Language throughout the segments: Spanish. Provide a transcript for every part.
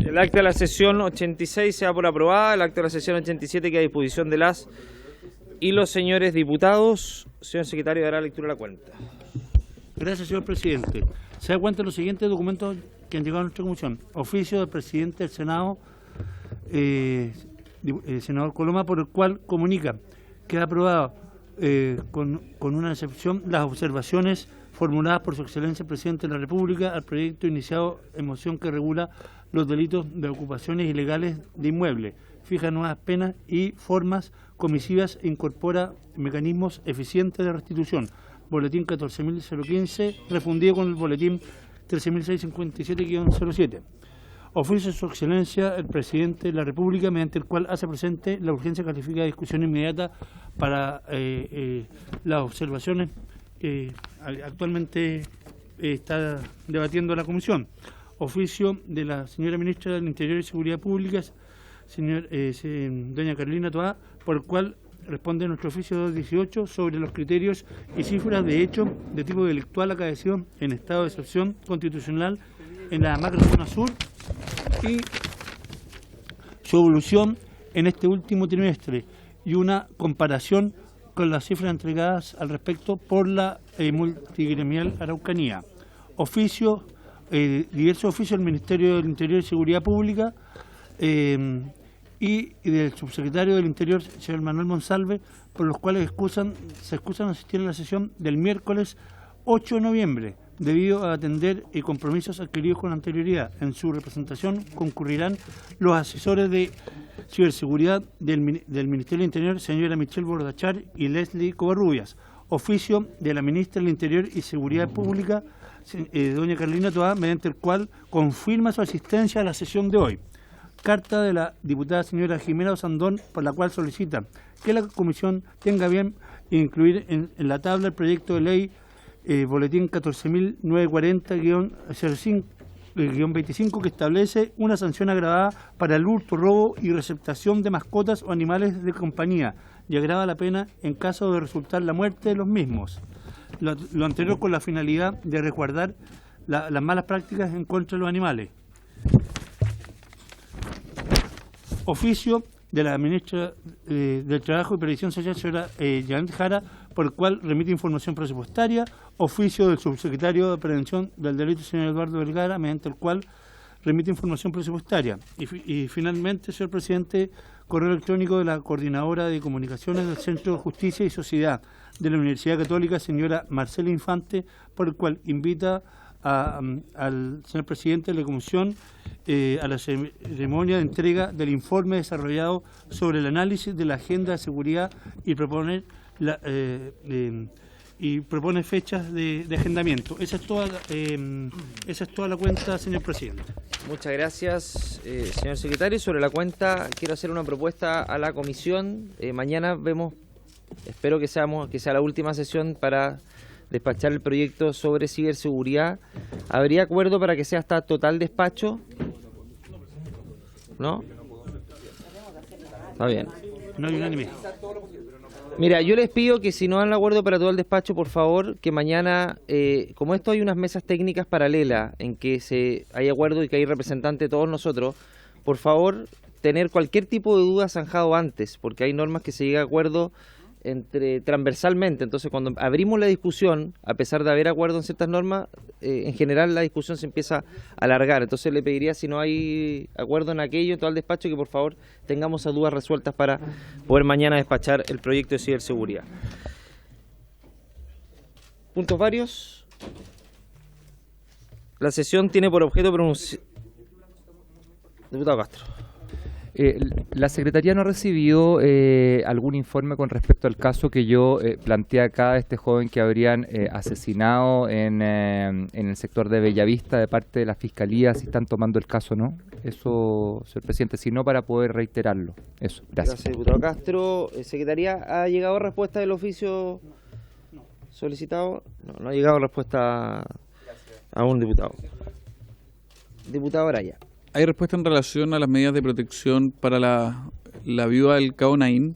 El acta de la sesión 86 se da por aprobada. El acta de la sesión 87 queda a disposición de las y los señores diputados. Señor secretario, dará lectura a la cuenta. Gracias, señor presidente. Se da cuenta de los siguientes documentos que han llegado a nuestra comisión. Oficio del presidente del Senado, senador Coloma, por el cual comunica que ha aprobado con una excepción las observaciones formuladas por su excelencia el presidente de la República al proyecto iniciado en moción que regula los delitos de ocupaciones ilegales de inmuebles, fija nuevas penas y formas comisivas e incorpora mecanismos eficientes de restitución. Boletín 14.015, refundido con el boletín 13.657-07. Oficio de su excelencia el presidente de la República, mediante el cual hace presente la urgencia calificada de discusión inmediata para las observaciones que actualmente está debatiendo la comisión. Oficio de la señora ministra del Interior y Seguridad Pública, doña Carolina Toá, por el cual responde nuestro oficio 218 sobre los criterios y cifras de hecho de tipo delictual acaecido en estado de excepción constitucional en la macrozona sur y su evolución en este último trimestre y una comparación con las cifras entregadas al respecto por la multigremial Araucanía. Diversos oficios del Ministerio del Interior y Seguridad Pública y del subsecretario del Interior, señor Manuel Monsalve, por los cuales se excusan asistir a la sesión del miércoles 8 de noviembre, debido a atender compromisos adquiridos con anterioridad. En su representación concurrirán los asesores de ciberseguridad del Ministerio del Interior, señora Michelle Bordachar y Leslie Covarrubias. Oficio de la ministra del Interior y Seguridad Pública, doña Carolina Toá, mediante el cual confirma su asistencia a la sesión de hoy. Carta de la diputada señora Jimena Osandón, por la cual solicita que la comisión tenga bien incluir en la tabla el proyecto de ley boletín 14.940-25 que establece una sanción agravada para el hurto, robo y receptación de mascotas o animales de compañía y agrava la pena en caso de resultar la muerte de los mismos. Lo anterior con la finalidad de resguardar las malas prácticas en contra de los animales. Oficio de la ministra del Trabajo y Previsión Social, señora Janet Jara, por el cual remite información presupuestaria. Oficio del subsecretario de Prevención del Delito, señor Eduardo Vergara, mediante el cual remite información presupuestaria. Y finalmente, señor presidente, correo electrónico de la coordinadora de comunicaciones del Centro de Justicia y Sociedad de la Universidad Católica, señora Marcela Infante, por el cual invita al señor presidente de la Comisión a la ceremonia de entrega del informe desarrollado sobre el análisis de la agenda de seguridad y propone fechas de agendamiento. Esa es toda la cuenta, señor presidente. Muchas gracias, señor secretario. Sobre la cuenta quiero hacer una propuesta a la comisión. Mañana vemos, espero que sea la última sesión para despachar el proyecto sobre ciberseguridad. ¿Habría acuerdo para que sea hasta total despacho? ¿No? Está bien. No hay unanimidad. Mira, yo les pido que si no dan acuerdo para todo el despacho, por favor, que mañana, como esto hay unas mesas técnicas paralelas en que hay acuerdo y que hay representantes de todos nosotros, por favor, tener cualquier tipo de duda zanjado antes, porque hay normas que se llega a acuerdo transversalmente. Entonces, cuando abrimos la discusión, a pesar de haber acuerdo en ciertas normas, en general la discusión se empieza a alargar. Entonces le pediría, si no hay acuerdo en aquello, en todo el despacho, que por favor tengamos esas dudas resueltas para poder mañana despachar el proyecto de ciberseguridad. Puntos varios. La sesión tiene por objeto pronunciar... Diputado Castro. La Secretaría no ha recibido algún informe con respecto al caso que yo planteé acá de este joven que habrían asesinado en el sector de Bellavista de parte de la Fiscalía, si están tomando el caso o no. Eso, señor presidente, si no, para poder reiterarlo. Eso, gracias. Gracias, diputado Castro. Secretaría, ¿ha llegado respuesta del oficio solicitado? No ha llegado respuesta a un diputado. Diputado Araya. ¿Hay respuesta en relación a las medidas de protección para la viuda del Cabo Naín?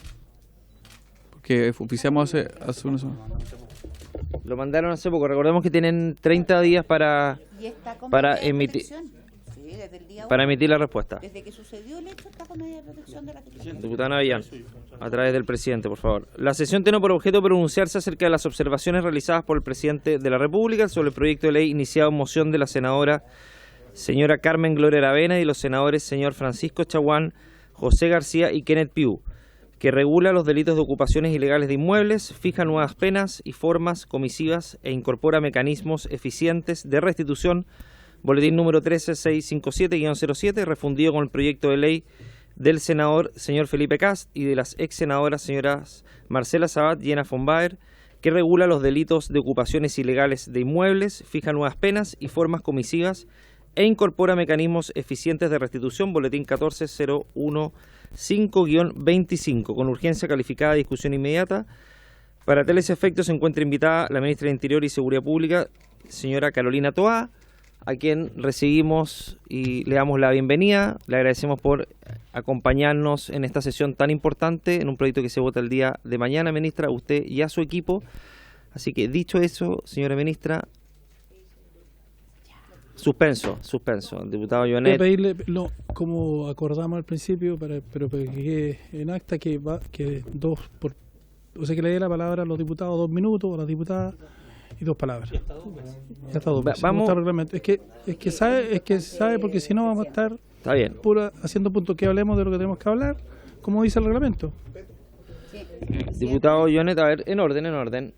Porque oficiamos hace una semana. Lo mandaron hace poco. Recordemos que tienen 30 días para emitir. desde el día para 1, emitir la respuesta. desde que sucedió el hecho, está con medida de protección de la fiscalía. Diputada Navellán, a través del presidente, por favor. La sesión tiene por objeto pronunciarse acerca de las observaciones realizadas por el presidente de la República sobre el proyecto de ley iniciado en moción de la senadora señora Carmen Gloria Aravena y los senadores señor Francisco Chaguán, José García y Kenneth Piu, que regula los delitos de ocupaciones ilegales de inmuebles, fija nuevas penas y formas comisivas e incorpora mecanismos eficientes de restitución, boletín número 13657-07, refundido con el proyecto de ley del senador señor Felipe Cast y de las ex senadoras señoras Marcela Sabat y Ana von Baer, que regula los delitos de ocupaciones ilegales de inmuebles, fija nuevas penas y formas comisivas e incorpora mecanismos eficientes de restitución, boletín 14015-25, con urgencia calificada de discusión inmediata. Para tales efectos se encuentra invitada la ministra de Interior y Seguridad Pública, señora Carolina Toá, a quien recibimos y le damos la bienvenida. Le agradecemos por acompañarnos en esta sesión tan importante, en un proyecto que se vota el día de mañana, ministra, a usted y a su equipo. Así que, dicho eso, señora ministra, suspenso. El diputado Voy a Joanet. pedirle, como acordamos al principio, pero que quede en acta que o sea, que le dé la palabra a los diputados 2 minutos, a las diputadas y 2 palabras. Ya está 2 veces. Vamos. Está el reglamento. Es que sabe porque si no vamos a estar Está bien. haciendo puntos que hablemos de lo que tenemos que hablar, como dice el reglamento. Diputado Joanet, a ver, en orden.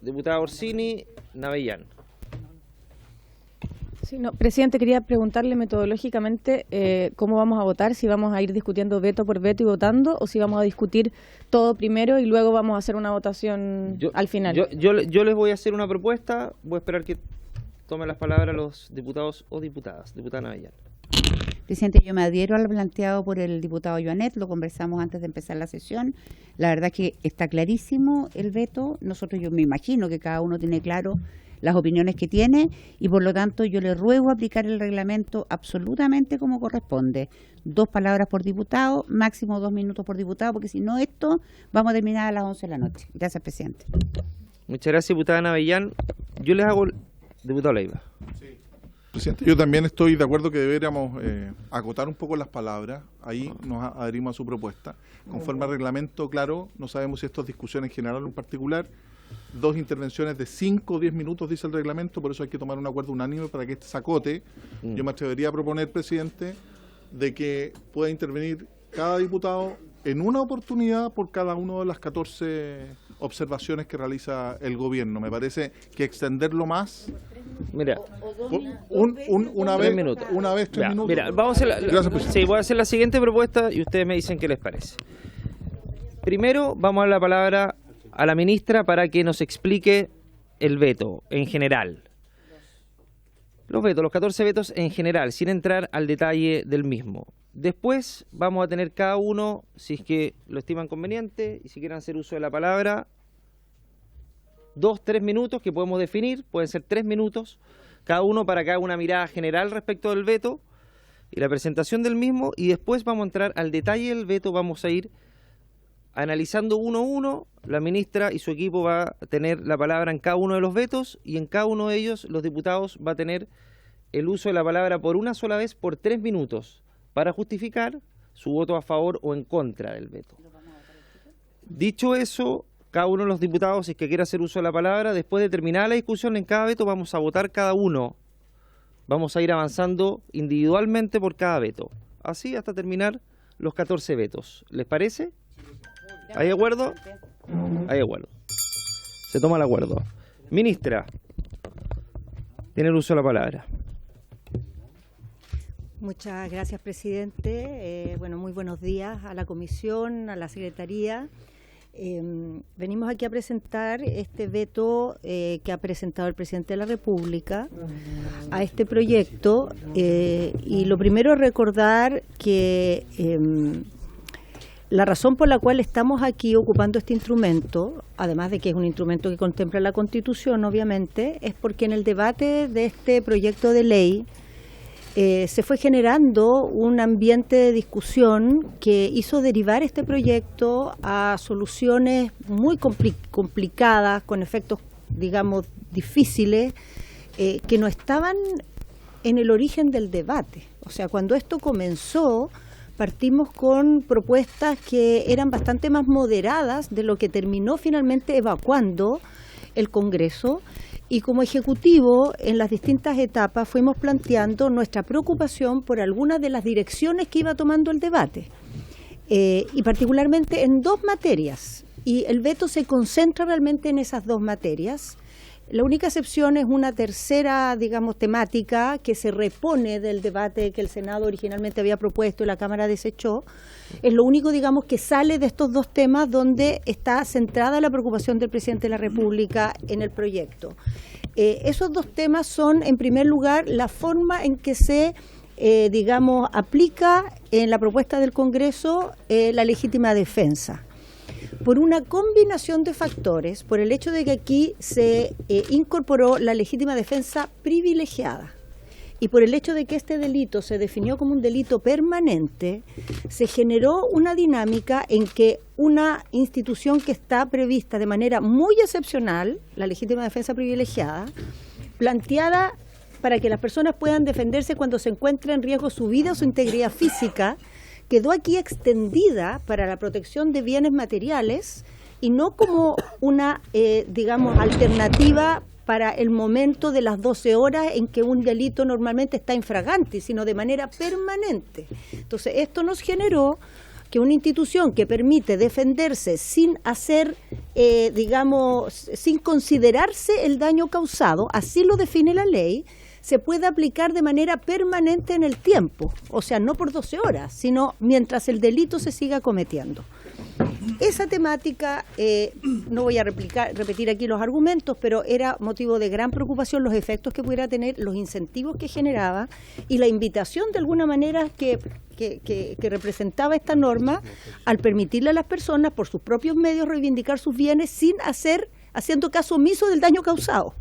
Diputada Orsini, Navellán. Sí, no, presidente, quería preguntarle metodológicamente cómo vamos a votar, si vamos a ir discutiendo veto por veto y votando, o si vamos a discutir todo primero y luego vamos a hacer una votación al final. Yo les voy a hacer una propuesta, voy a esperar que tomen las palabras los diputados o diputadas. Diputada Navellán. Presidente, yo me adhiero al planteado por el diputado Joanet, lo conversamos antes de empezar la sesión. La verdad que está clarísimo el veto. Yo me imagino que cada uno tiene claro las opiniones que tiene y por lo tanto yo le ruego aplicar el reglamento absolutamente como corresponde. 2 palabras por diputado, máximo 2 minutos por diputado, porque si no esto vamos a terminar a las 11 de la noche. Gracias, presidente. Muchas gracias, diputada Navellán. Yo les hago... Diputado Leiva. Presidente, yo también estoy de acuerdo que deberíamos acotar un poco las palabras. Ahí nos adherimos a su propuesta. Conforme al reglamento, claro, no sabemos si esto es discusión en general o en particular. 2 intervenciones de 5 o 10 minutos, dice el reglamento, por eso hay que tomar un acuerdo unánime para que este se acote. Yo me atrevería a proponer, presidente, de que pueda intervenir cada diputado en una oportunidad por cada una de las 14 observaciones que realiza el gobierno. Me parece que extenderlo más... Mira, una vez 3 minutos. Mira, vamos a hacer Gracias, presidente. Sí, voy a hacer la siguiente propuesta y ustedes me dicen qué les parece. Primero vamos a dar la palabra a la ministra para que nos explique el veto en general. Los 14 vetos en general, sin entrar al detalle del mismo. Después vamos a tener cada uno, si es que lo estiman conveniente y si quieren hacer uso de la palabra, 2-3 minutos que podemos definir, pueden ser 3 minutos, cada uno para que haga una mirada general respecto del veto y la presentación del mismo, y después vamos a entrar al detalle del veto, vamos a ir analizando uno a uno. La ministra y su equipo va a tener la palabra en cada uno de los vetos y en cada uno de ellos los diputados va a tener el uso de la palabra por una sola vez por 3 minutos para justificar su voto a favor o en contra del veto. Dicho eso, cada uno de los diputados, si es que quiere hacer uso de la palabra, después de terminar la discusión en cada veto, vamos a votar cada uno. Vamos a ir avanzando individualmente por cada veto. Así hasta terminar los 14 vetos. ¿Les parece? ¿Hay acuerdo? Hay acuerdo. Se toma el acuerdo. Ministra, tiene el uso de la palabra. Muchas gracias, presidente. Muy buenos días a la comisión, a la secretaría. Venimos aquí a presentar este veto que ha presentado el presidente de la República a este proyecto. Y lo primero es recordar que la razón por la cual estamos aquí ocupando este instrumento, además de que es un instrumento que contempla la Constitución, obviamente, es porque en el debate de este proyecto de ley se fue generando un ambiente de discusión que hizo derivar este proyecto a soluciones muy complicadas, con efectos, digamos, difíciles, que no estaban en el origen del debate. O sea, cuando esto comenzó, partimos con propuestas que eran bastante más moderadas de lo que terminó finalmente evacuando el Congreso. Y como Ejecutivo, en las distintas etapas fuimos planteando nuestra preocupación por algunas de las direcciones que iba tomando el debate. Y particularmente en 2 materias. Y el veto se concentra realmente en esas 2 materias. La única excepción es una tercera, digamos, temática que se repone del debate que el Senado originalmente había propuesto y la Cámara desechó. Es lo único, digamos, que sale de estos 2 temas donde está centrada la preocupación del Presidente de la República en el proyecto. Esos 2 temas son, en primer lugar, la forma en que se, digamos, aplica en la propuesta del Congreso la legítima defensa. Por una combinación de factores, por el hecho de que aquí se incorporó la legítima defensa privilegiada y por el hecho de que este delito se definió como un delito permanente, se generó una dinámica en que una institución que está prevista de manera muy excepcional, la legítima defensa privilegiada, planteada para que las personas puedan defenderse cuando se encuentre en riesgo su vida o su integridad física, quedó aquí extendida para la protección de bienes materiales y no como una, digamos, alternativa para el momento de las 12 horas en que un delito normalmente está infragante, sino de manera permanente. Entonces, esto nos generó que una institución que permite defenderse sin hacer, digamos, sin considerarse el daño causado, así lo define la ley, se puede aplicar de manera permanente en el tiempo, o sea, no por 12 horas, sino mientras el delito se siga cometiendo. Esa temática, no voy a repetir aquí los argumentos, pero era motivo de gran preocupación los efectos que pudiera tener, los incentivos que generaba y la invitación de alguna manera que representaba esta norma al permitirle a las personas por sus propios medios reivindicar sus bienes haciendo caso omiso del daño causado.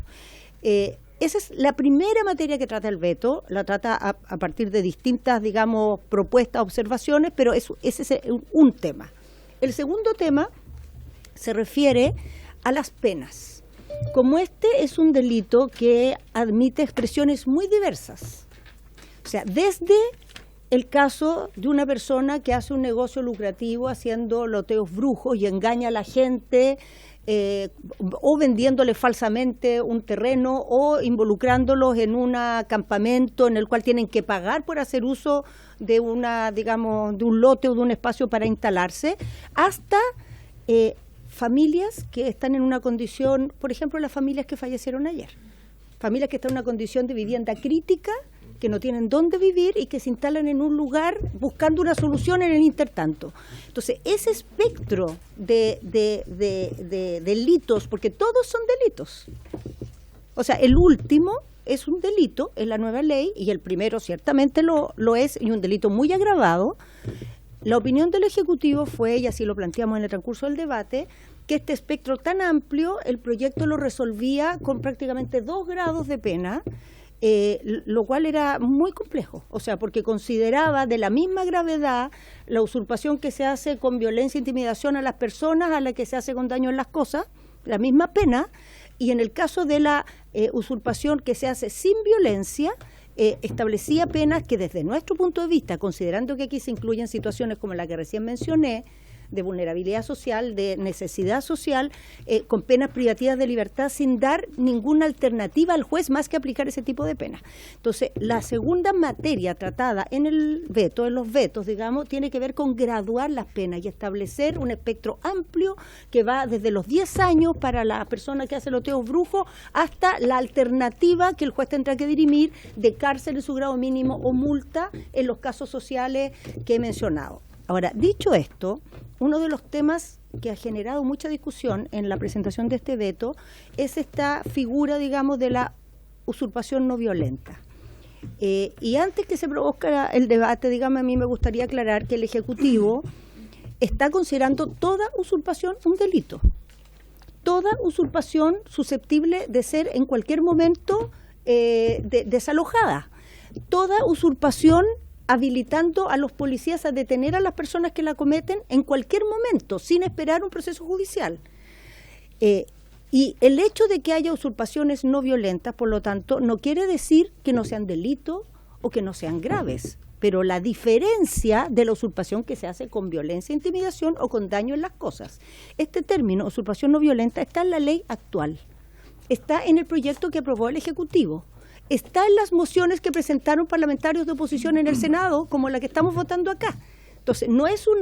Esa es la primera materia que trata el veto, la trata a partir de distintas, digamos, propuestas, observaciones, pero ese es un tema. El segundo tema se refiere a las penas. Como este es un delito que admite expresiones muy diversas, o sea, desde el caso de una persona que hace un negocio lucrativo haciendo loteos brujos y engaña a la gente, o vendiéndole falsamente un terreno o involucrándolos en un campamento en el cual tienen que pagar por hacer uso de de un lote o de un espacio para instalarse, hasta familias que están en una condición, por ejemplo, las familias que fallecieron ayer, familias que están en una condición de vivienda crítica, que no tienen dónde vivir y que se instalan en un lugar buscando una solución en el intertanto. Entonces, ese espectro de delitos, porque todos son delitos. O sea, el último es un delito en la nueva ley y el primero ciertamente lo es, y un delito muy agravado. La opinión del Ejecutivo fue, y así lo planteamos en el transcurso del debate, que este espectro tan amplio, el proyecto lo resolvía con prácticamente 2 grados de pena, lo cual era muy complejo, o sea, porque consideraba de la misma gravedad la usurpación que se hace con violencia e intimidación a las personas a la que se hace con daño en las cosas, la misma pena, y en el caso de la usurpación que se hace sin violencia, establecía penas que desde nuestro punto de vista, considerando que aquí se incluyen situaciones como la que recién mencioné, de vulnerabilidad social, de necesidad social, con penas privativas de libertad sin dar ninguna alternativa al juez más que aplicar ese tipo de pena. Entonces, la segunda materia tratada en el veto, en los vetos, digamos, tiene que ver con graduar las penas y establecer un espectro amplio que va desde los 10 años para la persona que hace loteos brujos hasta la alternativa que el juez tendrá que dirimir de cárcel en su grado mínimo o multa en los casos sociales que he mencionado. Ahora, dicho esto, uno de los temas que ha generado mucha discusión en la presentación de este veto es esta figura, digamos, de la usurpación no violenta. Y antes que se produzca el debate, digamos, a mí me gustaría aclarar que el Ejecutivo está considerando toda usurpación un delito. Toda usurpación susceptible de ser en cualquier momento desalojada. Toda usurpación habilitando a los policías a detener a las personas que la cometen en cualquier momento, sin esperar un proceso judicial. Y el hecho de que haya usurpaciones no violentas, por lo tanto, no quiere decir que no sean delito o que no sean graves. Pero la diferencia de la usurpación que se hace con violencia, intimidación o con daño en las cosas. Este término, usurpación no violenta, está en la ley actual. Está en el proyecto que aprobó el Ejecutivo. Está en las mociones que presentaron parlamentarios de oposición en el Senado, como la que estamos votando acá. Entonces, no es un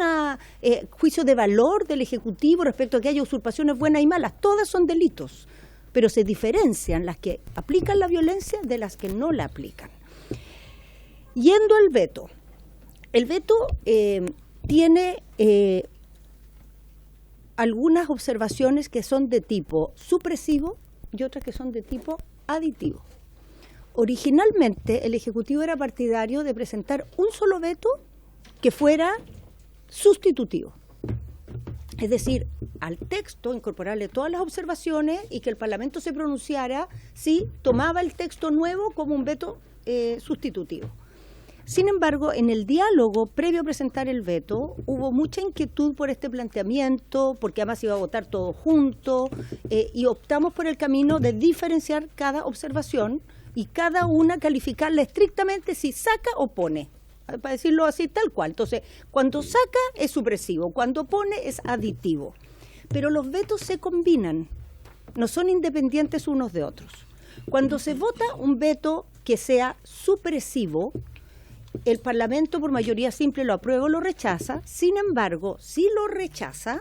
juicio de valor del Ejecutivo respecto a que haya usurpaciones buenas y malas. Todas son delitos, pero se diferencian las que aplican la violencia de las que no la aplican. Yendo al veto, el veto tiene algunas observaciones que son de tipo supresivo y otras que son de tipo aditivo. Originalmente el Ejecutivo era partidario de presentar un solo veto que fuera sustitutivo. Es decir, al texto incorporarle todas las observaciones y que el Parlamento se pronunciara si tomaba el texto nuevo como un veto sustitutivo. Sin embargo, en el diálogo previo a presentar el veto, hubo mucha inquietud por este planteamiento, porque además iba a votar todo junto, y optamos por el camino de diferenciar cada observación y cada una calificarla estrictamente si saca o pone, para decirlo así tal cual. Entonces, cuando saca es supresivo, cuando pone es aditivo. Pero los vetos se combinan, no son independientes unos de otros. Cuando se vota un veto que sea supresivo, el Parlamento por mayoría simple lo aprueba o lo rechaza. Sin embargo, si lo rechaza,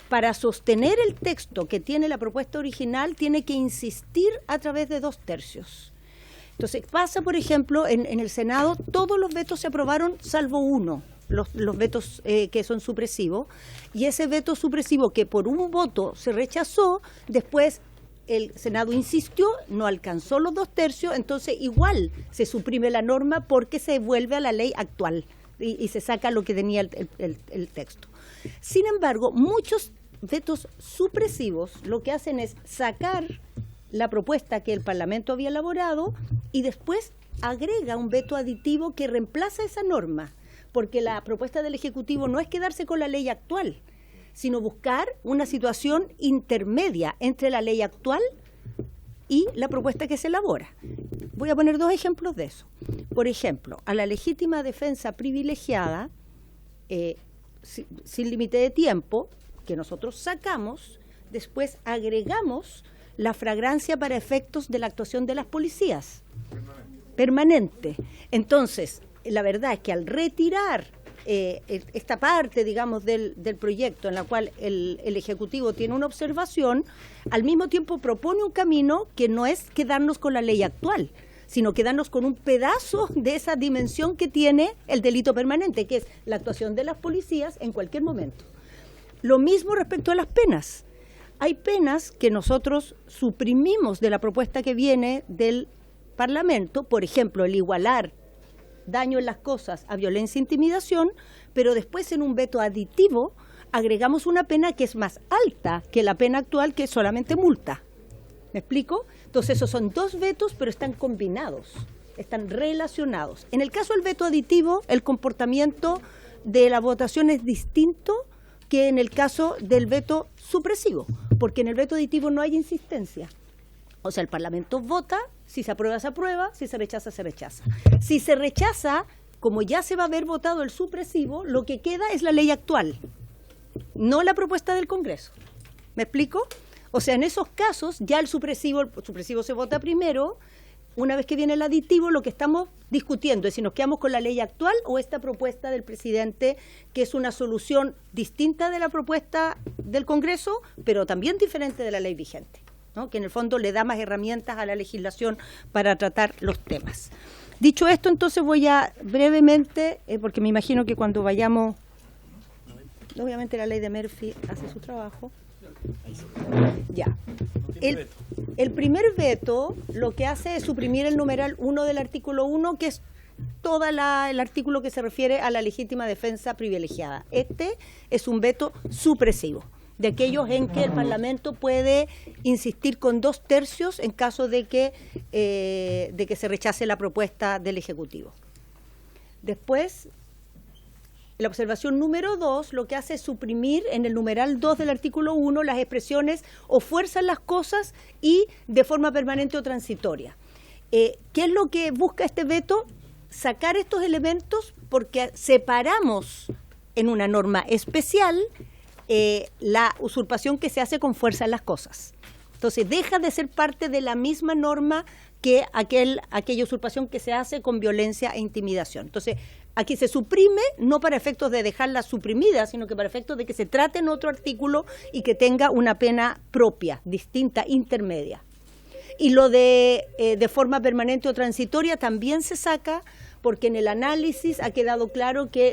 para sostener el texto que tiene la propuesta original, tiene que insistir a través de 2/3. Entonces, pasa, por ejemplo, en el Senado, todos los vetos se aprobaron, salvo uno, los vetos que son supresivos, y ese veto supresivo que por un voto se rechazó, después el Senado insistió, no alcanzó los 2/3, entonces igual se suprime la norma porque se vuelve a la ley actual y se saca lo que tenía el texto. Sin embargo, muchos vetos supresivos lo que hacen es sacar la propuesta que el Parlamento había elaborado y después agrega un veto aditivo que reemplaza esa norma, porque la propuesta del Ejecutivo no es quedarse con la ley actual, sino buscar una situación intermedia entre la ley actual y la propuesta que se elabora. Voy a poner 2 ejemplos de eso. Por ejemplo, a la legítima defensa privilegiada, sin límite de tiempo, que nosotros sacamos, después agregamos la flagrancia para efectos de la actuación de las policías. Permanente. Entonces, la verdad es que al retirar esta parte, digamos, del proyecto en la cual el Ejecutivo tiene una observación, al mismo tiempo propone un camino que no es quedarnos con la ley actual, sino quedarnos con un pedazo de esa dimensión que tiene el delito permanente, que es la actuación de las policías en cualquier momento. Lo mismo respecto a las penas. Hay penas que nosotros suprimimos de la propuesta que viene del Parlamento, por ejemplo, el igualar daño en las cosas a violencia e intimidación, pero después en un veto aditivo agregamos una pena que es más alta que la pena actual, que es solamente multa. ¿Me explico? Entonces esos son 2 vetos, pero están combinados, están relacionados. En el caso del veto aditivo, el comportamiento de la votación es distinto que en el caso del veto supresivo, porque en el veto aditivo no hay insistencia. O sea, el Parlamento vota, si se aprueba, se aprueba, si se rechaza, se rechaza. Si se rechaza, como ya se va a haber votado el supresivo, lo que queda es la ley actual, no la propuesta del Congreso. ¿Me explico? O sea, en esos casos, ya el supresivo se vota primero. Una vez que viene el aditivo, lo que estamos discutiendo es si nos quedamos con la ley actual o esta propuesta del presidente, que es una solución distinta de la propuesta del Congreso, pero también diferente de la ley vigente, ¿no? Que en el fondo le da más herramientas a la legislación para tratar los temas. Dicho esto, entonces voy a brevemente, porque me imagino que cuando vayamos, obviamente la ley de Murphy hace su trabajo. Ya. El primer veto lo que hace es suprimir el numeral 1 del artículo 1, que es todo el artículo que se refiere a la legítima defensa privilegiada. Este es un veto supresivo, de aquellos en que el Parlamento puede insistir con 2/3 en caso de que se rechace la propuesta del Ejecutivo. Después, la observación número 2 lo que hace es suprimir en el numeral 2 del artículo 1 las expresiones o fuerzan las cosas y de forma permanente o transitoria. ¿Qué es lo que busca este veto? sacar estos elementos porque separamos en una norma especial la usurpación que se hace con fuerza en las cosas. Entonces deja de ser parte de la misma norma que aquella usurpación que se hace con violencia e intimidación. Entonces aquí se suprime, no para efectos de dejarla suprimida, sino que para efectos de que se trate en otro artículo y que tenga una pena propia, distinta, intermedia. Y lo de forma permanente o transitoria también se saca porque en el análisis ha quedado claro que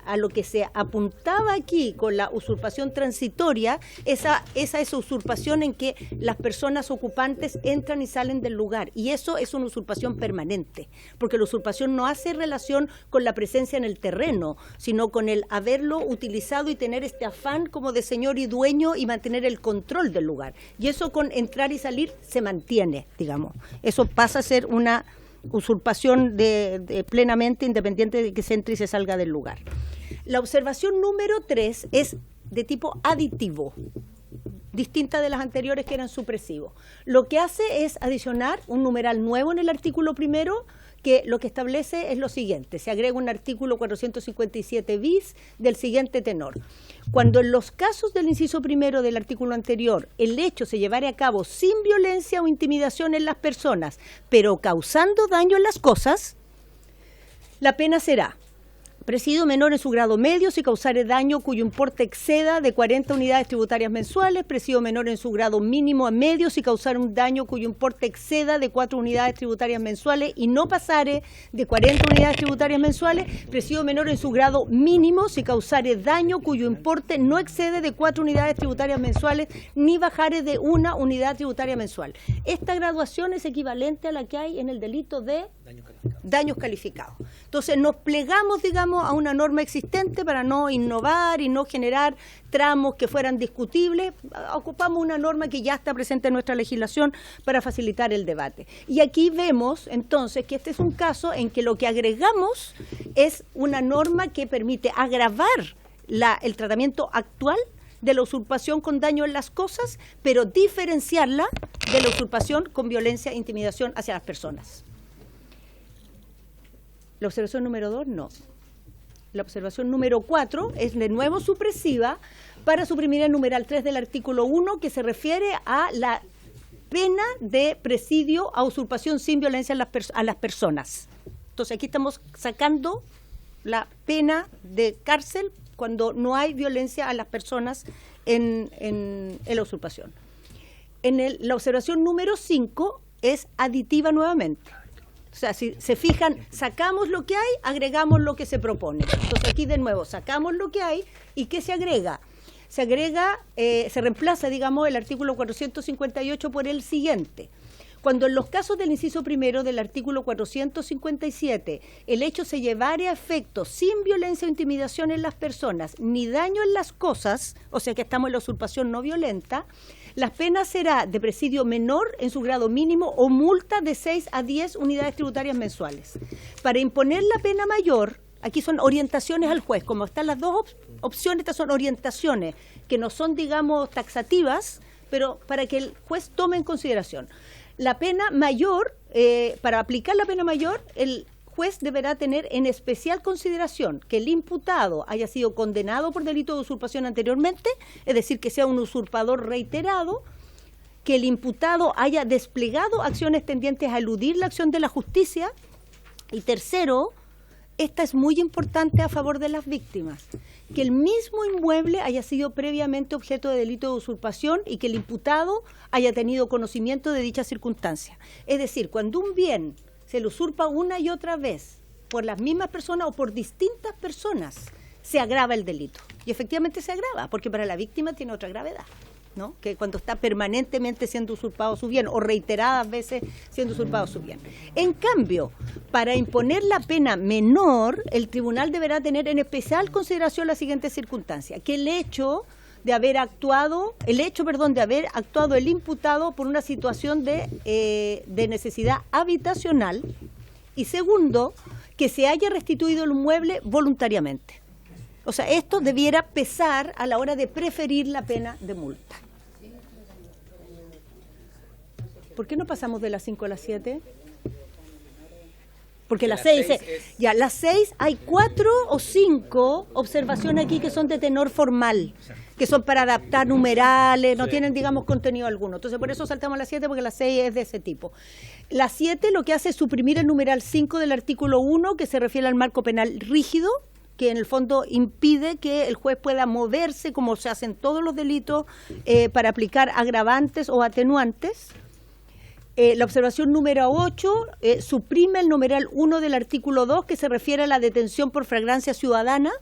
a lo que se apuntaba aquí con la usurpación transitoria, esa usurpación en que las personas ocupantes entran y salen del lugar, y eso es una usurpación permanente, porque la usurpación no hace relación con la presencia en el terreno, sino con el haberlo utilizado y tener este afán como de señor y dueño y mantener el control del lugar, y eso con entrar y salir se mantiene, digamos, eso pasa a ser una usurpación de plenamente independiente de que se entre y se salga del lugar. La observación número 3 es de tipo aditivo, distinta de las anteriores que eran supresivos. Lo que hace es adicionar un numeral nuevo en el artículo primero, que lo que establece es lo siguiente: se agrega un artículo 457 bis del siguiente tenor. Cuando en los casos del inciso primero del artículo anterior el hecho se llevare a cabo sin violencia o intimidación en las personas, pero causando daño en las cosas, la pena será presidio menor en su grado medio si causare daño cuyo importe exceda de 40 unidades tributarias mensuales, presidio menor en su grado mínimo a medio si causare un daño cuyo importe exceda de 4 unidades tributarias mensuales y no pasare de 40 unidades tributarias mensuales, presidio menor en su grado mínimo si causare daño cuyo importe no excede de 4 unidades tributarias mensuales ni bajare de 1 unidad tributaria mensual. Esta graduación es equivalente a la que hay en el delito de daños calificados. Entonces nos plegamos, digamos, a una norma existente para no innovar y no generar tramos que fueran discutibles. Ocupamos una norma que ya está presente en nuestra legislación para facilitar el debate. Y aquí vemos entonces que este es un caso en que lo que agregamos es una norma que permite agravar el tratamiento actual de la usurpación con daño en las cosas, pero diferenciarla de la usurpación con violencia e intimidación hacia las personas. La observación número 2, no. La observación número 4 es de nuevo supresiva para suprimir el numeral 3 del artículo 1, que se refiere a la pena de presidio a usurpación sin violencia a las personas. Entonces aquí estamos sacando la pena de cárcel cuando no hay violencia a las personas en la usurpación. La observación número 5 es aditiva nuevamente. O sea, si se fijan, sacamos lo que hay, agregamos lo que se propone. Entonces aquí de nuevo sacamos lo que hay y ¿qué se agrega? Se reemplaza, digamos, el artículo 458 por el siguiente. Cuando en los casos del inciso primero del artículo 457 el hecho se llevare a efecto sin violencia o intimidación en las personas ni daño en las cosas, o sea que estamos en la usurpación no violenta, las penas será de presidio menor en su grado mínimo o multa de 6 a 10 unidades tributarias mensuales. Para imponer la pena mayor, aquí son orientaciones al juez, como están las dos opciones, estas son orientaciones que no son, digamos, taxativas, pero para que el juez tome en consideración. La pena mayor, para aplicar la pena mayor, el juez deberá tener en especial consideración que el imputado haya sido condenado por delito de usurpación anteriormente, es decir, que sea un usurpador reiterado, que el imputado haya desplegado acciones tendientes a eludir la acción de la justicia, y tercero, esta es muy importante a favor de las víctimas, que el mismo inmueble haya sido previamente objeto de delito de usurpación y que el imputado haya tenido conocimiento de dicha circunstancia. Es decir, cuando un bien se le usurpa una y otra vez por las mismas personas o por distintas personas, se agrava el delito. Y efectivamente se agrava, porque para la víctima tiene otra gravedad, ¿no? Que cuando está permanentemente siendo usurpado su bien o reiteradas veces siendo usurpado su bien. En cambio, para imponer la pena menor, el tribunal deberá tener en especial consideración la siguiente circunstancia: que el hecho de haber actuado el imputado por una situación de necesidad habitacional, y segundo, que se haya restituido el inmueble voluntariamente. O sea, esto debiera pesar a la hora de preferir la pena de multa. ¿Por qué no pasamos de las 5 a las 7? porque las 6 ya las 6 hay 4 o 5 observaciones aquí que son de tenor formal, que son para adaptar numerales, no tienen, digamos, contenido alguno. Entonces, por eso saltamos a la 7, porque la 6 es de ese tipo. La 7 lo que hace es suprimir el numeral 5 del artículo 1, que se refiere al marco penal rígido, que en el fondo impide que el juez pueda moverse, como se hacen todos los delitos, para aplicar agravantes o atenuantes. La observación número 8 suprime el numeral 1 del artículo 2, que se refiere a la detención por flagrancia ciudadana.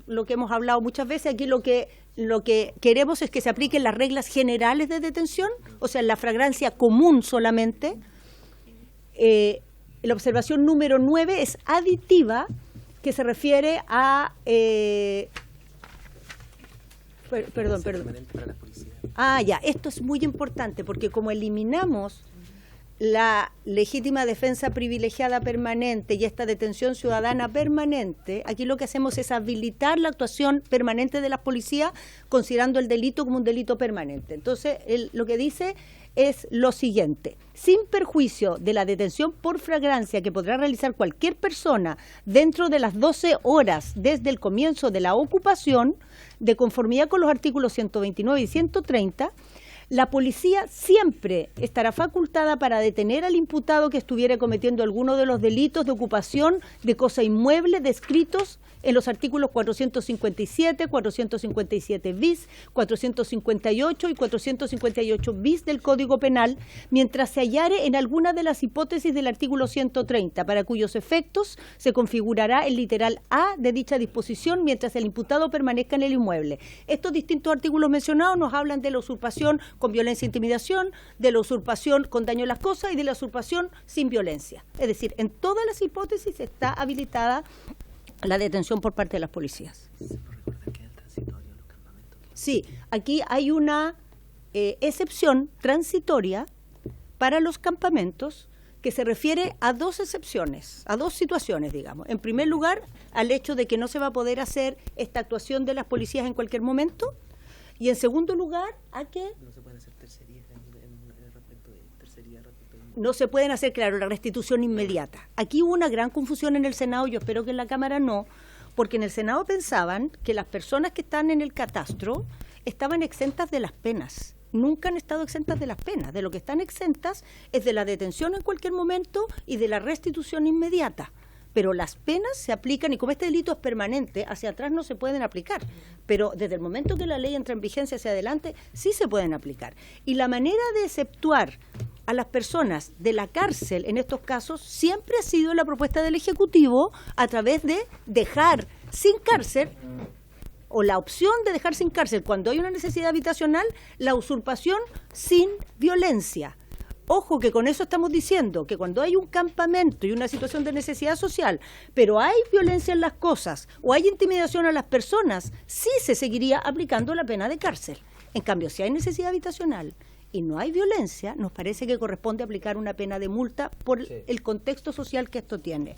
Lo que hemos hablado muchas veces, aquí lo que queremos es que se apliquen las reglas generales de detención, o sea, la flagrancia común solamente. La observación número 9 es aditiva, que se refiere a... Perdón. Esto es muy importante, porque como eliminamos la legítima defensa privilegiada permanente y esta detención ciudadana permanente, aquí lo que hacemos es habilitar la actuación permanente de las policías, considerando el delito como un delito permanente. Entonces, lo que dice es lo siguiente: sin perjuicio de la detención por flagrancia que podrá realizar cualquier persona dentro de las 12 horas desde el comienzo de la ocupación, de conformidad con los artículos 129 y 130, la policía siempre estará facultada para detener al imputado que estuviera cometiendo alguno de los delitos de ocupación de cosa inmueble descritos en los artículos 457, 457 bis, 458 y 458 bis del Código Penal, mientras se hallare en alguna de las hipótesis del artículo 130, para cuyos efectos se configurará el literal A de dicha disposición mientras el imputado permanezca en el inmueble. Estos distintos artículos mencionados nos hablan de la usurpación con violencia e intimidación, de la usurpación con daño a las cosas y de la usurpación sin violencia. Es decir, en todas las hipótesis está habilitada la detención por parte de las policías. Sí, aquí hay una excepción transitoria para los campamentos que se refiere a dos excepciones, a dos situaciones, digamos. En primer lugar, al hecho de que no se va a poder hacer esta actuación de las policías en cualquier momento, y en segundo lugar, a que no se pueden hacer tercerías no se pueden hacer, claro, la restitución inmediata. Aquí hubo una gran confusión en el Senado, yo espero que en la Cámara no, porque en el Senado pensaban que las personas que están en el catastro estaban exentas de las penas. Nunca han estado exentas de las penas. De lo que están exentas es de la detención en cualquier momento y de la restitución inmediata. Pero las penas se aplican, y como este delito es permanente, hacia atrás no se pueden aplicar. Pero desde el momento que la ley entra en vigencia hacia adelante, sí se pueden aplicar. Y la manera de exceptuar a las personas de la cárcel en estos casos siempre ha sido la propuesta del Ejecutivo, a través de dejar sin cárcel, o la opción de dejar sin cárcel cuando hay una necesidad habitacional, la usurpación sin violencia. Ojo que con eso estamos diciendo que cuando hay un campamento y una situación de necesidad social, pero hay violencia en las cosas o hay intimidación a las personas, sí se seguiría aplicando la pena de cárcel. En cambio, si hay necesidad habitacional y no hay violencia, nos parece que corresponde aplicar una pena de multa por el contexto social que esto tiene.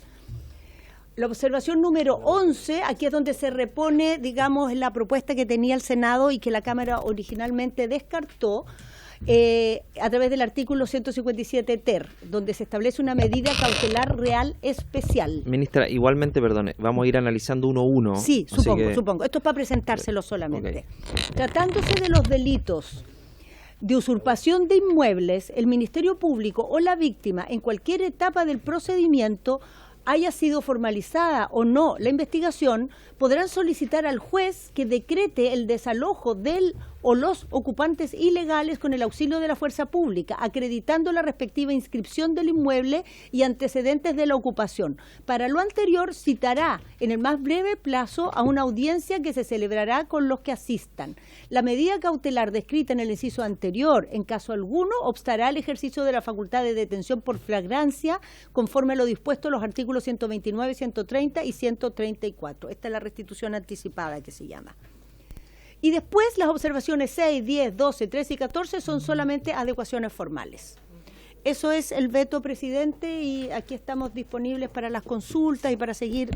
La observación número 11, aquí es donde se repone, digamos, la propuesta que tenía el Senado y que la Cámara originalmente descartó, a través del artículo 157 ter, donde se establece una medida cautelar real especial. Ministra, igualmente, perdone, vamos a ir analizando uno a uno. Sí, supongo. Esto es para presentárselo solamente. Okay. Tratándose de los delitos de usurpación de inmuebles, el Ministerio Público o la víctima, en cualquier etapa del procedimiento, haya sido formalizada o no la investigación, podrán solicitar al juez que decrete el desalojo del o los ocupantes ilegales con el auxilio de la fuerza pública, acreditando la respectiva inscripción del inmueble y antecedentes de la ocupación. Para lo anterior, citará en el más breve plazo a una audiencia que se celebrará con los que asistan. La medida cautelar descrita en el inciso anterior, en caso alguno, obstará el ejercicio de la facultad de detención por flagrancia, conforme a lo dispuesto en los artículos 129, 130 y 134. Esta es la restitución anticipada que se llama. Y después las observaciones 6, 10, 12, 13 y 14 son solamente adecuaciones formales. eso es el veto, presidente, y aquí estamos disponibles para las consultas y para seguir,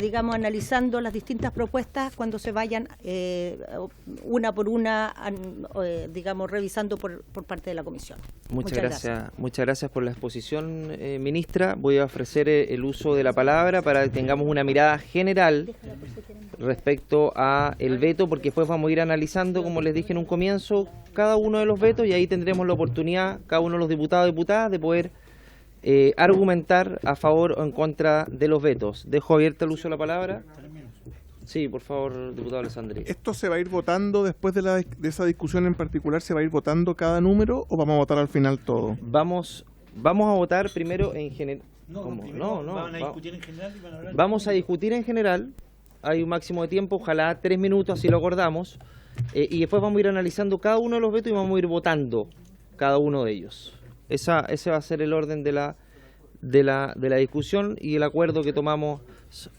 digamos, analizando las distintas propuestas cuando se vayan una por una, digamos, revisando por parte de la comisión. Muchas gracias por la exposición, ministra. Voy a ofrecer el uso de la palabra para que tengamos una mirada general respecto a el veto, porque después vamos a ir analizando, como les dije en un comienzo, cada uno de los vetos, y ahí tendremos la oportunidad, cada uno de los diputados y diputadas, de poder argumentar a favor o en contra de los vetos. Dejo abierta el uso de la palabra. Sí, por favor, diputado Alessandri. ¿Esto se va a ir votando después de esa discusión en particular? ¿Se va a ir votando cada número o vamos a votar al final todo? Vamos a votar primero en general. Vamos a discutir en general. Hay un máximo de tiempo, ojalá 3 minutos, así lo acordamos. Y después vamos a ir analizando cada uno de los vetos y vamos a ir votando cada uno de ellos. Ese va a ser el orden de la discusión y el acuerdo que tomamos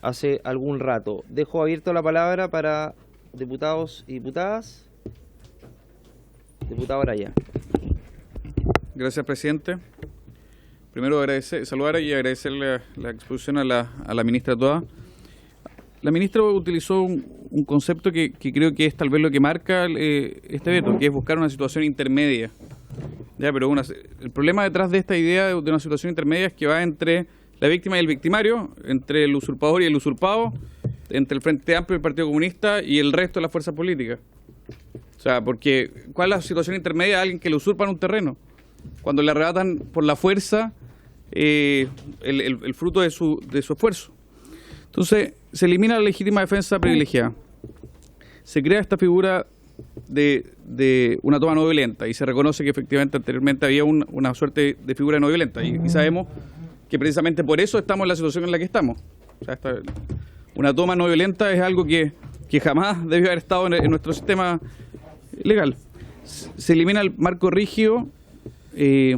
hace algún rato. Dejo abierto la palabra para diputados y diputadas. Diputado Araya. Gracias, presidente. Primero saludar y agradecerle la exposición a la ministra Toa. La ministra utilizó un concepto que creo que es tal vez lo que marca este veto, que es buscar una situación intermedia. Ya, pero el problema detrás de esta idea de una situación intermedia es que va entre la víctima y el victimario, entre el usurpador y el usurpado, entre el Frente Amplio y el Partido Comunista y el resto de las fuerzas políticas. O sea, porque ¿cuál es la situación intermedia de alguien que le usurpan un terreno? Cuando le arrebatan por la fuerza el fruto de su esfuerzo. Entonces, se elimina la legítima defensa privilegiada. Se crea esta figura de una toma no violenta y se reconoce que efectivamente anteriormente había una suerte de figura no violenta y sabemos que precisamente por eso estamos en la situación en la que estamos. O sea, una toma no violenta es algo que jamás debió haber estado en nuestro sistema legal. Se elimina el marco rígido y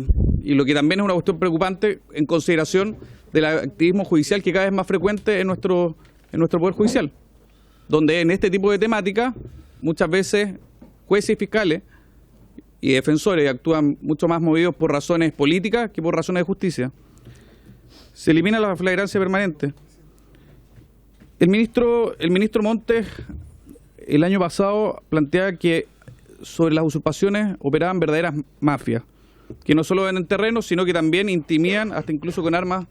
lo que también es una cuestión preocupante en consideración del activismo judicial que cada vez es más frecuente en nuestro Poder Judicial, donde en este tipo de temática muchas veces jueces y fiscales y defensores actúan mucho más movidos por razones políticas que por razones de justicia. Se elimina la flagrancia permanente. El ministro Montes el año pasado planteaba que sobre las usurpaciones operaban verdaderas mafias, que no solo venden terrenos, sino que también intimidan, hasta incluso con armas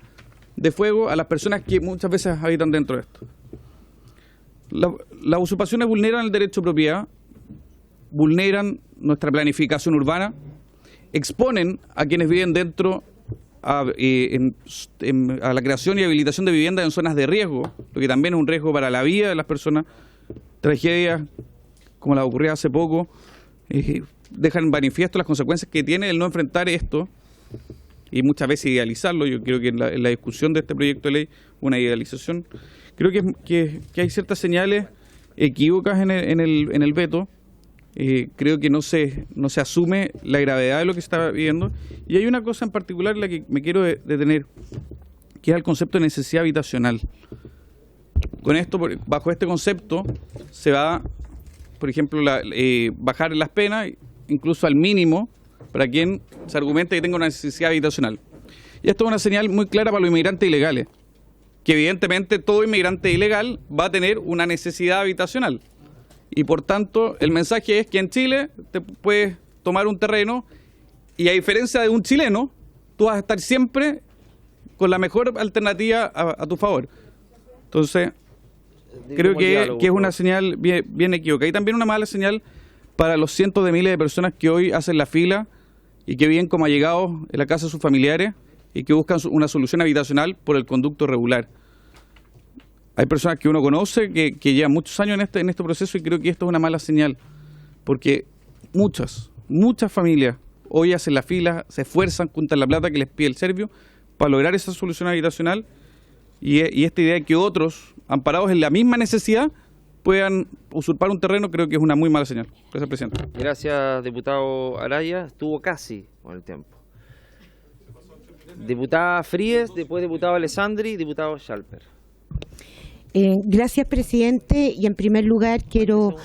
de fuego, a las personas que muchas veces habitan dentro de esto. Las usurpaciones vulneran el derecho de propiedad, vulneran nuestra planificación urbana, exponen a quienes viven dentro a la creación y habilitación de viviendas en zonas de riesgo, lo que también es un riesgo para la vida de las personas. Tragedias como la ocurrida hace poco dejan en manifiesto las consecuencias que tiene el no enfrentar esto y muchas veces idealizarlo. Yo creo que en la discusión de este proyecto de ley, una idealización, creo que hay ciertas señales equívocas en el veto. Creo que no se asume la gravedad de lo que se está viviendo. Y hay una cosa en particular en la que me quiero detener, que es el concepto de necesidad habitacional. Con esto, bajo este concepto, se va, por ejemplo, bajar las penas, incluso al mínimo, para quien se argumente que tenga una necesidad habitacional. Y esto es una señal muy clara para los inmigrantes ilegales, que evidentemente todo inmigrante ilegal va a tener una necesidad habitacional. Y por tanto, el mensaje es que en Chile te puedes tomar un terreno y a diferencia de un chileno, tú vas a estar siempre con la mejor alternativa a tu favor. Entonces, creo que es una señal bien equivocada. Y también una mala señal para los cientos de miles de personas que hoy hacen la fila y que viven como allegados en la casa de sus familiares y que buscan una solución habitacional por el conducto regular. Hay personas que uno conoce que llevan muchos años en este proceso y creo que esto es una mala señal, porque muchas familias hoy hacen la fila, se esfuerzan, juntan la plata que les pide el Servio para lograr esa solución habitacional y esta idea de que otros, amparados en la misma necesidad, puedan usurpar un terreno, creo que es una muy mala señal. Gracias, presidente. Gracias, diputado Araya. Estuvo casi con el tiempo. Diputada Fríes, después diputado Alessandri, diputado Schalper. Gracias, presidente. Y en primer lugar quiero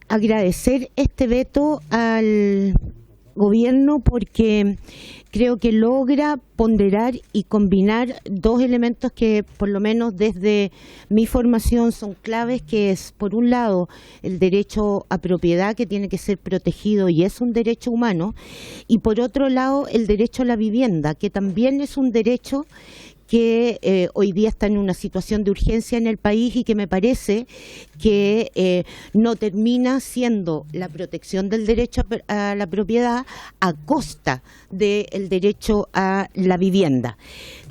agradecer este veto al gobierno porque creo que logra ponderar y combinar dos elementos que por lo menos desde mi formación son claves, que es por un lado el derecho a propiedad, que tiene que ser protegido y es un derecho humano, y por otro lado el derecho a la vivienda, que también es un derecho que hoy día está en una situación de urgencia en el país y que me parece que no termina siendo la protección del derecho a la propiedad a costa del derecho a la vivienda.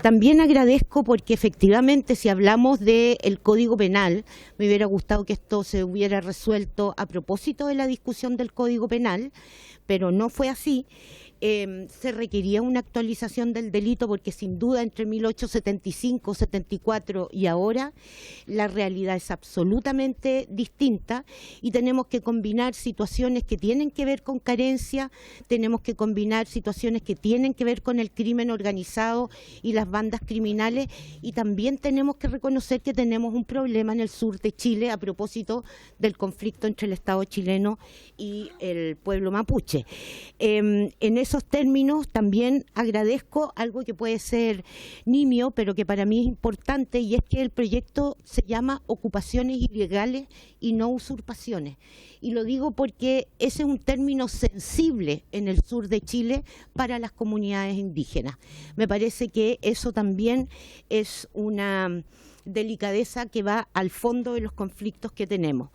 También agradezco porque efectivamente si hablamos del Código Penal, me hubiera gustado que esto se hubiera resuelto a propósito de la discusión del Código Penal, pero no fue así. Se requería una actualización del delito porque sin duda entre 1875, 74 y ahora la realidad es absolutamente distinta y tenemos que combinar situaciones que tienen que ver con carencia, tenemos que combinar situaciones que tienen que ver con el crimen organizado y las bandas criminales, y también tenemos que reconocer que tenemos un problema en el sur de Chile a propósito del conflicto entre el Estado chileno y el pueblo mapuche. En esos términos también agradezco algo que puede ser nimio, pero que para mí es importante, y es que el proyecto se llama Ocupaciones Ilegales y no Usurpaciones. Y lo digo porque ese es un término sensible en el sur de Chile para las comunidades indígenas. Me parece que eso también es una delicadeza que va al fondo de los conflictos que tenemos.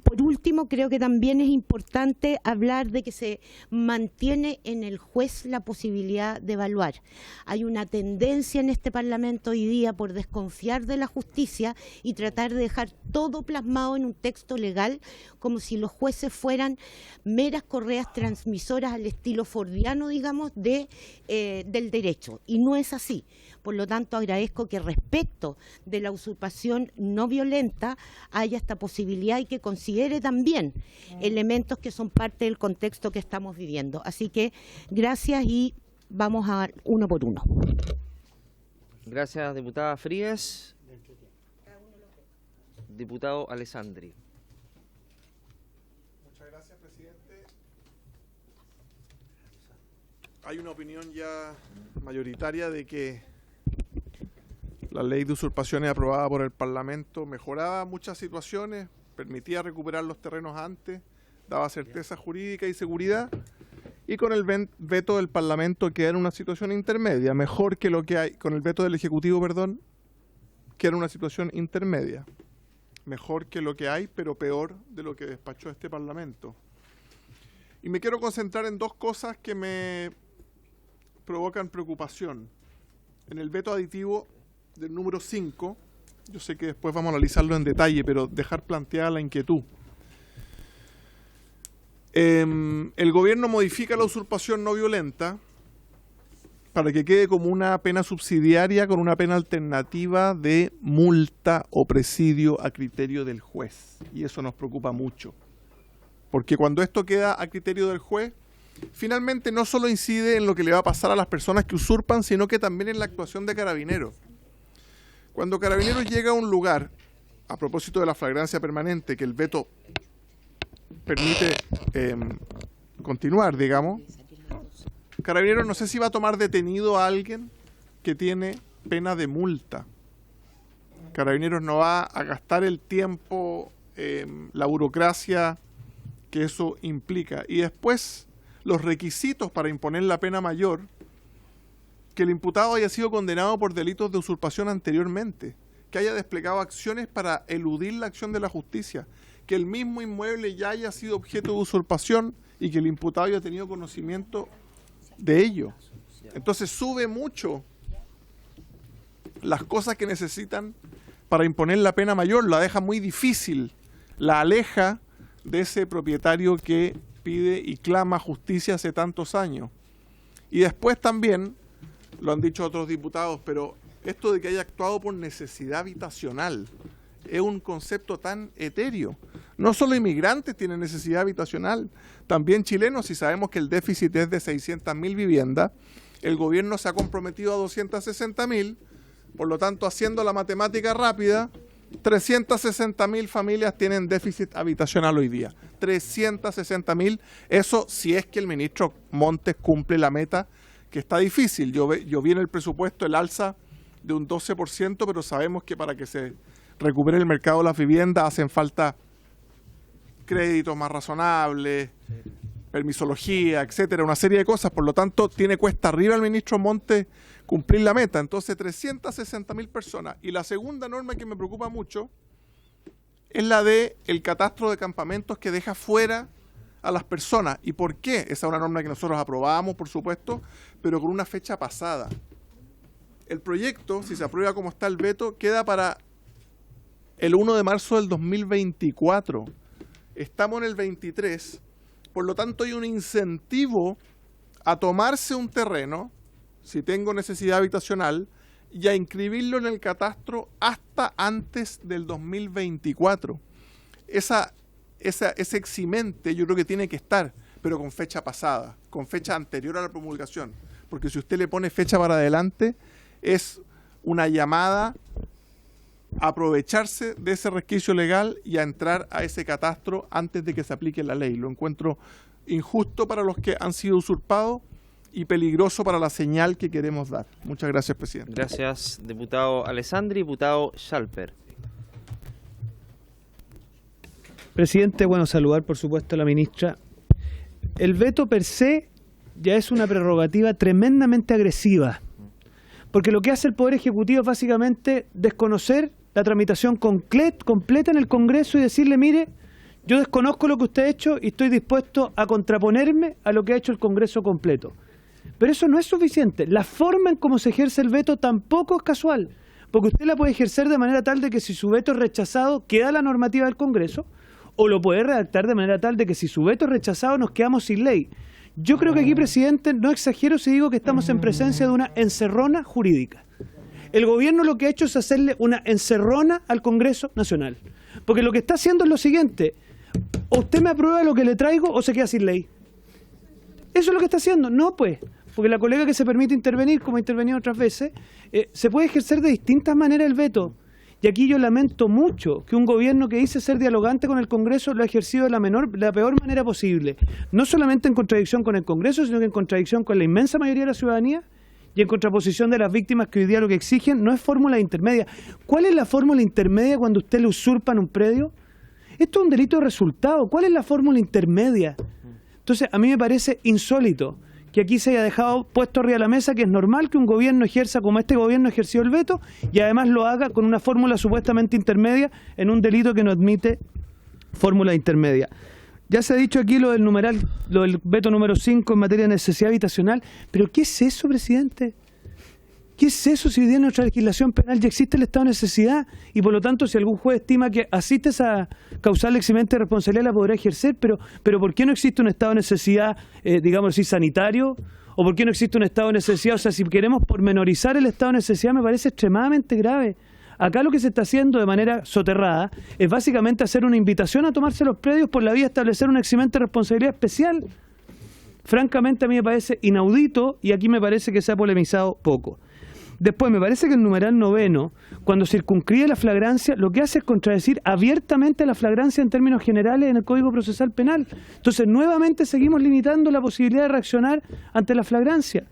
Por último, creo que también es importante hablar de que se mantiene en el juez la posibilidad de evaluar. Hay una tendencia en este Parlamento hoy día por desconfiar de la justicia y tratar de dejar todo plasmado en un texto legal como si los jueces fueran meras correas transmisoras al estilo fordiano, digamos, del derecho. Y no es así. Por lo tanto, agradezco que respecto de la usurpación no violenta haya esta posibilidad y que considere también elementos que son parte del contexto que estamos viviendo. Así que gracias y vamos a uno por uno. Gracias, diputada Frías. Diputado Alessandri. Muchas gracias, presidente. Hay una opinión ya mayoritaria de que la ley de usurpaciones aprobada por el Parlamento mejoraba muchas situaciones, permitía recuperar los terrenos antes, daba certeza jurídica y seguridad, y con el veto del Parlamento queda en una situación intermedia, mejor que lo que hay, con el veto del Ejecutivo, perdón, queda en una situación intermedia, mejor que lo que hay, pero peor de lo que despachó este Parlamento. Y me quiero concentrar en dos cosas que me provocan preocupación. En el veto aditivo del número 5, yo sé que después vamos a analizarlo en detalle, pero dejar planteada la inquietud. El gobierno modifica la usurpación no violenta para que quede como una pena subsidiaria con una pena alternativa de multa o presidio a criterio del juez. Y eso nos preocupa mucho. Porque cuando esto queda a criterio del juez, finalmente no solo incide en lo que le va a pasar a las personas que usurpan, sino que también en la actuación de Carabineros. Cuando Carabineros llega a un lugar, a propósito de la flagrancia permanente, que el veto permite continuar, digamos, Carabineros no sé si va a tomar detenido a alguien que tiene pena de multa. Carabineros no va a gastar el tiempo, la burocracia que eso implica. Y después, los requisitos para imponer la pena mayor, que el imputado haya sido condenado por delitos de usurpación anteriormente, que haya desplegado acciones para eludir la acción de la justicia, que el mismo inmueble ya haya sido objeto de usurpación y que el imputado haya tenido conocimiento de ello. Entonces sube mucho las cosas que necesitan para imponer la pena mayor, la deja muy difícil, la aleja de ese propietario que pide y clama justicia hace tantos años. Y después también, lo han dicho otros diputados, pero esto de que haya actuado por necesidad habitacional es un concepto tan etéreo. No solo inmigrantes tienen necesidad habitacional, también chilenos, si sabemos que el déficit es de 600.000 viviendas, el gobierno se ha comprometido a 260.000, por lo tanto, haciendo la matemática rápida, 360.000 familias tienen déficit habitacional hoy día. 360.000, eso si es que el ministro Montes cumple la meta, que está difícil. Yo vi en el presupuesto el alza de un 12%, pero sabemos que para que se recupere el mercado de las viviendas hacen falta créditos más razonables, permisología, etcétera, una serie de cosas. Por lo tanto, tiene cuesta arriba el ministro Montes cumplir la meta. Entonces, 360.000 personas. Y la segunda norma que me preocupa mucho es la de el catastro de campamentos que deja fuera a las personas. ¿Y por qué? Esa es una norma que nosotros aprobamos, por supuesto, pero con una fecha pasada. El proyecto, si se aprueba como está el veto, queda para el 1 de marzo del 2024. Estamos en el 23, por lo tanto hay un incentivo a tomarse un terreno, si tengo necesidad habitacional, y a inscribirlo en el catastro hasta antes del 2024. Ese eximente yo creo que tiene que estar, pero con fecha pasada, con fecha anterior a la promulgación, porque si usted le pone fecha para adelante, es una llamada a aprovecharse de ese resquicio legal y a entrar a ese catastro antes de que se aplique la ley. Lo encuentro injusto para los que han sido usurpados y peligroso para la señal que queremos dar. Muchas gracias, presidente. Gracias, diputado Alessandri. Diputado Schalper. Presidente, bueno, saludar por supuesto a la ministra. El veto per se ya es una prerrogativa tremendamente agresiva, porque lo que hace el Poder Ejecutivo es básicamente desconocer la tramitación completa en el Congreso y decirle, mire, yo desconozco lo que usted ha hecho y estoy dispuesto a contraponerme a lo que ha hecho el Congreso completo. Pero eso no es suficiente. La forma en cómo se ejerce el veto tampoco es casual, porque usted la puede ejercer de manera tal de que si su veto es rechazado, queda la normativa del Congreso, o lo puede redactar de manera tal de que si su veto es rechazado, nos quedamos sin ley. Yo creo que aquí, presidente, no exagero si digo que estamos en presencia de una encerrona jurídica. El gobierno lo que ha hecho es hacerle una encerrona al Congreso Nacional. Porque lo que está haciendo es lo siguiente: o usted me aprueba lo que le traigo o se queda sin ley. Eso es lo que está haciendo. No, pues, porque la colega que se permite intervenir, como ha intervenido otras veces, se puede ejercer de distintas maneras el veto. Y aquí yo lamento mucho que un gobierno que dice ser dialogante con el Congreso lo ha ejercido de la peor manera posible. No solamente en contradicción con el Congreso, sino que en contradicción con la inmensa mayoría de la ciudadanía y en contraposición de las víctimas que hoy día lo que exigen no es fórmula intermedia. ¿Cuál es la fórmula intermedia cuando usted le usurpan un predio? Esto es un delito de resultado. ¿Cuál es la fórmula intermedia? Entonces, a mí me parece insólito que aquí se haya dejado puesto arriba de la mesa que es normal que un gobierno ejerza como este gobierno ejerció el veto y además lo haga con una fórmula supuestamente intermedia en un delito que no admite fórmula intermedia. Ya se ha dicho aquí lo del numeral, lo del veto número 5 en materia de necesidad habitacional, pero ¿qué es eso, presidente? ¿Qué es eso si hoy día en nuestra legislación penal ya existe el estado de necesidad y por lo tanto si algún juez estima que asiste a esa causal eximente de responsabilidad la podrá ejercer, pero ¿por qué no existe un estado de necesidad, digamos así, sanitario? ¿O por qué no existe un estado de necesidad? O sea, si queremos pormenorizar el estado de necesidad me parece extremadamente grave. Acá lo que se está haciendo de manera soterrada es básicamente hacer una invitación a tomarse los predios por la vía de establecer un eximente de responsabilidad especial. Francamente a mí me parece inaudito y aquí me parece que se ha polemizado poco. Después, me parece que el numeral 9, cuando circunscribe la flagrancia, lo que hace es contradecir abiertamente la flagrancia en términos generales en el Código Procesal Penal. Entonces, nuevamente seguimos limitando la posibilidad de reaccionar ante la flagrancia.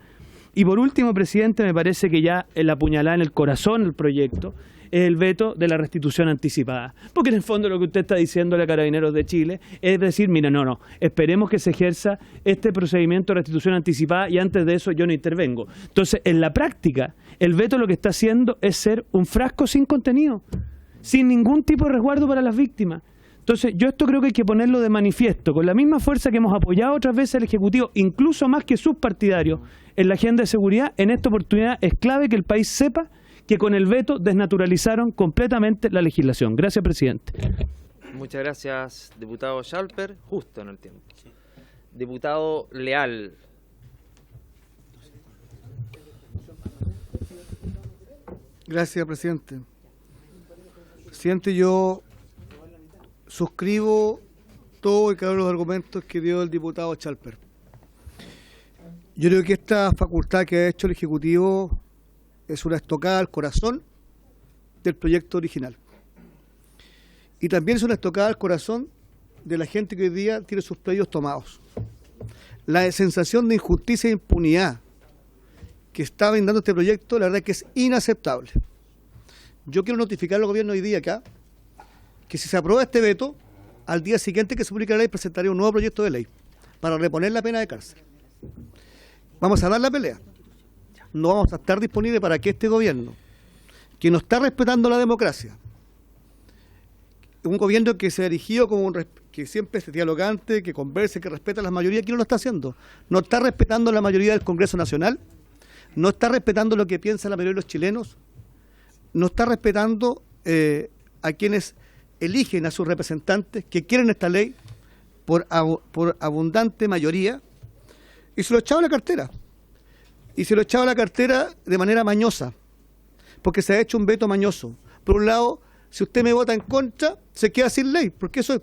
Y por último, presidente, me parece que ya el apuñalada en el corazón del proyecto es el veto de la restitución anticipada. Porque en el fondo lo que usted está diciéndole a Carabineros de Chile es decir, mira, no, esperemos que se ejerza este procedimiento de restitución anticipada y antes de eso yo no intervengo. Entonces, en la práctica, el veto lo que está haciendo es ser un frasco sin contenido, sin ningún tipo de resguardo para las víctimas. Entonces, yo esto creo que hay que ponerlo de manifiesto, con la misma fuerza que hemos apoyado otras veces al Ejecutivo, incluso más que sus partidarios, en la agenda de seguridad. En esta oportunidad es clave que el país sepa que con el veto desnaturalizaron completamente la legislación. Gracias, presidente. Muchas gracias, diputado Schalper. Justo en el tiempo. Diputado Leal. Gracias, presidente. Presidente, yo suscribo todo y cada uno de los argumentos que dio el diputado Schalper. Yo creo que esta facultad que ha hecho el Ejecutivo es una estocada al corazón del proyecto original. y también es una estocada al corazón de la gente que hoy día tiene sus predios tomados. La sensación de injusticia e impunidad que está brindando este proyecto, la verdad es que es inaceptable. Yo quiero notificar al gobierno hoy día acá que si se aprueba este veto, al día siguiente que se publique la ley presentaré un nuevo proyecto de ley para reponer la pena de cárcel. Vamos a dar la pelea. No vamos a estar disponibles para que este gobierno, que no está respetando la democracia, un gobierno que se ha erigido como que siempre es dialogante, que converse, que respeta a las mayorías, que no lo está haciendo. No está respetando la mayoría del Congreso Nacional, no está respetando lo que piensa la mayoría de los chilenos, no está respetando a quienes eligen a sus representantes que quieren esta ley por abundante mayoría, y se lo echaba a la cartera. Y se lo echaba a la cartera de manera mañosa, porque se ha hecho un veto mañoso. Por un lado, si usted me vota en contra, se queda sin ley, porque eso es,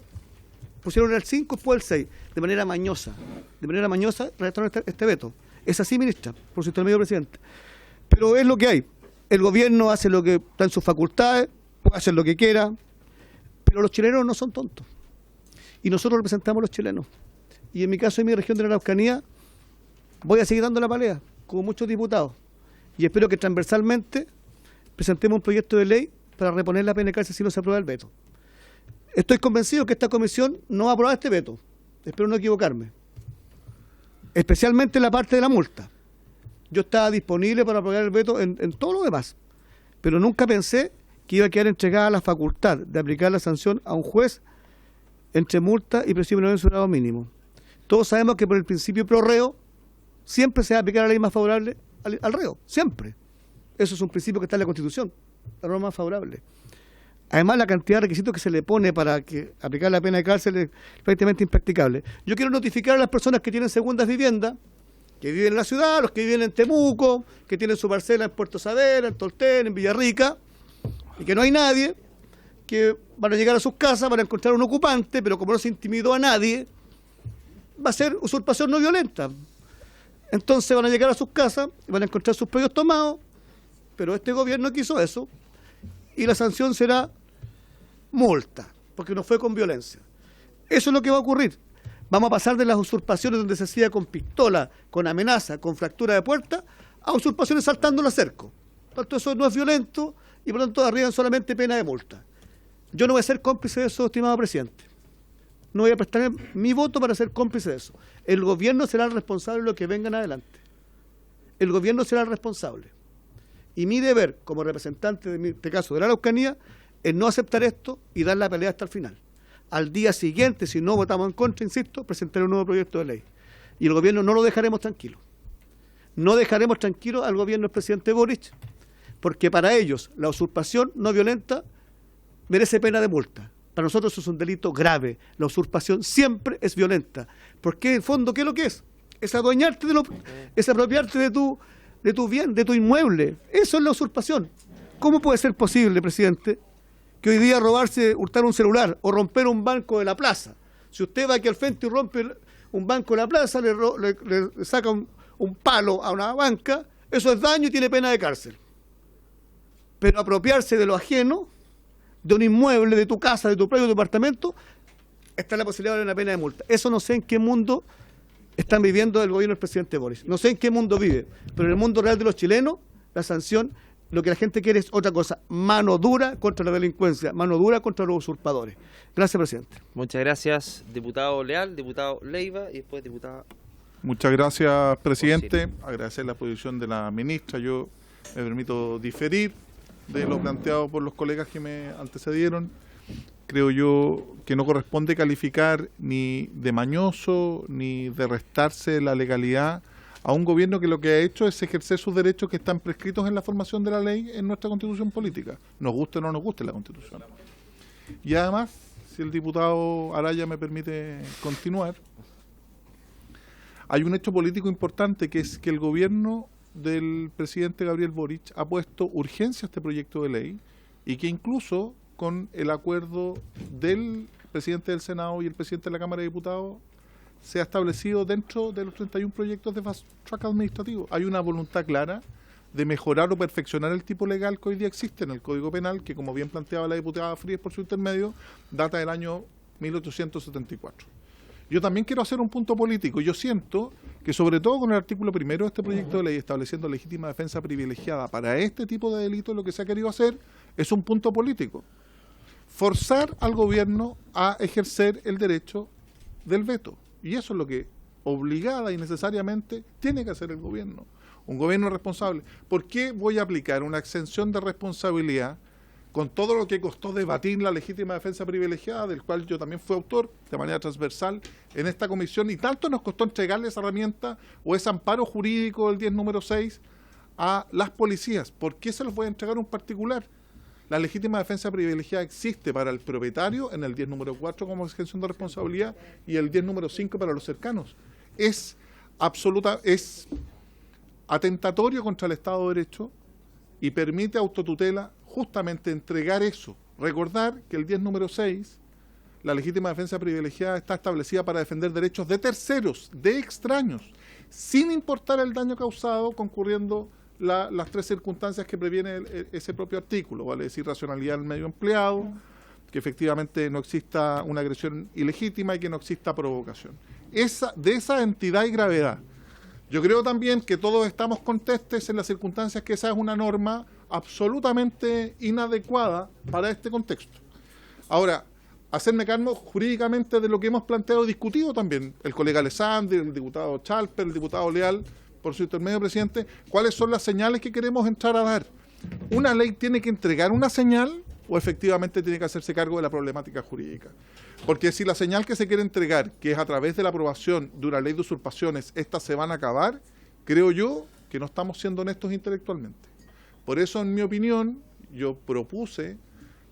pusieron el 5, después el 6, de manera mañosa. De manera mañosa redactaron este veto. Es así, ministra, por su intermedio, presidente. Pero es lo que hay. El gobierno hace lo que está en sus facultades, puede hacer lo que quiera, pero los chilenos no son tontos. Y nosotros representamos a los chilenos. Y en mi caso, en mi región de la Araucanía, voy a seguir dando la pelea, como muchos diputados. Y espero que transversalmente presentemos un proyecto de ley para reponer la pena de cárcel si no se aprueba el veto. Estoy convencido que esta comisión no va a aprobar este veto. Espero no equivocarme. Especialmente en la parte de la multa. Yo estaba disponible para aprobar el veto en todo lo demás. Pero nunca pensé que iba a quedar entregada la facultad de aplicar la sanción a un juez entre multa y presidio menor mínimo. Todos sabemos que por el principio pro reo siempre se va a aplicar la ley más favorable al reo, siempre. Eso es un principio que está en la Constitución, la norma más favorable. Además, la cantidad de requisitos que se le pone para aplicar la pena de cárcel es prácticamente impracticable. Yo quiero notificar a las personas que tienen segundas viviendas, que viven en la ciudad, los que viven en Temuco, que tienen su parcela en Puerto Saavedra, en Tolten, en Villarrica, y que no hay nadie, que van a llegar a sus casas, van a encontrar un ocupante, pero como no se intimidó a nadie, va a ser usurpación no violenta. Entonces van a llegar a sus casas y van a encontrar sus predios tomados, pero este gobierno quiso eso, y la sanción será multa, porque no fue con violencia. Eso es lo que va a ocurrir. Vamos a pasar de las usurpaciones donde se hacía con pistola, con amenaza, con fractura de puerta, a usurpaciones saltando el cerco. Por tanto, eso no es violento y por tanto arriban solamente pena de multa. Yo no voy a ser cómplice de eso, estimado presidente. No voy a prestar mi voto para ser cómplice de eso. El gobierno será el responsable de lo que vengan adelante. El gobierno será el responsable. Y mi deber, como representante de este caso de la Araucanía, es no aceptar esto y dar la pelea hasta el final. Al día siguiente, si no votamos en contra, insisto, presentaré un nuevo proyecto de ley. Y el gobierno no lo dejaremos tranquilo. No dejaremos tranquilo al gobierno del presidente Boric, porque para ellos la usurpación no violenta merece pena de multa. Para nosotros eso es un delito grave. La usurpación siempre es violenta. Porque en el fondo, ¿qué es lo que es? Es adueñarte es apropiarte de tu bien, de tu inmueble. Eso es la usurpación. ¿Cómo puede ser posible, presidente, que hoy día hurtar un celular o romper un banco de la plaza? Si usted va aquí al frente y rompe un banco de la plaza, le saca un palo a una banca, eso es daño y tiene pena de cárcel. Pero apropiarse de lo ajeno, de un inmueble, de tu casa, de tu propio departamento, está la posibilidad de una pena de multa. Eso no sé en qué mundo están viviendo el gobierno del presidente Boris. No sé en qué mundo vive, pero en el mundo real de los chilenos, la sanción, lo que la gente quiere es otra cosa, mano dura contra la delincuencia, mano dura contra los usurpadores. Gracias, presidente. Muchas gracias, diputado Leal, diputado Leiva y después diputada. Muchas gracias, presidente. Agradecer la posición de la ministra. Yo me permito diferir de lo planteado por los colegas que me antecedieron. Creo yo que no corresponde calificar ni de mañoso ni de restarse la legalidad a un gobierno que lo que ha hecho es ejercer sus derechos que están prescritos en la formación de la ley en nuestra Constitución política, nos guste o no nos guste la Constitución. Y además, si el diputado Araya me permite continuar, hay un hecho político importante, que es que el gobierno del presidente Gabriel Boric ha puesto urgencia a este proyecto de ley y que incluso con el acuerdo del presidente del Senado y el presidente de la Cámara de Diputados se ha establecido dentro de los 31 proyectos de fast track administrativo. Hay una voluntad clara de mejorar o perfeccionar el tipo legal que hoy día existe en el Código Penal, que como bien planteaba la diputada Frías por su intermedio, data del año 1874. Yo también quiero hacer un punto político. Yo siento que sobre todo con el artículo primero de este proyecto de ley estableciendo legítima defensa privilegiada para este tipo de delitos, lo que se ha querido hacer es un punto político. Forzar al gobierno a ejercer el derecho del veto. Y eso es lo que obligada y necesariamente tiene que hacer el gobierno. Un gobierno responsable. ¿Por qué voy a aplicar una exención de responsabilidad con todo lo que costó debatir la legítima defensa privilegiada, del cual yo también fui autor de manera transversal en esta comisión, y tanto nos costó entregarle esa herramienta o ese amparo jurídico del 10 número 6 a las policías? ¿Por qué se los voy a entregar a un particular? La legítima defensa privilegiada existe para el propietario en el 10 número 4 como exención de responsabilidad y el 10 número 5 para los cercanos. Es atentatorio contra el Estado de Derecho y permite autotutela justamente entregar eso. Recordar que el 10 número 6, la legítima defensa privilegiada, está establecida para defender derechos de terceros, de extraños, sin importar el daño causado, concurriendo las tres circunstancias que previene ese propio artículo, vale decir, racionalidad del medio empleado, que efectivamente no exista una agresión ilegítima y que no exista provocación. De esa entidad y gravedad. Yo creo también que todos estamos contestes en las circunstancias que esa es una norma absolutamente inadecuada para este contexto. Ahora, hacerme cargo jurídicamente de lo que hemos planteado y discutido también el colega Alessandri, el diputado Chalper, el diputado Leal, por su intermedio, presidente, cuáles son las señales que queremos entrar a dar. ¿Una ley tiene que entregar una señal o efectivamente tiene que hacerse cargo de la problemática jurídica? Porque si la señal que se quiere entregar, que es a través de la aprobación de una ley de usurpaciones, estas se van a acabar, creo yo que no estamos siendo honestos intelectualmente. Por eso, en mi opinión, yo propuse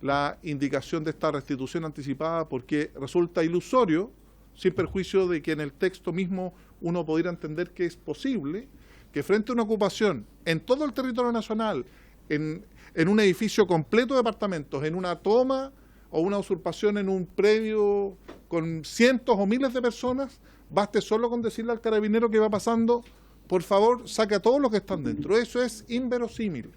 la indicación de esta restitución anticipada porque resulta ilusorio, sin perjuicio de que en el texto mismo uno pudiera entender que es posible que frente a una ocupación en todo el territorio nacional, en un edificio completo de departamentos, en una toma o una usurpación en un predio con cientos o miles de personas, baste solo con decirle al carabinero que va pasando, por favor, saque a todos los que están dentro. Eso es inverosímil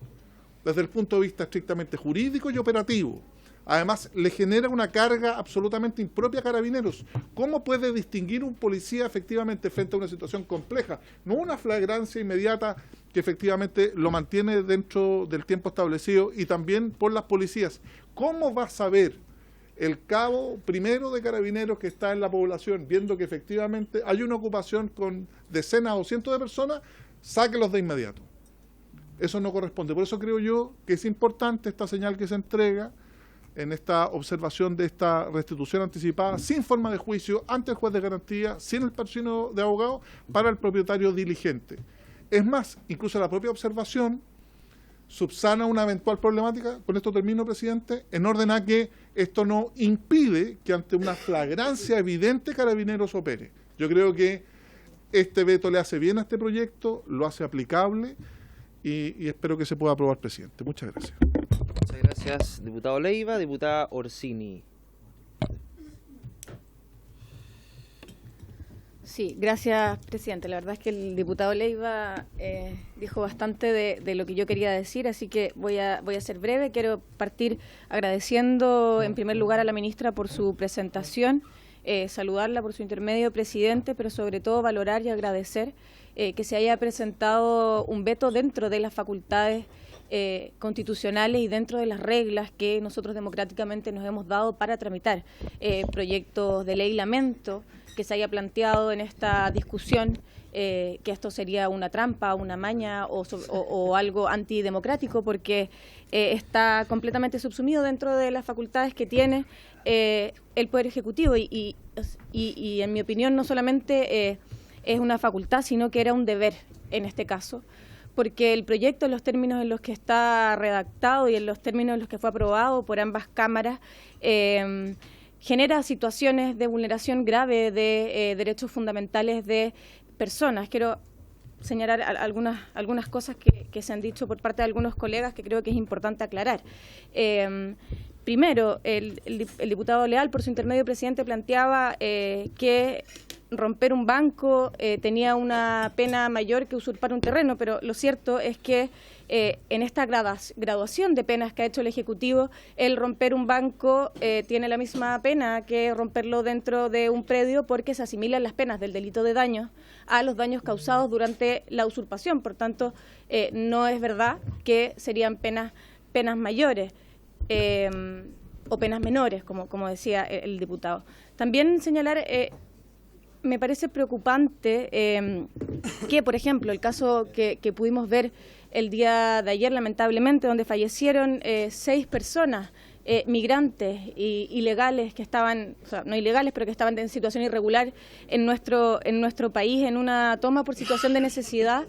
desde el punto de vista estrictamente jurídico y operativo. Además, le genera una carga absolutamente impropia a Carabineros. ¿Cómo puede distinguir un policía efectivamente frente a una situación compleja? No una flagrancia inmediata que efectivamente lo mantiene dentro del tiempo establecido y también por las policías. ¿Cómo va a saber el cabo primero de Carabineros que está en la población, viendo que efectivamente hay una ocupación con decenas o cientos de personas, sáquelos de inmediato? Eso no corresponde. Por eso creo yo que es importante esta señal que se entrega en esta observación de esta restitución anticipada, sin forma de juicio, ante el juez de garantía, sin el patrocinio de abogado, para el propietario diligente. Es más, incluso la propia observación subsana una eventual problemática, con esto termino, presidente, en orden a que esto no impide que ante una flagrancia evidente Carabineros opere. Yo creo que este veto le hace bien a este proyecto, lo hace aplicable y espero que se pueda aprobar, presidente. Muchas gracias. Muchas gracias, diputado Leiva. Diputada Orsini. Sí, gracias, presidente. La verdad es que el diputado Leiva dijo bastante de lo que yo quería decir, así que voy a ser breve. Quiero partir agradeciendo en primer lugar a la ministra por su presentación, saludarla por su intermedio, presidente, pero sobre todo valorar y agradecer que se haya presentado un veto dentro de las facultades constitucionales y dentro de las reglas que nosotros democráticamente nos hemos dado para tramitar proyectos de ley. Lamento que se haya planteado en esta discusión que esto sería una trampa, una maña o algo antidemocrático, porque está completamente subsumido dentro de las facultades que tiene el Poder Ejecutivo y en mi opinión no solamente es una facultad, sino que era un deber en este caso, porque el proyecto en los términos en los que está redactado y en los términos en los que fue aprobado por ambas cámaras genera situaciones de vulneración grave de derechos fundamentales de personas. Quiero señalar algunas cosas que se han dicho por parte de algunos colegas que creo que es importante aclarar. Primero, el diputado Leal, por su intermedio, presidente, planteaba que romper un banco tenía una pena mayor que usurpar un terreno, pero lo cierto es que en esta graduación de penas que ha hecho el Ejecutivo, el romper un banco tiene la misma pena que romperlo dentro de un predio, porque se asimilan las penas del delito de daño a los daños causados durante la usurpación. Por tanto, no es verdad que serían penas mayores o penas menores, como decía el diputado. También señalar, me parece preocupante que, por ejemplo, el caso que pudimos ver el día de ayer, lamentablemente, donde fallecieron 6 personas, migrantes ilegales que estaban, o sea, no ilegales, pero que estaban en situación irregular en nuestro país, en una toma por situación de necesidad,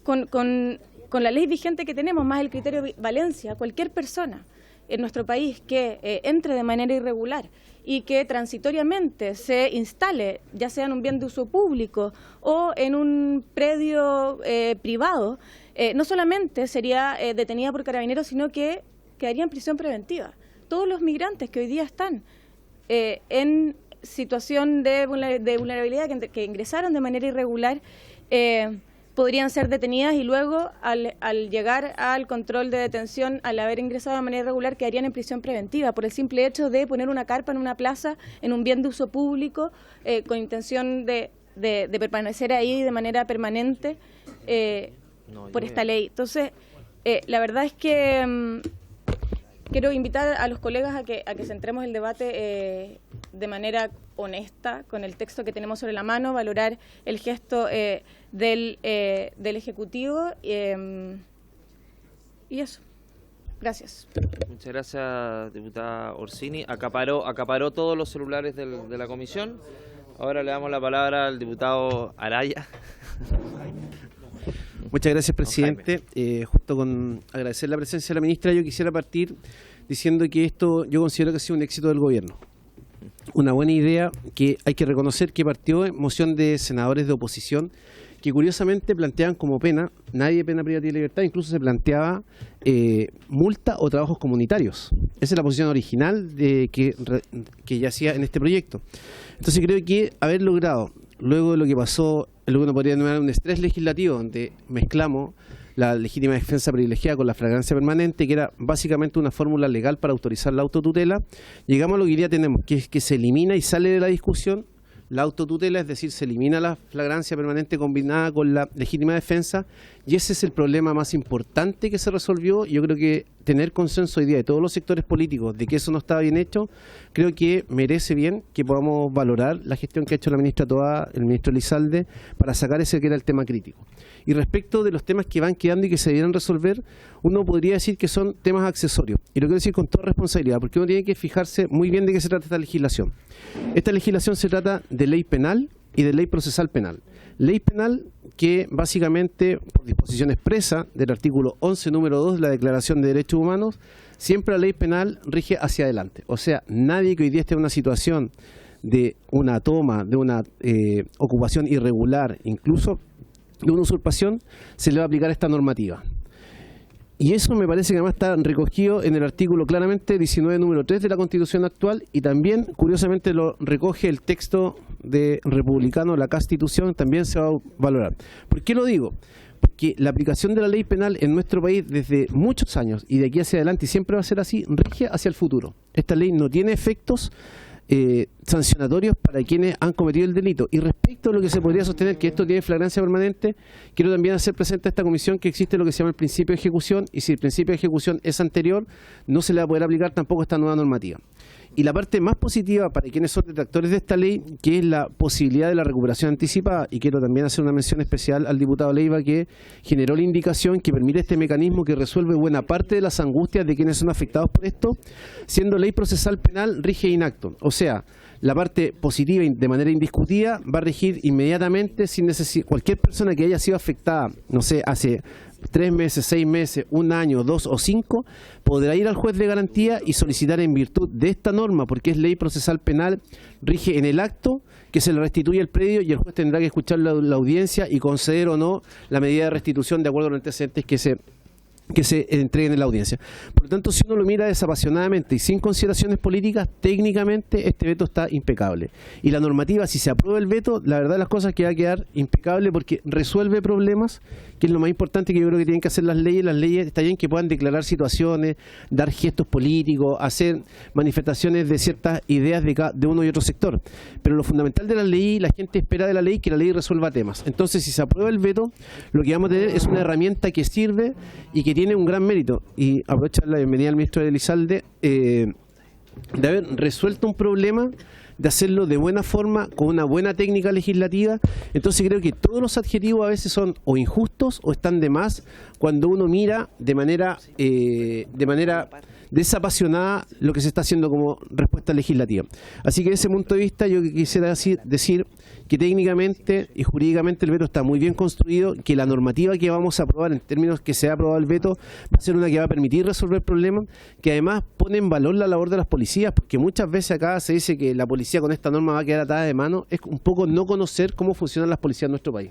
con la ley vigente que tenemos, más el criterio Valencia, cualquier persona en nuestro país que entre de manera irregular y que transitoriamente se instale, ya sea en un bien de uso público o en un predio privado, no solamente sería detenida por carabineros, sino que quedaría en prisión preventiva. Todos los migrantes que hoy día están en situación de vulnerabilidad, que ingresaron de manera irregular, podrían ser detenidas y luego, al llegar al control de detención, al haber ingresado de manera irregular, quedarían en prisión preventiva por el simple hecho de poner una carpa en una plaza, en un bien de uso público, con intención de permanecer ahí de manera permanente por esta ley. Entonces, la verdad es que quiero invitar a los colegas a que centremos el debate de manera honesta, con el texto que tenemos sobre la mano, valorar el gesto del Ejecutivo y eso. Gracias. Muchas gracias, diputada Orsini. Acaparó todos los celulares de la comisión. Ahora le damos la palabra al diputado Araya. Muchas gracias, presidente. Justo con agradecer la presencia de la ministra, yo quisiera partir diciendo que esto yo considero que ha sido un éxito del gobierno. Una buena idea que hay que reconocer que partió en moción de senadores de oposición que curiosamente planteaban como pena, nadie pena privativa de libertad, incluso se planteaba multa o trabajos comunitarios. Esa es la posición original que yacía en este proyecto. Entonces creo que haber logrado, luego de lo que pasó, lo que uno podría denominar un estrés legislativo, donde mezclamos la legítima defensa privilegiada con la flagrancia permanente, que era básicamente una fórmula legal para autorizar la autotutela, llegamos a lo que hoy día tenemos, que es que se elimina y sale de la discusión la autotutela, es decir, se elimina la flagrancia permanente combinada con la legítima defensa, y ese es el problema más importante que se resolvió. Yo creo que tener consenso hoy día de todos los sectores políticos de que eso no estaba bien hecho, creo que merece bien que podamos valorar la gestión que ha hecho la ministra Toá, el ministro Elizalde, para sacar ese que era el tema crítico. Y respecto de los temas que van quedando y que se debieran resolver, uno podría decir que son temas accesorios. Y lo quiero decir con toda responsabilidad, porque uno tiene que fijarse muy bien de qué se trata esta legislación. Esta legislación se trata de ley penal y de ley procesal penal. Ley penal que básicamente, por disposición expresa del artículo 11, número 2 de la Declaración de Derechos Humanos, siempre la ley penal rige hacia adelante. O sea, nadie que hoy día esté en una situación de una toma, de una ocupación irregular, incluso de una usurpación, se le va a aplicar esta normativa. Y eso me parece que además está recogido en el artículo claramente 19, número 3 de la Constitución actual, y también, curiosamente, lo recoge el texto de republicano, la Constitución, también se va a valorar. ¿Por qué lo digo? Porque la aplicación de la ley penal en nuestro país desde muchos años, y de aquí hacia adelante, y siempre va a ser así, rige hacia el futuro. Esta ley no tiene efectos sancionatorios para quienes han cometido el delito. Y respecto a lo que se podría sostener que esto tiene flagrancia permanente, quiero también hacer presente a esta comisión que existe lo que se llama el principio de ejecución, y si el principio de ejecución es anterior, no se le va a poder aplicar tampoco esta nueva normativa. Y la parte más positiva para quienes son detractores de esta ley, que es la posibilidad de la recuperación anticipada, y quiero también hacer una mención especial al diputado Leiva, que generó la indicación que permite este mecanismo que resuelve buena parte de las angustias de quienes son afectados por esto, siendo ley procesal penal rige inacto. O sea, la parte positiva de manera indiscutida va a regir inmediatamente sin necesidad. Cualquier persona que haya sido afectada, no sé, hace 3 meses, 6 meses, 1 año, 2 o 5, podrá ir al juez de garantía y solicitar en virtud de esta norma, porque es ley procesal penal, rige en el acto que se le restituye el predio, y el juez tendrá que escuchar la audiencia y conceder o no la medida de restitución de acuerdo a los antecedentes que se que se entreguen en la audiencia. Por lo tanto, si uno lo mira desapasionadamente y sin consideraciones políticas, técnicamente este veto está impecable. Y la normativa, si se aprueba el veto, la verdad de las cosas es que va a quedar impecable porque resuelve problemas, que es lo más importante que yo creo que tienen que hacer las leyes. Las leyes está bien que puedan declarar situaciones, dar gestos políticos, hacer manifestaciones de ciertas ideas de uno y otro sector. Pero lo fundamental de la ley, la gente espera de la ley que la ley resuelva temas. Entonces, si se aprueba el veto, lo que vamos a tener es una herramienta que sirve y que tiene un gran mérito. Y aprovechar la bienvenida al ministro Elizalde, de haber resuelto un problema, de hacerlo de buena forma, con una buena técnica legislativa. Entonces creo que todos los adjetivos a veces son o injustos o están de más cuando uno mira de manera desapasionada lo que se está haciendo como respuesta legislativa. Así que desde ese punto de vista yo quisiera decir que técnicamente y jurídicamente el veto está muy bien construido, que la normativa que vamos a aprobar en términos que se ha aprobado el veto va a ser una que va a permitir resolver problemas, que además pone en valor la labor de las policías, porque muchas veces acá se dice que la policía con esta norma va a quedar atada de mano, es un poco no conocer cómo funcionan las policías en nuestro país.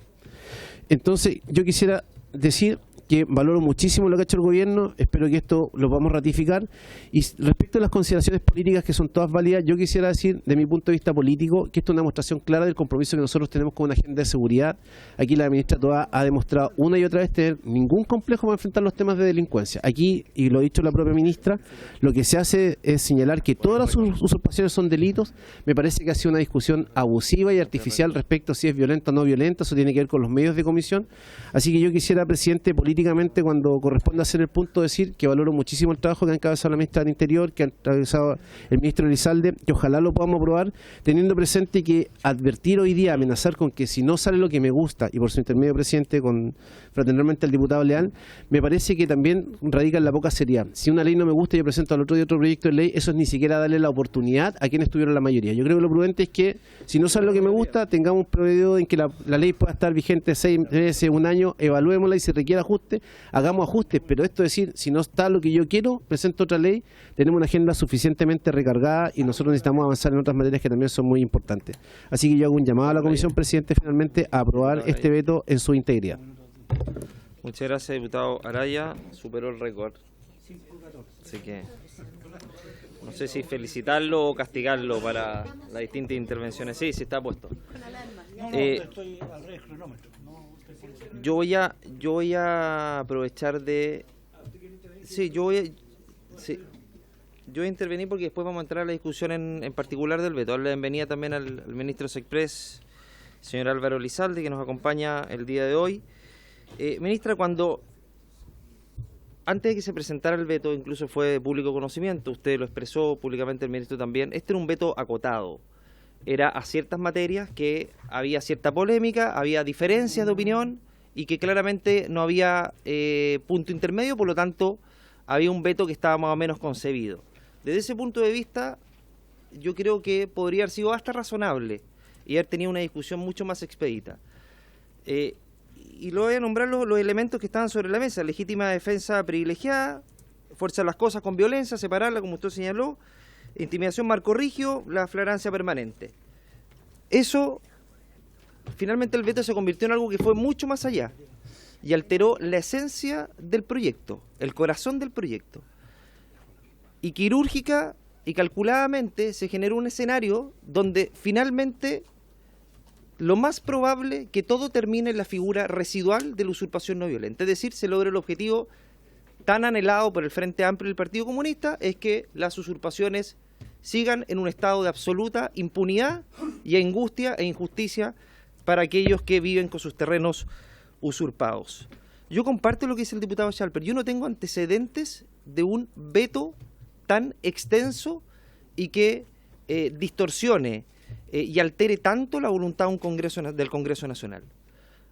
Entonces yo quisiera decir que valoro muchísimo lo que ha hecho el gobierno, espero que esto lo podamos ratificar. Y respecto a las consideraciones políticas, que son todas válidas, yo quisiera decir, de mi punto de vista político, que esto es una demostración clara del compromiso que nosotros tenemos con una agenda de seguridad. Aquí la ministra Toá ha demostrado una y otra vez tener ningún complejo para enfrentar los temas de delincuencia. Aquí, y lo ha dicho la propia ministra, lo que se hace es señalar que todas las usurpaciones son delitos. Me parece que ha sido una discusión abusiva y artificial respecto a si es violenta o no violenta, eso tiene que ver con los medios de comisión. Así que yo quisiera, presidente, políticamente, cuando corresponda hacer el punto, decir que valoro muchísimo el trabajo que ha encabezado la ministra del Interior, que ha encabezado el ministro Elizalde, que ojalá lo podamos aprobar, teniendo presente que advertir hoy día, amenazar con que si no sale lo que me gusta, y por su intermedio, presidente, con fraternalmente al diputado Leal, me parece que también radica en la poca seriedad. Si una ley no me gusta y yo presento al otro día otro proyecto de ley, eso es ni siquiera darle la oportunidad a quienes tuvieron la mayoría. Yo creo que lo prudente es que, si no sale lo que me gusta, tengamos un periodo en que la ley pueda estar vigente 6 meses, un año, evaluémosla y si requiere ajuste, hagamos ajustes, pero esto es decir, si no está lo que yo quiero, presento otra ley, tenemos una agenda suficientemente recargada y nosotros necesitamos avanzar en otras materias que también son muy importantes. Así que yo hago un llamado a la Comisión, presidente, finalmente a aprobar este veto en su integridad. Muchas gracias, diputado Araya, superó el récord. Así que no sé si felicitarlo o castigarlo para las distintas intervenciones. Sí, está puesto. Yo voy a aprovechar de... Sí, yo voy a intervenir porque después vamos a entrar a la discusión en particular del veto. Darle la bienvenida también al ministro Sexpress, señor Álvaro Elizalde, que nos acompaña el día de hoy. Ministra, antes de que se presentara el veto, incluso fue de público conocimiento, usted lo expresó públicamente, el ministro también, este era un veto acotado. Era a ciertas materias que había cierta polémica, había diferencias de opinión y que claramente no había punto intermedio, por lo tanto había un veto que estaba más o menos concebido. Desde ese punto de vista, yo creo que podría haber sido hasta razonable y haber tenido una discusión mucho más expedita. Y lo voy a nombrar los elementos que estaban sobre la mesa: legítima defensa privilegiada, fuerza de las cosas con violencia, separarla, como usted señaló, intimidación marco rigio, la flagrancia permanente. Eso, finalmente el veto se convirtió en algo que fue mucho más allá y alteró la esencia del proyecto, el corazón del proyecto. Y quirúrgica y calculadamente se generó un escenario donde finalmente lo más probable que todo termine en la figura residual de la usurpación no violenta. Es decir, se logra el objetivo tan anhelado por el Frente Amplio y el Partido Comunista, es que las usurpaciones sigan en un estado de absoluta impunidad y angustia e injusticia para aquellos que viven con sus terrenos usurpados. Yo comparto lo que dice el diputado Schalper. Yo no tengo antecedentes de un veto tan extenso y que distorsione y altere tanto la voluntad de del Congreso Nacional.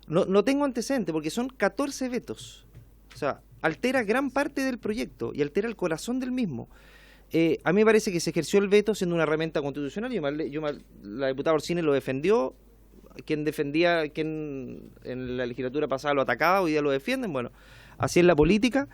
No tengo antecedentes porque son 14 vetos. O sea, altera gran parte del proyecto y altera el corazón del mismo. A mí me parece que se ejerció el veto siendo una herramienta constitucional. La diputada Orsini lo defendió. Quien en la legislatura pasada lo atacaba, hoy día lo defienden. Bueno, así es la política.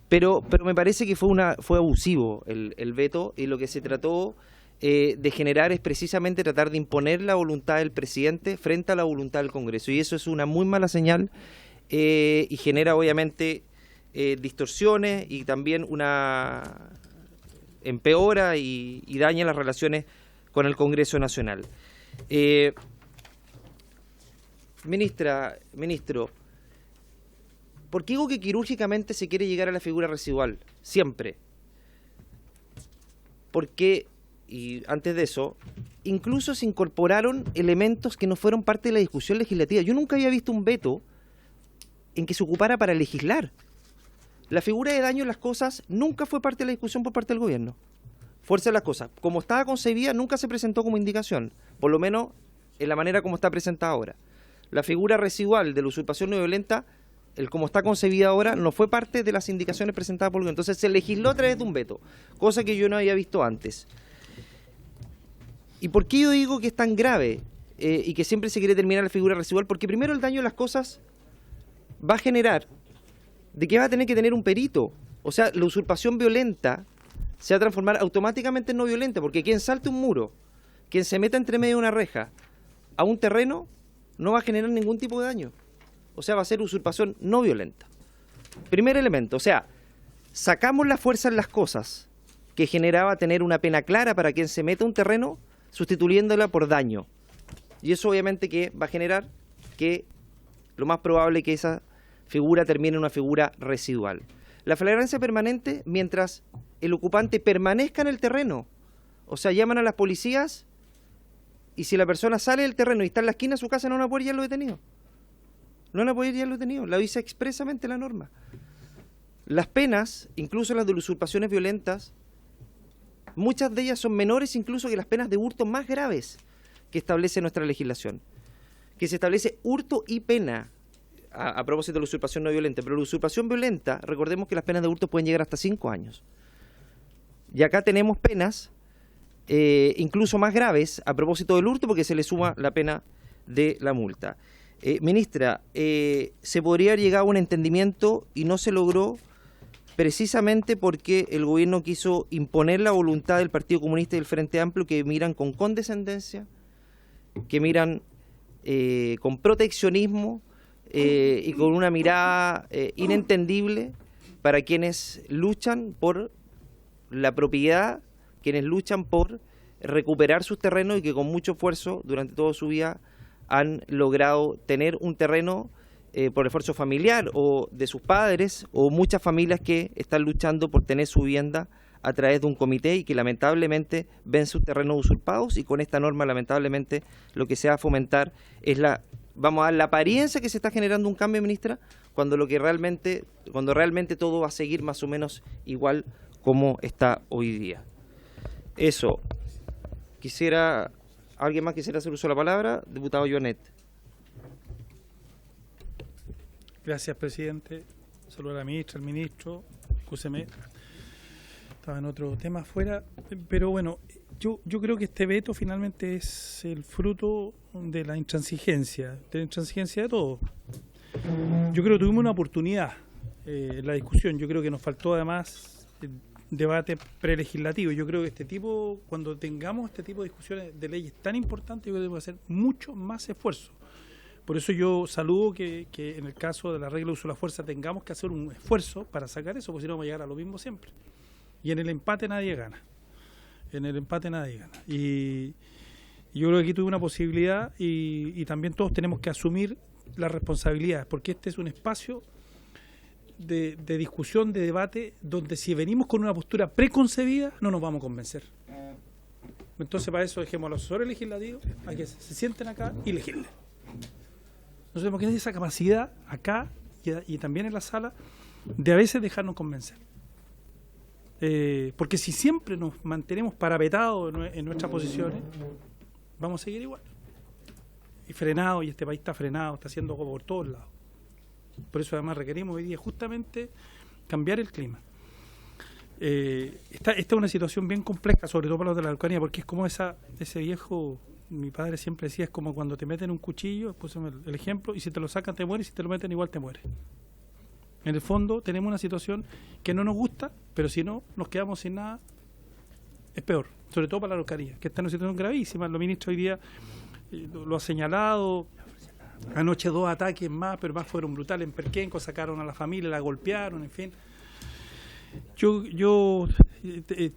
Pero me parece que fue abusivo el veto, y lo que se trató de generar es precisamente tratar de imponer la voluntad del presidente frente a la voluntad del Congreso, y eso es una muy mala señal y genera obviamente distorsiones y también empeora y daña las relaciones con el Congreso Nacional. Ministro, ¿por qué digo que quirúrgicamente se quiere llegar a la figura residual? Siempre. Porque, y antes de eso, incluso se incorporaron elementos que no fueron parte de la discusión legislativa. Yo nunca había visto un veto en que se ocupara para legislar. La figura de daño en las cosas nunca fue parte de la discusión por parte del gobierno. Fuerza de las cosas. Como estaba concebida, nunca se presentó como indicación, por lo menos en la manera como está presentada ahora. La figura residual de la usurpación no violenta, el como está concebida ahora, no fue parte de las indicaciones presentadas por el gobierno. Entonces se legisló a través de un veto, cosa que yo no había visto antes. ¿Y por qué yo digo que es tan grave y que siempre se quiere terminar la figura residual? Porque primero el daño en las cosas va a generar de que va a tener que tener un perito. O sea, la usurpación violenta se va a transformar automáticamente en no violenta, porque quien salte un muro, quien se meta entre medio de una reja a un terreno, no va a generar ningún tipo de daño. O sea, va a ser usurpación no violenta. Primer elemento, o sea, sacamos la fuerza en las cosas que generaba tener una pena clara para quien se meta a un terreno, sustituyéndola por daño. Y eso obviamente que va a generar que lo más probable que esa figura termine en una figura residual. La flagrancia permanente mientras el ocupante permanezca en el terreno. O sea, llaman a las policías y si la persona sale del terreno y está en la esquina de su casa, no van a poder llevarlo detenido. No van a poder llevarlo detenido. Lo dice expresamente la norma. Las penas, incluso las de usurpaciones violentas, muchas de ellas son menores incluso que las penas de hurto más graves que establece nuestra legislación. Que se establece hurto y pena a propósito de la usurpación no violenta. Pero la usurpación violenta, recordemos que las penas de hurto pueden llegar hasta 5 años. Y acá tenemos penas incluso más graves a propósito del hurto porque se le suma la pena de la multa. Ministra, se podría haber llegado a un entendimiento y no se logró precisamente porque el gobierno quiso imponer la voluntad del Partido Comunista y del Frente Amplio, que miran con condescendencia, que miran con proteccionismo y con una mirada inentendible para quienes luchan por la propiedad, quienes luchan por recuperar sus terrenos y que con mucho esfuerzo durante toda su vida han logrado tener un terreno por esfuerzo familiar o de sus padres, o muchas familias que están luchando por tener su vivienda a través de un comité y que lamentablemente ven sus terrenos usurpados, y con esta norma lamentablemente lo que se va a fomentar es vamos a dar la apariencia que se está generando un cambio, ministra, cuando realmente todo va a seguir más o menos igual como está hoy día. Eso. ¿Alguien más quisiera hacer uso de la palabra? Diputado Joanet. Gracias, presidente. Saludos a la ministra, al ministro. Escúcheme, estaba en otro tema afuera. Pero bueno, yo creo que este veto finalmente es el fruto de la intransigencia de todos. Yo creo que tuvimos una oportunidad en la discusión. Yo creo que nos faltó además debate prelegislativo. Yo creo que cuando tengamos este tipo de discusiones de leyes tan importantes, yo creo que debemos hacer mucho más esfuerzo. Por eso yo saludo que en el caso de la regla de uso de la fuerza tengamos que hacer un esfuerzo para sacar eso, porque si no vamos a llegar a lo mismo siempre. Y en el empate nadie gana. Y yo creo que aquí tuve una posibilidad y también todos tenemos que asumir las responsabilidades, porque este es un espacio de discusión, de debate, donde si venimos con una postura preconcebida no nos vamos a convencer. Entonces para eso dejemos a los asesores legislativos a que se sienten acá y legislen. Nosotros tenemos que tener esa capacidad acá y también en la sala de a veces dejarnos convencer. Porque si siempre nos mantenemos parapetados en nuestras posiciones, vamos a seguir igual. Y frenado, y este país está frenado, está haciendo como por todos lados. Por eso además requerimos hoy día justamente cambiar el clima. Esta es una situación bien compleja, sobre todo para los de la Araucanía, porque es como ese viejo, mi padre siempre decía, es como cuando te meten un cuchillo, puse el ejemplo, y si te lo sacan te mueres, y si te lo meten igual te mueres. En el fondo tenemos una situación que no nos gusta, pero si no nos quedamos sin nada, es peor, sobre todo para la Araucanía, que está en una situación gravísima. Los ministros hoy día lo ha señalado, Anoche 2 ataques más, pero más fueron brutales en Perquenco, sacaron a la familia, la golpearon, en fin. Yo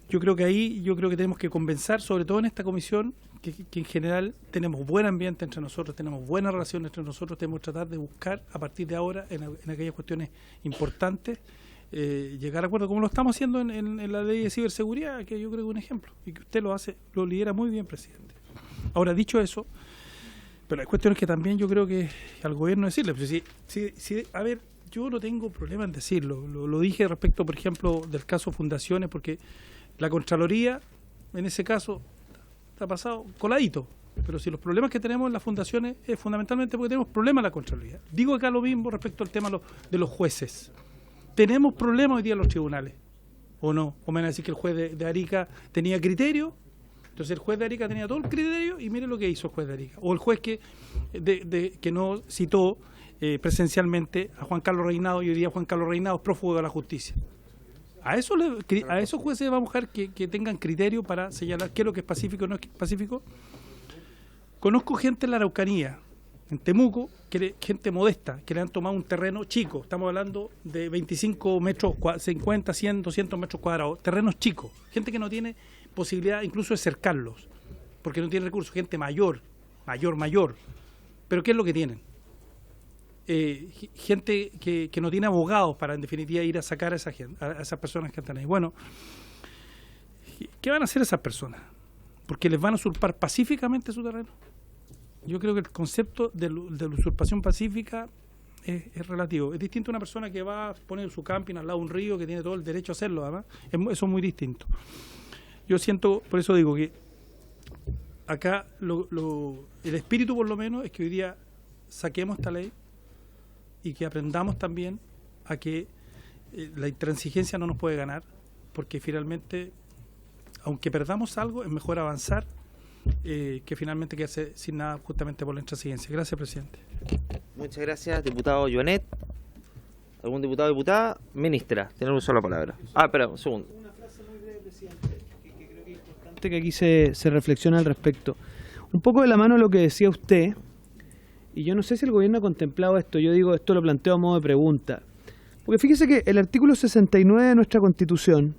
creo que tenemos que conversar, sobre todo en esta comisión, que en general tenemos buen ambiente entre nosotros, tenemos buenas relaciones entre nosotros, tenemos que tratar de buscar a partir de ahora en aquellas cuestiones importantes llegar a acuerdo, como lo estamos haciendo en la ley de ciberseguridad, que yo creo que es un ejemplo, y que usted lo lidera muy bien, presidente. Ahora, dicho eso, pero hay cuestiones que también yo creo que al gobierno decirle, pues, a ver, yo no tengo problema en decirlo, lo dije respecto, por ejemplo, del caso Fundaciones, porque la Contraloría, en ese caso, está pasado coladito, pero si los problemas que tenemos en las fundaciones es fundamentalmente porque tenemos problemas en la Contraloría. Digo acá lo mismo respecto al tema de los jueces. Tenemos problemas hoy día en los tribunales, ¿o no? O me van a decir que el juez de Arica tenía criterio, entonces el juez de Arica tenía todo el criterio y mire lo que hizo el juez de Arica. O el juez que no citó presencialmente a Juan Carlos Reinado, y hoy día Juan Carlos Reinado es prófugo de la justicia. A esos jueces vamos a buscar que tengan criterio para señalar qué es lo que es pacífico o no es pacífico. Conozco gente en la Araucanía, en Temuco, gente modesta, que le han tomado un terreno chico, estamos hablando de 25 metros, 50, 100, 200 metros cuadrados, terrenos chicos, gente que no tiene posibilidad incluso de cercarlos, porque no tiene recursos, gente mayor, pero ¿qué es lo que tienen? Gente que no tiene abogados para en definitiva ir a sacar a esas personas que están ahí. Bueno, ¿qué van a hacer esas personas? Porque les van a usurpar pacíficamente su terreno. Yo creo que el concepto de la usurpación pacífica es relativo. Es distinto a una persona que va a poner su camping al lado de un río, que tiene todo el derecho a hacerlo, además. Eso es muy distinto. Yo siento, por eso digo que acá el espíritu por lo menos es que hoy día saquemos esta ley y que aprendamos también a que la intransigencia no nos puede ganar, porque finalmente, aunque perdamos algo, es mejor avanzar que finalmente quedarse sin nada justamente por la intransigencia. Gracias, presidente. Muchas gracias, diputado Joanet. ¿Algún diputado o diputada? Ministra, tiene una sola palabra. Espera, un segundo. Una frase muy breve, presidente, que creo que es importante que aquí se reflexione al respecto. Un poco de la mano de lo que decía usted, y yo no sé si el gobierno ha contemplado esto, yo digo, esto lo planteo a modo de pregunta. Porque fíjese que el artículo 69 de nuestra Constitución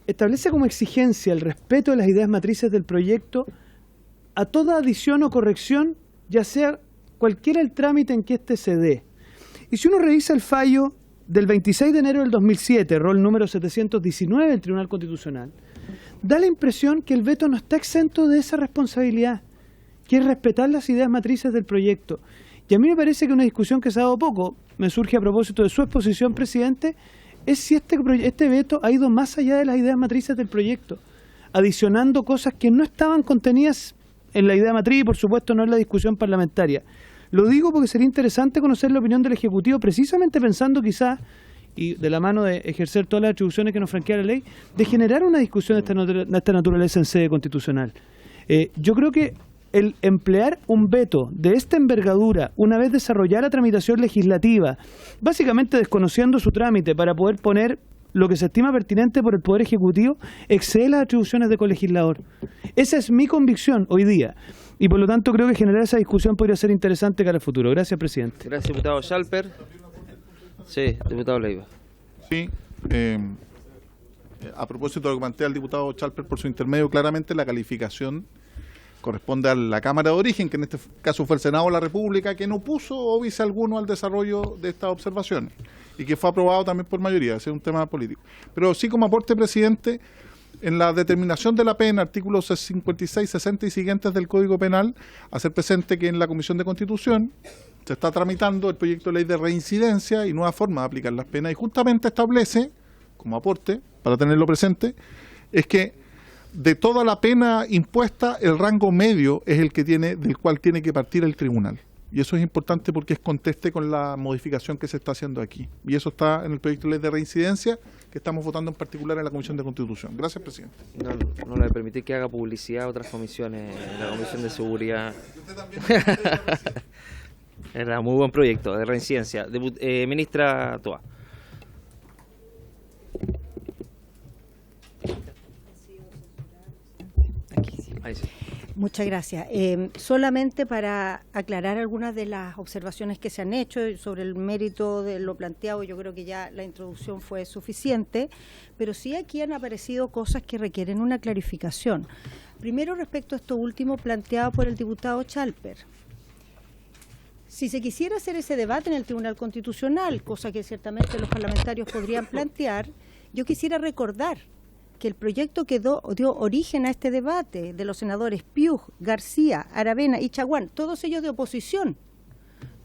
establece como exigencia el respeto de las ideas matrices del proyecto a toda adición o corrección, ya sea cualquiera el trámite en que éste se dé. Y si uno revisa el fallo del 26 de enero del 2007, rol número 719 del Tribunal Constitucional, da la impresión que el veto no está exento de esa responsabilidad, que es respetar las ideas matrices del proyecto. Y a mí me parece que una discusión que se ha dado poco, me surge a propósito de su exposición, presidente, es si este veto ha ido más allá de las ideas matrices del proyecto, adicionando cosas que no estaban contenidas en la idea matriz y por supuesto no en la discusión parlamentaria. Lo digo porque sería interesante conocer la opinión del Ejecutivo, precisamente pensando quizás, y de la mano de ejercer todas las atribuciones que nos franquea la ley, de generar una discusión de esta naturaleza en sede constitucional. Yo creo que el emplear un veto de esta envergadura, una vez desarrollada la tramitación legislativa, básicamente desconociendo su trámite para poder poner lo que se estima pertinente por el Poder Ejecutivo, excede las atribuciones de colegislador. Esa es mi convicción hoy día. Y por lo tanto creo que generar esa discusión podría ser interesante cara al futuro. Gracias, presidente. Gracias, diputado Schalper. Sí, diputado Leiva. Sí, a propósito de lo que plantea el diputado Schalper por su intermedio, claramente la calificación corresponde a la Cámara de Origen, que en este caso fue el Senado de la República, que no puso óbice alguno al desarrollo de estas observaciones y que fue aprobado también por mayoría. Ese es un tema político. Pero sí, como aporte, presidente, en la determinación de la pena, artículos 56, 60 y siguientes del Código Penal, hacer presente que en la Comisión de Constitución se está tramitando el proyecto de ley de reincidencia y nueva forma de aplicar las penas, y justamente establece, como aporte, para tenerlo presente, es que de toda la pena impuesta, el rango medio es el que del cual tiene que partir el tribunal. Y eso es importante porque es conteste con la modificación que se está haciendo aquí. Y eso está en el proyecto de ley de reincidencia que estamos votando en particular en la Comisión de Constitución. Gracias, presidente. No le voy a permitir que haga publicidad a otras comisiones, en la Comisión de Seguridad. Era muy buen proyecto de reincidencia. Ministra Toa. Ahí sí. Muchas gracias. Solamente para aclarar algunas de las observaciones que se han hecho sobre el mérito de lo planteado, yo creo que ya la introducción fue suficiente, pero sí aquí han aparecido cosas que requieren una clarificación. Primero, respecto a esto último planteado por el diputado Chalper. Si se quisiera hacer ese debate en el Tribunal Constitucional, cosa que ciertamente los parlamentarios podrían plantear, yo quisiera recordar que el proyecto que dio origen a este debate de los senadores Piug, García, Aravena y Chaguán, todos ellos de oposición,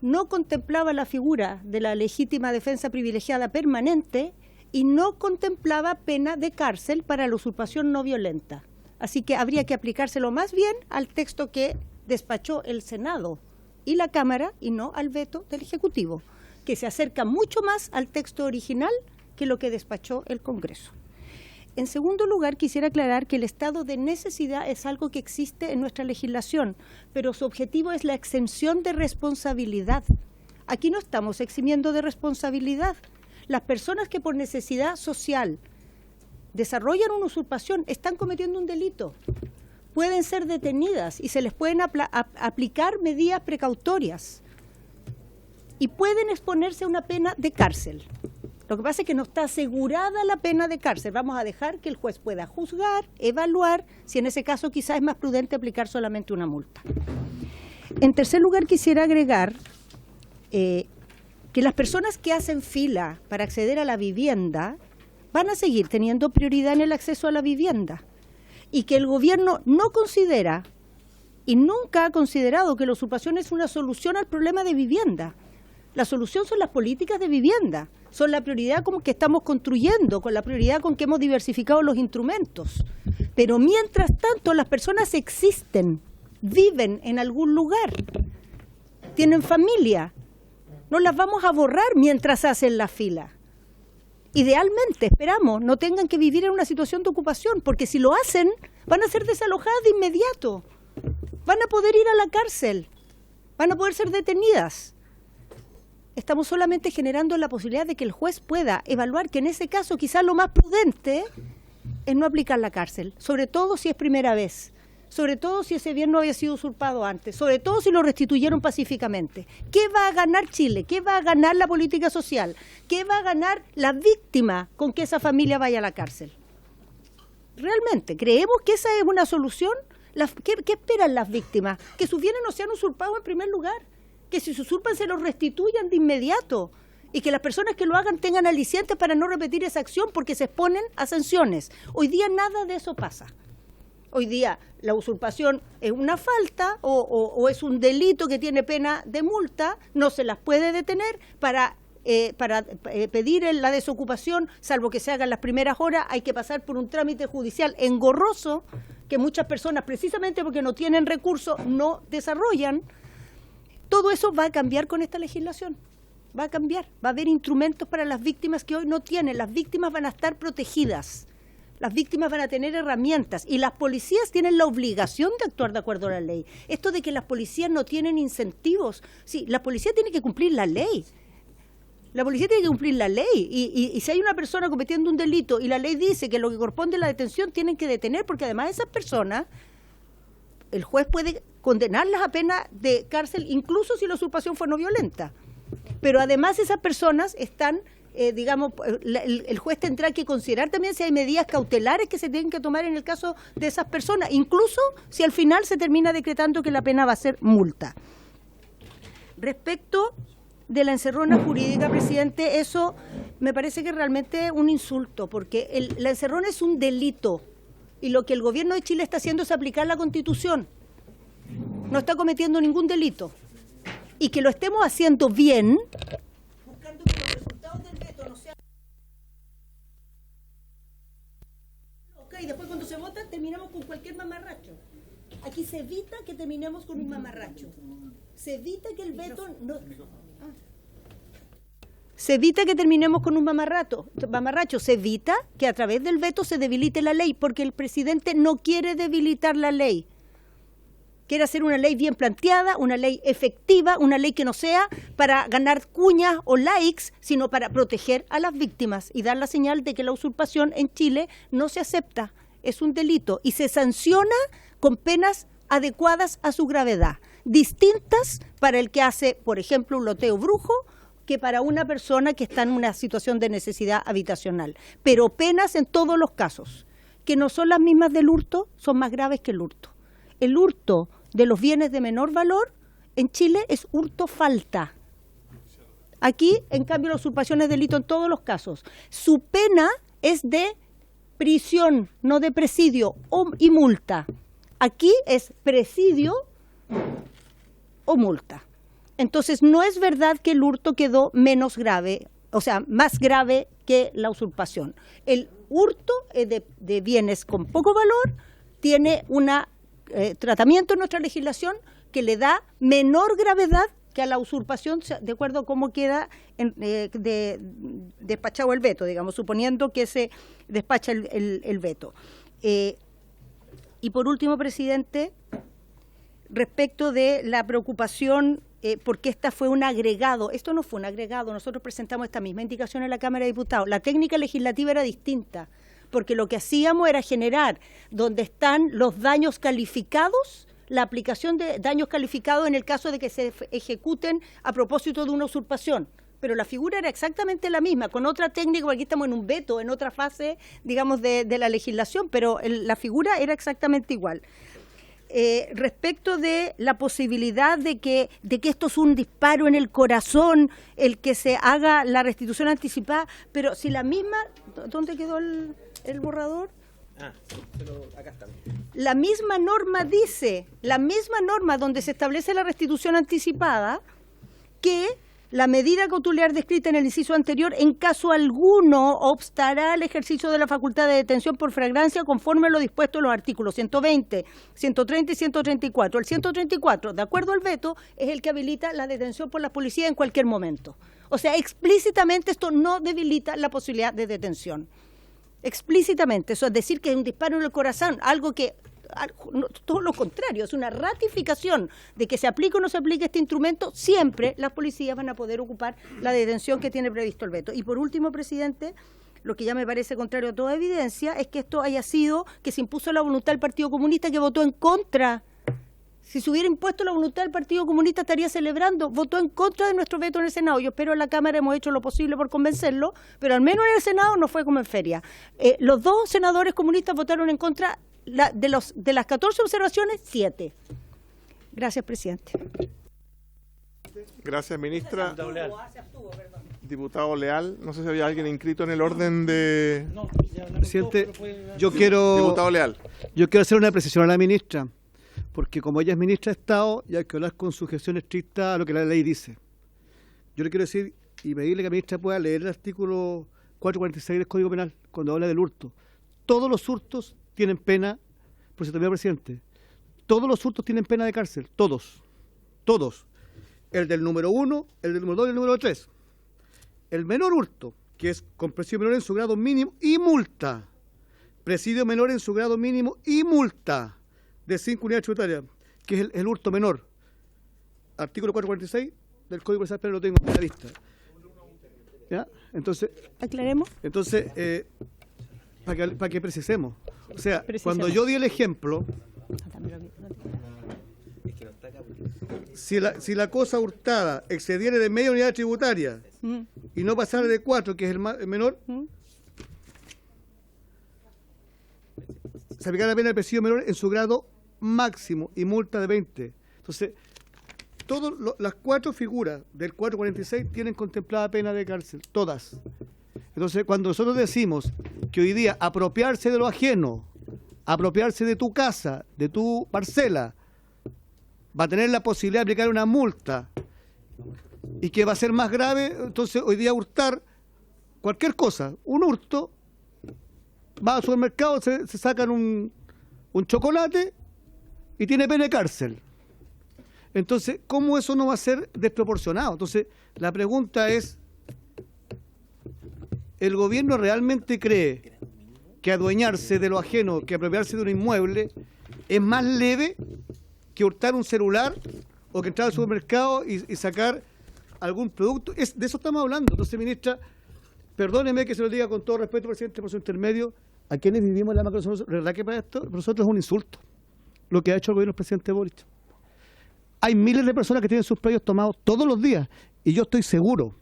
no contemplaba la figura de la legítima defensa privilegiada permanente y no contemplaba pena de cárcel para la usurpación no violenta. Así que habría que aplicárselo más bien al texto que despachó el Senado y la Cámara y no al veto del Ejecutivo, que se acerca mucho más al texto original que lo que despachó el Congreso. En segundo lugar, quisiera aclarar que el estado de necesidad es algo que existe en nuestra legislación, pero su objetivo es la exención de responsabilidad. Aquí no estamos eximiendo de responsabilidad. Las personas que por necesidad social desarrollan una usurpación están cometiendo un delito. Pueden ser detenidas y se les pueden aplicar medidas precautorias y pueden exponerse a una pena de cárcel. Lo que pasa es que no está asegurada la pena de cárcel. Vamos a dejar que el juez pueda juzgar, evaluar, si en ese caso quizás es más prudente aplicar solamente una multa. En tercer lugar, quisiera agregar que las personas que hacen fila para acceder a la vivienda van a seguir teniendo prioridad en el acceso a la vivienda y que el gobierno no considera y nunca ha considerado que la usurpación es una solución al problema de vivienda. La solución son las políticas de vivienda, son la prioridad con que estamos construyendo, con la prioridad con que hemos diversificado los instrumentos. Pero mientras tanto las personas existen, viven en algún lugar, tienen familia, no las vamos a borrar mientras hacen la fila. Idealmente, esperamos, no tengan que vivir en una situación de ocupación, porque si lo hacen, van a ser desalojadas de inmediato, van a poder ir a la cárcel, van a poder ser detenidas. Estamos solamente generando la posibilidad de que el juez pueda evaluar que en ese caso quizás lo más prudente es no aplicar la cárcel, sobre todo si es primera vez, sobre todo si ese bien no había sido usurpado antes, sobre todo si lo restituyeron pacíficamente. ¿Qué va a ganar Chile? ¿Qué va a ganar la política social? ¿Qué va a ganar la víctima con que esa familia vaya a la cárcel? ¿Realmente creemos que esa es una solución? ¿Qué esperan las víctimas? Que sus bienes no sean usurpados en primer lugar, que si se usurpan se los restituyan de inmediato y que las personas que lo hagan tengan alicientes para no repetir esa acción porque se exponen a sanciones. Hoy día nada de eso pasa. Hoy día la usurpación es una falta o es un delito que tiene pena de multa, no se las puede detener para pedir la desocupación, salvo que se haga en las primeras horas, hay que pasar por un trámite judicial engorroso que muchas personas, precisamente porque no tienen recursos, no desarrollan. Todo eso va a cambiar con esta legislación, va a cambiar, va a haber instrumentos para las víctimas que hoy no tienen, las víctimas van a estar protegidas, las víctimas van a tener herramientas y las policías tienen la obligación de actuar de acuerdo a la ley. Esto de que las policías no tienen incentivos, sí, la policía tiene que cumplir la ley. La policía tiene que cumplir la ley y si hay una persona cometiendo un delito y la ley dice que lo que corresponde a la detención tienen que detener, porque además esas personas, el juez puede condenarlas a pena de cárcel incluso si la usurpación fue no violenta. Pero además esas personas están, el juez tendrá que considerar también si hay medidas cautelares que se tienen que tomar en el caso de esas personas, incluso si al final se termina decretando que la pena va a ser multa. Respecto de la encerrona jurídica, presidente, eso me parece que realmente es un insulto, porque la encerrona es un delito y lo que el gobierno de Chile está haciendo es aplicar la Constitución. No está cometiendo ningún delito. Y que lo estemos haciendo bien, buscando que los resultados del veto no sean... Y después cuando se vota terminamos con cualquier mamarracho. Aquí se evita que terminemos con un mamarracho. Se evita que el veto no... Se evita que terminemos con un mamarracho. Se evita que a través del veto se debilite la ley, porque el presidente no quiere debilitar la ley. Quiere hacer una ley bien planteada, una ley efectiva, una ley que no sea para ganar cuñas o likes, sino para proteger a las víctimas y dar la señal de que la usurpación en Chile no se acepta, es un delito y se sanciona con penas adecuadas a su gravedad, distintas para el que hace, por ejemplo, un loteo brujo, que para una persona que está en una situación de necesidad habitacional. Pero penas en todos los casos, que no son las mismas del hurto, son más graves que el hurto. El hurto de los bienes de menor valor en Chile es hurto falta. Aquí, en cambio, la usurpación es delito en todos los casos. Su pena es de prisión, no de presidio y multa. Aquí es presidio o multa. Entonces, no es verdad que el hurto quedó menos grave, o sea, más grave que la usurpación. El hurto de bienes con poco valor tiene un tratamiento en nuestra legislación que le da menor gravedad que a la usurpación, de acuerdo a cómo queda despachado el veto, digamos, suponiendo que se despacha el veto. Y por último, presidente, respecto de la preocupación, porque esta fue un agregado, esto no fue un agregado, nosotros presentamos esta misma indicación en la Cámara de Diputados, la técnica legislativa era distinta, porque lo que hacíamos era generar donde están los daños calificados, la aplicación de daños calificados en el caso de que se ejecuten a propósito de una usurpación. Pero la figura era exactamente la misma, con otra técnica, porque aquí estamos en un veto, en otra fase, digamos, de la legislación, pero la figura era exactamente igual. Respecto de la posibilidad de que esto es un disparo en el corazón, el que se haga la restitución anticipada, pero si la misma... ¿Dónde quedó el borrador? Pero acá está. La misma norma dice, la misma norma donde se establece la restitución anticipada, que la medida cautelar descrita en el inciso anterior en caso alguno obstará el ejercicio de la facultad de detención por flagrancia conforme a lo dispuesto en los artículos 120, 130 y 134. El 134, de acuerdo al veto, es el que habilita la detención por la policía en cualquier momento. O sea, explícitamente esto no debilita la posibilidad de detención. Explícitamente, eso es decir que es un disparo en el corazón, algo que, todo lo contrario, es una ratificación de que se aplique o no se aplique este instrumento, siempre las policías van a poder ocupar la detención que tiene previsto el veto. Y por último, presidente, lo que ya me parece contrario a toda evidencia es que esto haya sido, que se impuso la voluntad del Partido Comunista, que votó en contra. Si se hubiera impuesto la voluntad del Partido Comunista estaría celebrando, votó en contra de nuestro veto en el Senado. Yo espero en la Cámara hemos hecho lo posible por convencerlo, pero al menos en el Senado no fue como en feria. Los dos senadores comunistas votaron en contra de las 14 observaciones, 7. Gracias, presidente. Gracias, ministra. Diputado Leal, no sé si había alguien inscrito en el orden de... Presidente, yo quiero... Diputado Leal. Yo quiero hacer una precisión a la ministra, porque como ella es ministra de Estado, y hay que hablar con sujeción estricta a lo que la ley dice. Yo le quiero decir y pedirle que la ministra pueda leer el artículo 446 del Código Penal, cuando habla del hurto. Todos los hurtos tienen pena, por si te veo, presidente, todos los hurtos tienen pena de cárcel, todos. El del número 1, el del número 2 y el número 3. El menor hurto, que es con presidio menor en su grado mínimo y multa. Presidio menor en su grado mínimo y multa de 5 unidades tributarias, que es el hurto menor. Artículo 446 del Código Procesal Penal lo tengo en la lista. ¿Ya? Entonces, aclaremos. Entonces, para que precisemos. O sea, cuando yo di el ejemplo, si la cosa hurtada excediera de media unidad tributaria y no pasara de 4, que es el menor, se aplicará la pena de presidio menor en su grado máximo y multa de 20. Entonces, todas las 4 figuras del 446 tienen contemplada pena de cárcel, todas. Entonces, cuando nosotros decimos que hoy día apropiarse de lo ajeno, apropiarse de tu casa, de tu parcela, va a tener la posibilidad de aplicar una multa y que va a ser más grave, entonces hoy día hurtar cualquier cosa, un hurto, va al supermercado, se sacan un chocolate y tiene pena de cárcel. Entonces, ¿cómo eso no va a ser desproporcionado? Entonces, la pregunta es, ¿el gobierno realmente cree que adueñarse de lo ajeno, que apropiarse de un inmueble, es más leve que hurtar un celular o que entrar al supermercado y sacar algún producto? De eso estamos hablando. Entonces, ministra, perdóneme que se lo diga con todo respeto, presidente, por su intermedio, a quienes vivimos en la macro, ¿verdad que para esto, para nosotros es un insulto? lo que ha hecho el gobierno del presidente Boric. Hay miles de personas que tienen sus predios tomados todos los días y yo estoy seguro,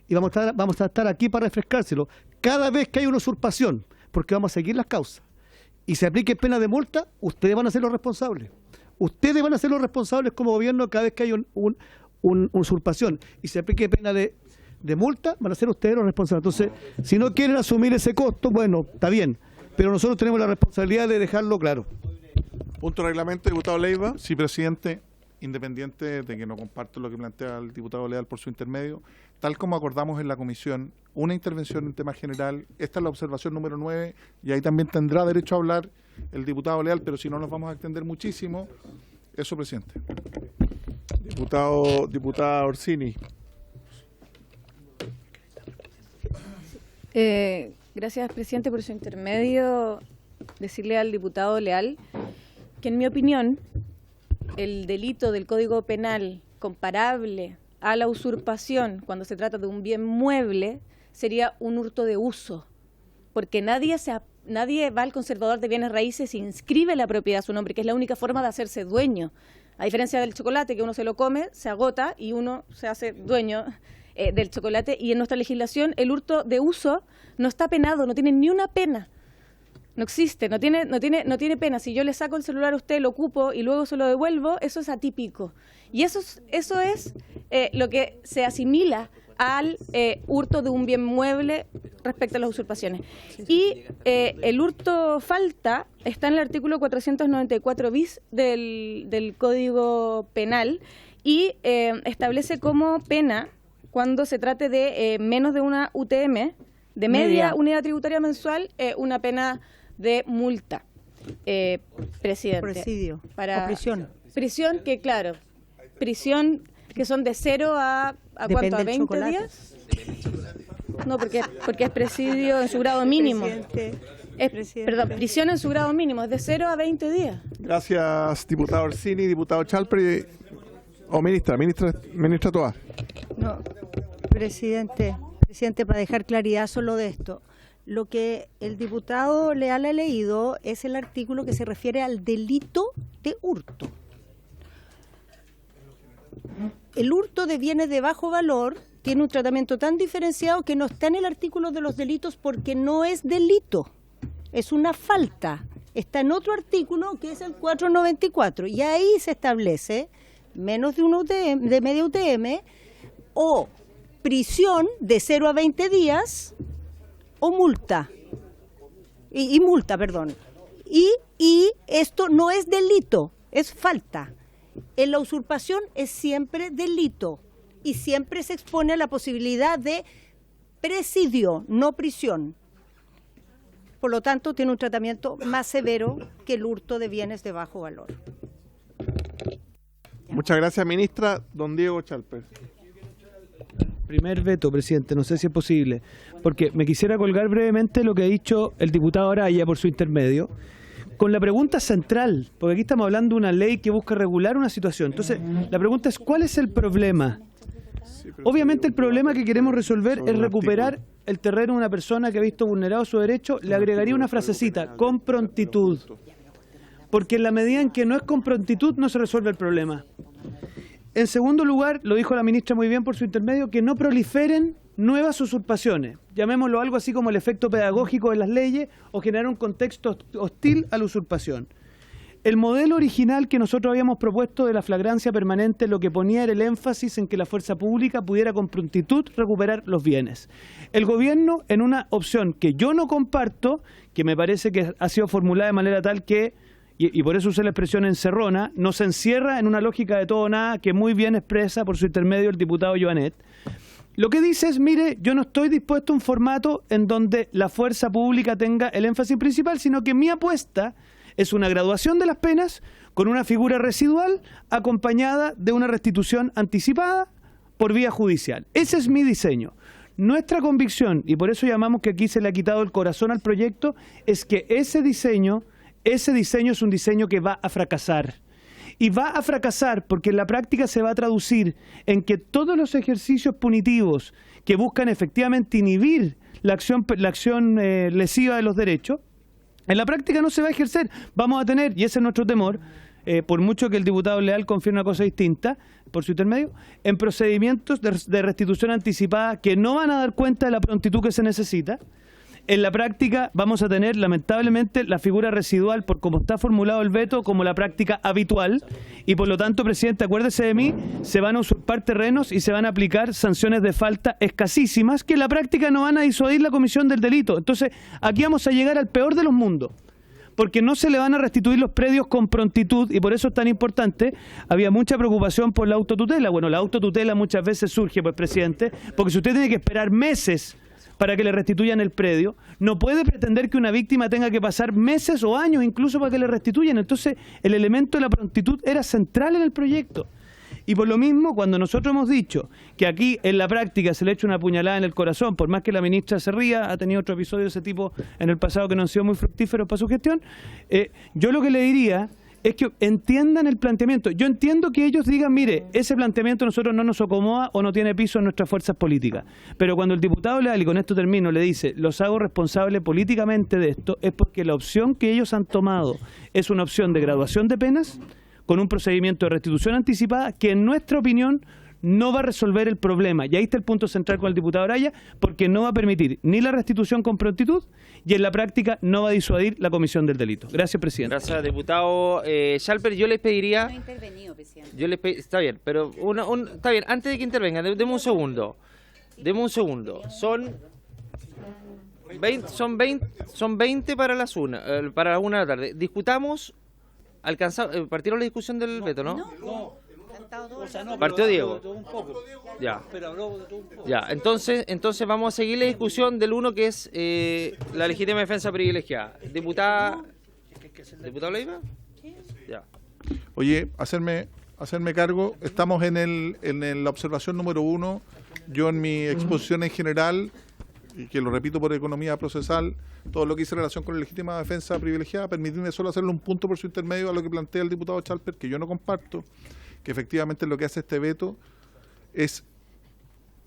y vamos a estar aquí para refrescárselo, cada vez que hay una usurpación, porque vamos a seguir las causas, y se aplique pena de multa, ustedes van a ser los responsables. Ustedes van a ser los responsables como gobierno cada vez que hay una usurpación y se aplique pena de multa, van a ser ustedes los responsables. Entonces, si no quieren asumir ese costo, bueno, está bien, pero nosotros tenemos la responsabilidad de dejarlo claro. Punto de reglamento, diputado Leiva. Sí, presidente, independiente de que no comparto lo que plantea el diputado Leal por su intermedio, tal como acordamos en la comisión, una intervención en tema general, esta es la observación número 9, y ahí también tendrá derecho a hablar el diputado Leal, pero si no nos vamos a extender muchísimo. Eso, presidente. Diputada Orsini. Gracias, presidente, por su intermedio. Decirle al diputado Leal que, en mi opinión, el delito del Código Penal comparable a la usurpación cuando se trata de un bien mueble sería un hurto de uso, porque nadie va al conservador de bienes raíces e inscribe la propiedad a su nombre, que es la única forma de hacerse dueño. A diferencia del chocolate, que uno se lo come, se agota y uno se hace dueño del chocolate. Y en nuestra legislación el hurto de uso no está penado, no tiene ni una pena. No existe, no tiene pena. Si yo le saco el celular a usted, lo ocupo y luego se lo devuelvo, eso es atípico. Y eso es lo que se asimila al hurto de un bien mueble respecto a las usurpaciones. Y el hurto falta está en el artículo 494 bis del Código Penal y establece como pena cuando se trate de menos de una UTM, de media unidad tributaria mensual, una pena de multa. Presidente. Presidio. Para, o prisión. Prisión, que claro, prisión que son de 0 a ¿cuánto? ¿A 20 chocolate. Días? No, porque es presidio en su grado mínimo. Perdón, prisión en su grado mínimo, es de 0 a 20 días. Gracias, diputado Orsini, diputado Chalper o ministra Toa. No, presidente, para dejar claridad solo de esto. Lo que el diputado Leal ha leído es el artículo que se refiere al delito de hurto. El hurto de bienes de bajo valor tiene un tratamiento tan diferenciado que no está en el artículo de los delitos porque no es delito, es una falta. Está en otro artículo que es el 494 y ahí se establece menos de una UTM, de media UTM o prisión de 0 a 20 días o multa. Y multa, perdón. Y esto no es delito, es falta. En la usurpación es siempre delito y siempre se expone a la posibilidad de presidio, no prisión. Por lo tanto, tiene un tratamiento más severo que el hurto de bienes de bajo valor. Muchas gracias, ministra. Don Diego Chalper. Primer veto, presidente, no sé si es posible, porque me quisiera colgar brevemente lo que ha dicho el diputado Araya por su intermedio, con la pregunta central, porque aquí estamos hablando de una ley que busca regular una situación. Entonces, la pregunta es, ¿cuál es el problema? Obviamente el problema que queremos resolver es recuperar el terreno de una persona que ha visto vulnerado su derecho. Le agregaría una frasecita, con prontitud, porque en la medida en que no es con prontitud no se resuelve el problema. En segundo lugar, lo dijo la ministra muy bien por su intermedio, que no proliferen nuevas usurpaciones. Llamémoslo algo así como el efecto pedagógico de las leyes o generar un contexto hostil a la usurpación. El modelo original que nosotros habíamos propuesto de la flagrancia permanente lo que ponía era el énfasis en que la fuerza pública pudiera con prontitud recuperar los bienes. El gobierno, en una opción que yo no comparto, que me parece que ha sido formulada de manera tal que, y por eso usé la expresión encerrona, nos encierra en una lógica de todo o nada que muy bien expresa por su intermedio el diputado Joanet. Lo que dice es, mire, yo no estoy dispuesto a un formato en donde la fuerza pública tenga el énfasis principal, sino que mi apuesta es una graduación de las penas con una figura residual acompañada de una restitución anticipada por vía judicial. Ese es mi diseño. Nuestra convicción, y por eso llamamos que aquí se le ha quitado el corazón al proyecto, es que ese diseño es un diseño que va a fracasar. Y va a fracasar porque en la práctica se va a traducir en que todos los ejercicios punitivos que buscan efectivamente inhibir la acción lesiva de los derechos En la práctica no se va a ejercer. Vamos a tener, y ese es nuestro temor, por mucho que el diputado Leal confíe una cosa distinta, por su intermedio, en procedimientos de restitución anticipada que no van a dar cuenta de la prontitud que se necesita. En la práctica vamos a tener, lamentablemente, la figura residual, por como está formulado el veto, como la práctica habitual, y por lo tanto, presidente, acuérdese de mí, se van a usurpar terrenos y se van a aplicar sanciones de falta escasísimas, que en la práctica no van a disuadir la comisión del delito. Entonces, aquí vamos a llegar al peor de los mundos, porque no se le van a restituir los predios con prontitud, y por eso es tan importante. Había mucha preocupación por la autotutela. Bueno, la autotutela muchas veces surge, pues, presidente, porque si usted tiene que esperar meses para que le restituyan el predio, no puede pretender que una víctima tenga que pasar meses o años incluso para que le restituyan. Entonces, el elemento de la prontitud era central en el proyecto. Y por lo mismo, cuando nosotros hemos dicho que aquí en la práctica se le echa una puñalada en el corazón, por más que la ministra se ría, ha tenido otro episodio de ese tipo en el pasado que no han sido muy fructíferos para su gestión, yo lo que le diría es que entiendan el planteamiento. Yo entiendo que ellos digan, mire, ese planteamiento a nosotros no nos acomoda o no tiene piso en nuestras fuerzas políticas. Pero cuando el diputado Leal, y con esto termino, le dice, los hago responsable políticamente de esto, es porque la opción que ellos han tomado es una opción de graduación de penas con un procedimiento de restitución anticipada que, en nuestra opinión, no va a resolver el problema. Y ahí está el punto central con el diputado Araya, porque no va a permitir ni la restitución con prontitud y en la práctica no va a disuadir la comisión del delito. Gracias, presidente. Gracias, diputado Schalper. Yo les pediría... No he intervenido, presidente. Está bien, pero está bien, antes de que intervengan, deme un segundo. Son 20 para las para la 1 de la tarde. Discutamos, partieron la discusión del veto, ¿no? No. Partió Diego. Ya. Ya, entonces vamos a seguir la discusión del uno, que es la legítima defensa privilegiada. ¿Diputado Leiva? Ya. Oye, hacerme cargo, estamos en la observación número 1. Yo en mi exposición en general, y que lo repito por economía procesal, todo lo que hice en relación con la legítima defensa privilegiada, permitirme solo hacerle un punto por su intermedio a lo que plantea el diputado Schalper, que yo no comparto, que efectivamente lo que hace este veto es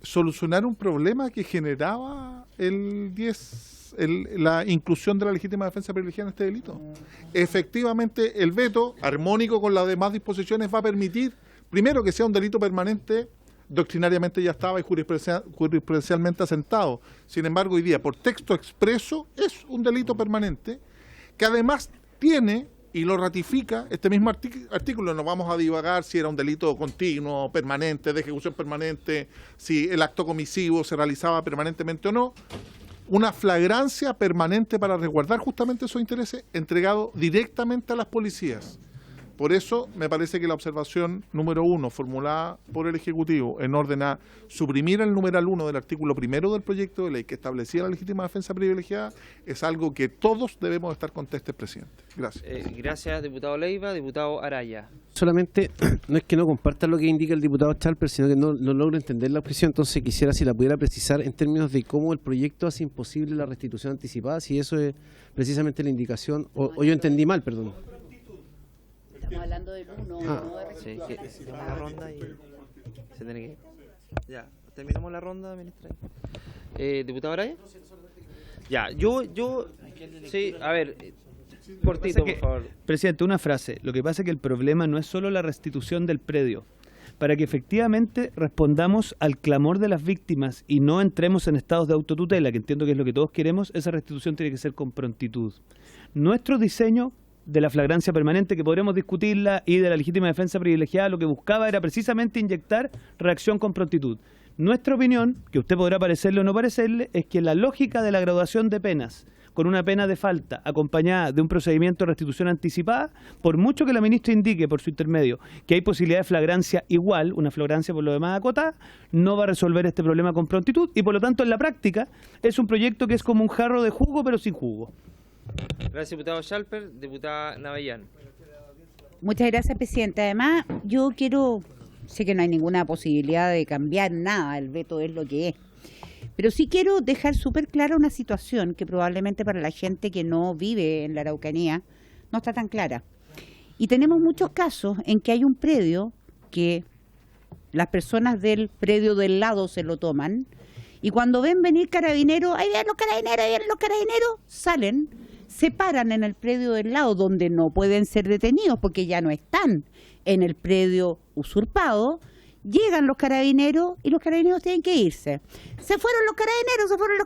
solucionar un problema que generaba la inclusión de la legítima defensa privilegiada en este delito. Efectivamente, el veto, armónico con las demás disposiciones, va a permitir, primero, que sea un delito permanente, doctrinariamente ya estaba y jurisprudencialmente asentado. Sin embargo, hoy día, por texto expreso, es un delito permanente, que además tiene, y lo ratifica este mismo artículo, no vamos a divagar si era un delito continuo, permanente, de ejecución permanente, si el acto comisivo se realizaba permanentemente o no, una flagrancia permanente para resguardar justamente esos intereses, entregado directamente a las policías. Por eso me parece que la observación número 1, formulada por el Ejecutivo en orden a suprimir el numeral 1 del artículo 1 del proyecto de ley que establecía la legítima defensa privilegiada, es algo que todos debemos estar contestes, presidente. Gracias. Gracias, diputado Leiva. Diputado Araya. Solamente, no es que no comparta lo que indica el diputado Schalper, sino que no logro entender la objeción. Entonces quisiera, si la pudiera precisar en términos de cómo el proyecto hace imposible la restitución anticipada, si eso es precisamente la indicación, o yo entendí mal, perdón. Estamos hablando del 1. Sí, hicimos la ronda y se tiene que... Ya, terminamos la ronda, ministra. ¿Diputado Araya? Ya, sí, a ver, cortito, por favor. Presidente, una frase. Lo que pasa es que el problema no es solo la restitución del predio. Para que efectivamente respondamos al clamor de las víctimas y no entremos en estados de autotutela, que entiendo que es lo que todos queremos, esa restitución tiene que ser con prontitud. Nuestro diseño de la flagrancia permanente, que podremos discutirla, y de la legítima defensa privilegiada, lo que buscaba era precisamente inyectar reacción con prontitud. Nuestra opinión, que usted podrá parecerle o no parecerle, es que la lógica de la graduación de penas, con una pena de falta acompañada de un procedimiento de restitución anticipada, por mucho que la ministra indique por su intermedio que hay posibilidad de flagrancia igual, una flagrancia por lo demás acotada, no va a resolver este problema con prontitud, y por lo tanto en la práctica es un proyecto que es como un jarro de jugo pero sin jugo. Gracias, diputado Schalper. Diputada Navellán. Muchas gracias, presidente. Además, yo sé que no hay ninguna posibilidad de cambiar nada, el veto es lo que es. Pero sí quiero dejar súper clara una situación que probablemente para la gente que no vive en la Araucanía no está tan clara. Y tenemos muchos casos en que hay un predio que las personas del predio del lado se lo toman, y cuando ven venir carabineros, ahí vienen los carabineros, salen se paran en el predio del lado donde no pueden ser detenidos porque ya no están en el predio usurpado, llegan los carabineros y los carabineros tienen que irse. Se fueron los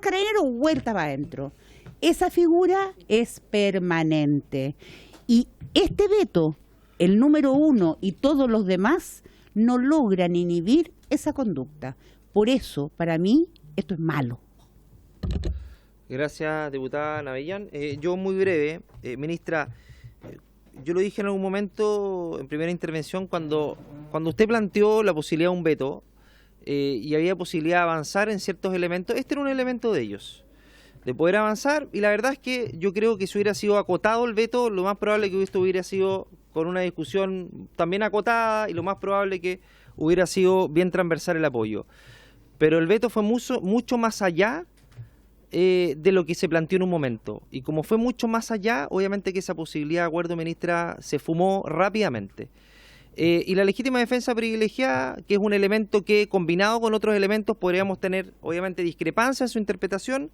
carabineros, vuelta para adentro. Esa figura es permanente. Y este veto, el número 1 y todos los demás, no logran inhibir esa conducta. Por eso, para mí, esto es malo. Gracias, diputada Navellán. Yo muy breve, ministra, yo lo dije en algún momento, en primera intervención, cuando usted planteó la posibilidad de un veto y había posibilidad de avanzar en ciertos elementos, este era un elemento de ellos, de poder avanzar, y la verdad es que yo creo que si hubiera sido acotado el veto, lo más probable que esto hubiera sido con una discusión también acotada, y lo más probable que hubiera sido bien transversal el apoyo. Pero el veto fue mucho más allá de lo que se planteó en un momento. Y como fue mucho más allá, obviamente que esa posibilidad de acuerdo, ministra, se fumó rápidamente. Y la legítima defensa privilegiada, que es un elemento que, combinado con otros elementos, podríamos tener, obviamente, discrepancia en su interpretación,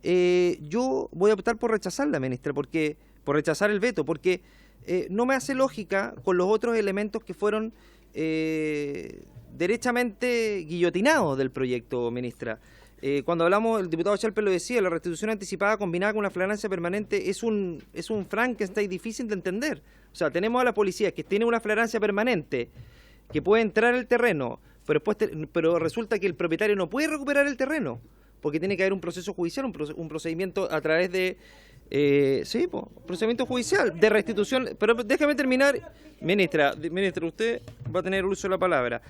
yo voy a optar por rechazarla, ministra, por rechazar el veto, porque no me hace lógica con los otros elementos que fueron derechamente guillotinados del proyecto, ministra. Cuando hablamos, el diputado Chalper lo decía, la restitución anticipada combinada con una flagrancia permanente es un Frankenstein difícil de entender. O sea, tenemos a la policía que tiene una flagrancia permanente, que puede entrar al terreno, pero resulta que el propietario no puede recuperar el terreno, porque tiene que haber un proceso judicial, un procedimiento a través de... procedimiento judicial de restitución. Pero déjame terminar, ministra, usted va a tener uso de la palabra.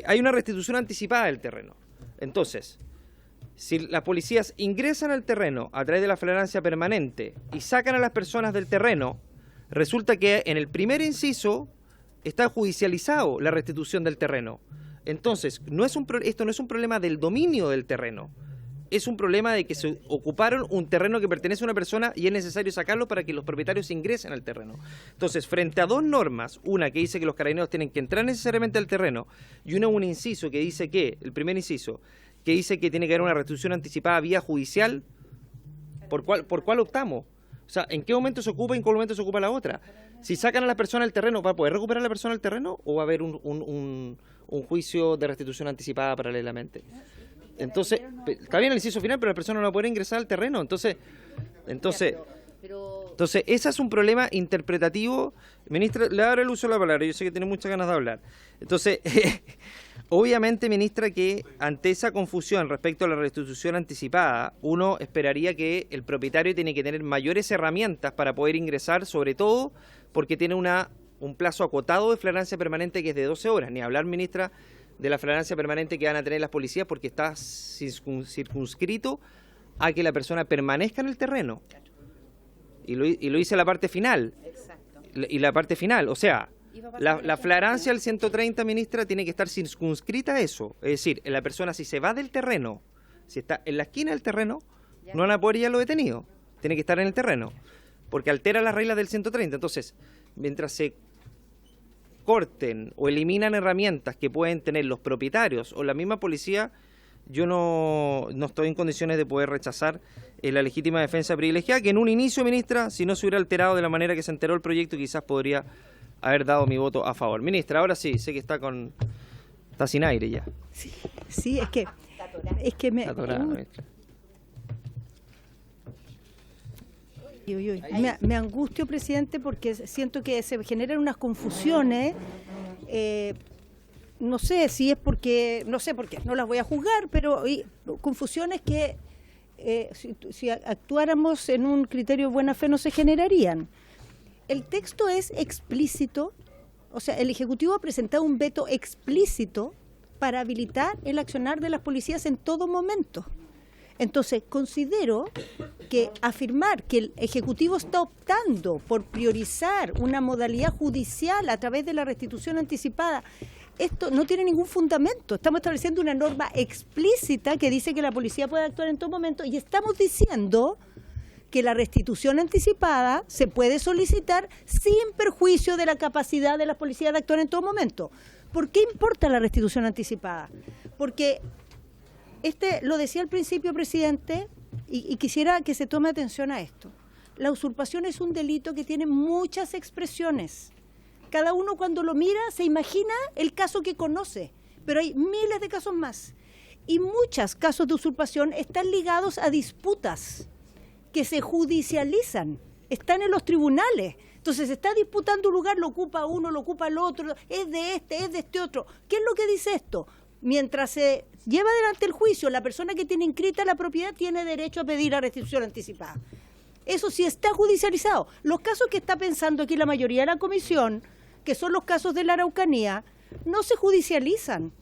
Hay una restitución anticipada del terreno. Entonces, si las policías ingresan al terreno a través de la flagrancia permanente y sacan a las personas del terreno, resulta que en el primer inciso está judicializado la restitución del terreno. Entonces, esto no es un problema del dominio del terreno, es un problema de que se ocuparon un terreno que pertenece a una persona y es necesario sacarlo para que los propietarios ingresen al terreno. Entonces, frente a dos normas, una que dice que los carabineros tienen que entrar necesariamente al terreno y un inciso que dice que, el primer inciso, que dice que tiene que haber una restitución anticipada vía judicial, ¿por cuál optamos? O sea, ¿en qué momento se ocupa y en qué momento se ocupa la otra? Si sacan a la persona del terreno, ¿va a poder recuperar a la persona del terreno o va a haber un juicio de restitución anticipada paralelamente? Entonces, está bien el inciso final, pero la persona no va a poder ingresar al terreno. Entonces, ese es un problema interpretativo. Ministra, le daré el uso de la palabra, yo sé que tiene muchas ganas de hablar. Entonces, obviamente, ministra, que ante esa confusión respecto a la restitución anticipada, uno esperaría que el propietario tiene que tener mayores herramientas para poder ingresar, sobre todo porque tiene un plazo acotado de flagrancia permanente que es de 12 horas. Ni hablar, ministra, de la flagrancia permanente que van a tener las policías porque está circunscrito a que la persona permanezca en el terreno. Y lo dice la parte final. Exacto. Y la parte final, o sea, la flagrancia del 130, ministra, tiene que estar circunscrita a eso. Es decir, la persona si se va del terreno, si está en la esquina del terreno, no van a poder ya lo detenido. Tiene que estar en el terreno, porque altera las reglas del 130. Entonces, mientras se corten o eliminan herramientas que pueden tener los propietarios o la misma policía, yo no estoy en condiciones de poder rechazar la legítima defensa privilegiada, que en un inicio, ministra, si no se hubiera alterado de la manera que se enteró el proyecto, quizás podría haber dado mi voto a favor. Ministra, ahora sí, sé que está sin aire ya. Sí, es que me... Me angustio, presidente, porque siento que se generan unas confusiones. No sé si es porque, no sé por qué, no las voy a juzgar, pero confusiones que si actuáramos en un criterio de buena fe no se generarían. El texto es explícito, o sea, el Ejecutivo ha presentado un veto explícito para habilitar el accionar de las policías en todo momento. Entonces, considero que afirmar que el Ejecutivo está optando por priorizar una modalidad judicial a través de la restitución anticipada, esto no tiene ningún fundamento. Estamos estableciendo una norma explícita que dice que la policía puede actuar en todo momento y estamos diciendo que la restitución anticipada se puede solicitar sin perjuicio de la capacidad de la policía de actuar en todo momento. ¿Por qué importa la restitución anticipada? Porque lo decía al principio, presidente, y quisiera que se tome atención a esto. la usurpación es un delito que tiene muchas expresiones. Cada uno cuando lo mira se imagina el caso que conoce, pero hay miles de casos más. Y muchos casos de usurpación están ligados a disputas que se judicializan, están en los tribunales. Entonces se está disputando un lugar, lo ocupa uno, lo ocupa el otro, es de este otro. ¿Qué es lo que dice esto? Mientras se lleva adelante el juicio, la persona que tiene inscrita la propiedad tiene derecho a pedir la restitución anticipada. Eso sí está judicializado. Los casos que está pensando aquí la mayoría de la comisión, que son los casos de la Araucanía, no se judicializan,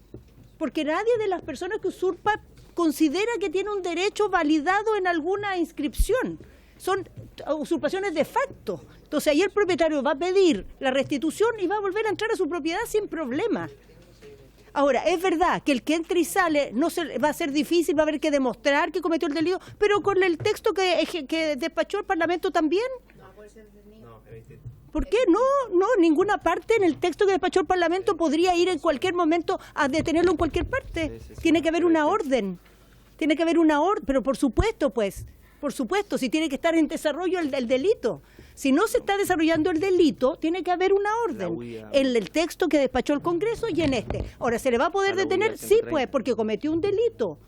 porque nadie de las personas que usurpa considera que tiene un derecho validado en alguna inscripción. Son usurpaciones de facto. Entonces ahí el propietario va a pedir la restitución y va a volver a entrar a su propiedad sin problema. Ahora, es verdad que el que entre y sale no se, va a ser difícil, va a haber que demostrar que cometió el delito, pero con el texto que despachó el Parlamento también. ¿Por qué? No, ninguna parte en el texto que despachó el Parlamento podría ir en cualquier momento a detenerlo en cualquier parte. Tiene que haber una orden. Tiene que haber una orden, pero por supuesto, si tiene que estar en desarrollo el delito. Si no se está desarrollando el delito, tiene que haber una orden en el texto que despachó el Congreso y en este. Ahora, ¿se le va a poder detener? Sí, pues, porque cometió un delito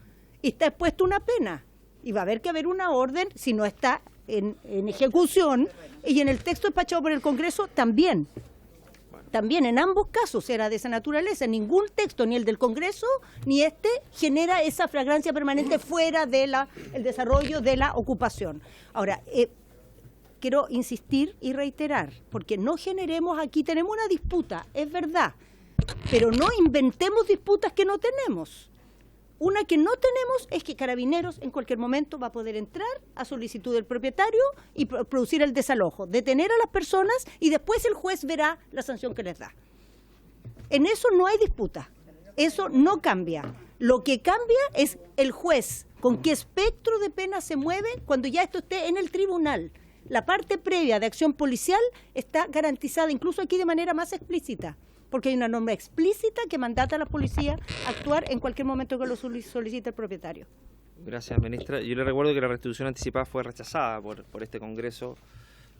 y está expuesto a una pena. Y va a haber que haber una orden si no está en ejecución, y en el texto despachado por el Congreso también. También en ambos casos era de esa naturaleza. Ningún texto, ni el del Congreso, ni este, genera esa flagrancia permanente fuera de el desarrollo de la ocupación. Ahora, quiero insistir y reiterar, porque no generemos aquí, tenemos una disputa, es verdad, pero no inventemos disputas que no tenemos. Una que no tenemos es que Carabineros en cualquier momento va a poder entrar a solicitud del propietario y producir el desalojo, detener a las personas y después el juez verá la sanción que les da. En eso no hay disputa, eso no cambia. Lo que cambia es el juez, con qué espectro de pena se mueve cuando ya esto esté en el tribunal. La parte previa de acción policial está garantizada incluso aquí de manera más explícita, porque hay una norma explícita que mandata a la policía a actuar en cualquier momento que lo solicite el propietario. Gracias, ministra. Yo le recuerdo que la restitución anticipada fue rechazada por este Congreso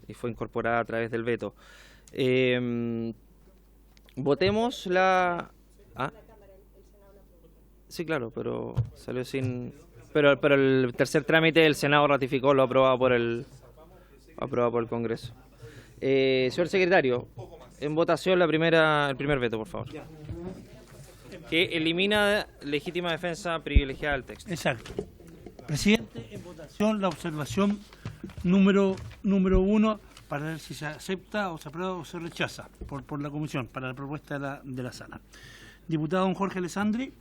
y fue incorporada a través del veto. Votemos la... ¿Ah? Sí, claro, pero salió sin... Pero el tercer trámite el Senado ratificó, lo aprobado por el Congreso. Señor secretario, en votación el primer veto, por favor. Que elimina legítima defensa privilegiada del texto. Exacto. Presidente, en votación la observación número 1 para ver si se acepta o se aprueba o se rechaza por la comisión para la propuesta de la sala. Diputado don Jorge Alessandri.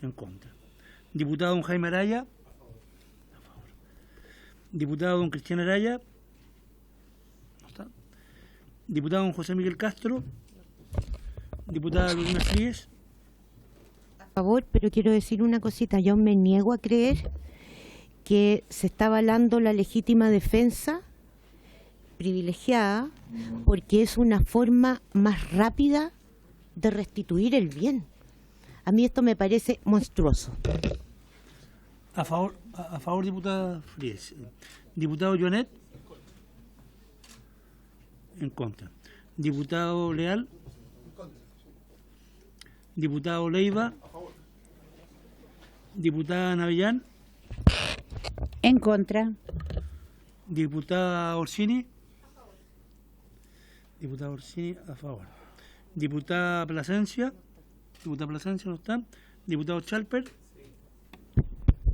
En contra. Diputado don Jaime Araya. A favor. Diputado don Cristian Araya. Diputado don José Miguel Castro. Diputada Lorena Fríes. A favor, pero quiero decir una cosita. Yo me niego a creer que se está avalando la legítima defensa privilegiada porque es una forma más rápida de restituir el bien. A mí esto me parece monstruoso. A favor, diputada Fríes. Diputado Joanet. En contra. Diputado Leal. En contra. Diputado Leiva. A favor. Diputada Navellán. En contra. Diputada Orsini. A favor. Diputada Orsini a favor. Diputada Plasencia. Diputada Plasencia no está. Diputado Chalper.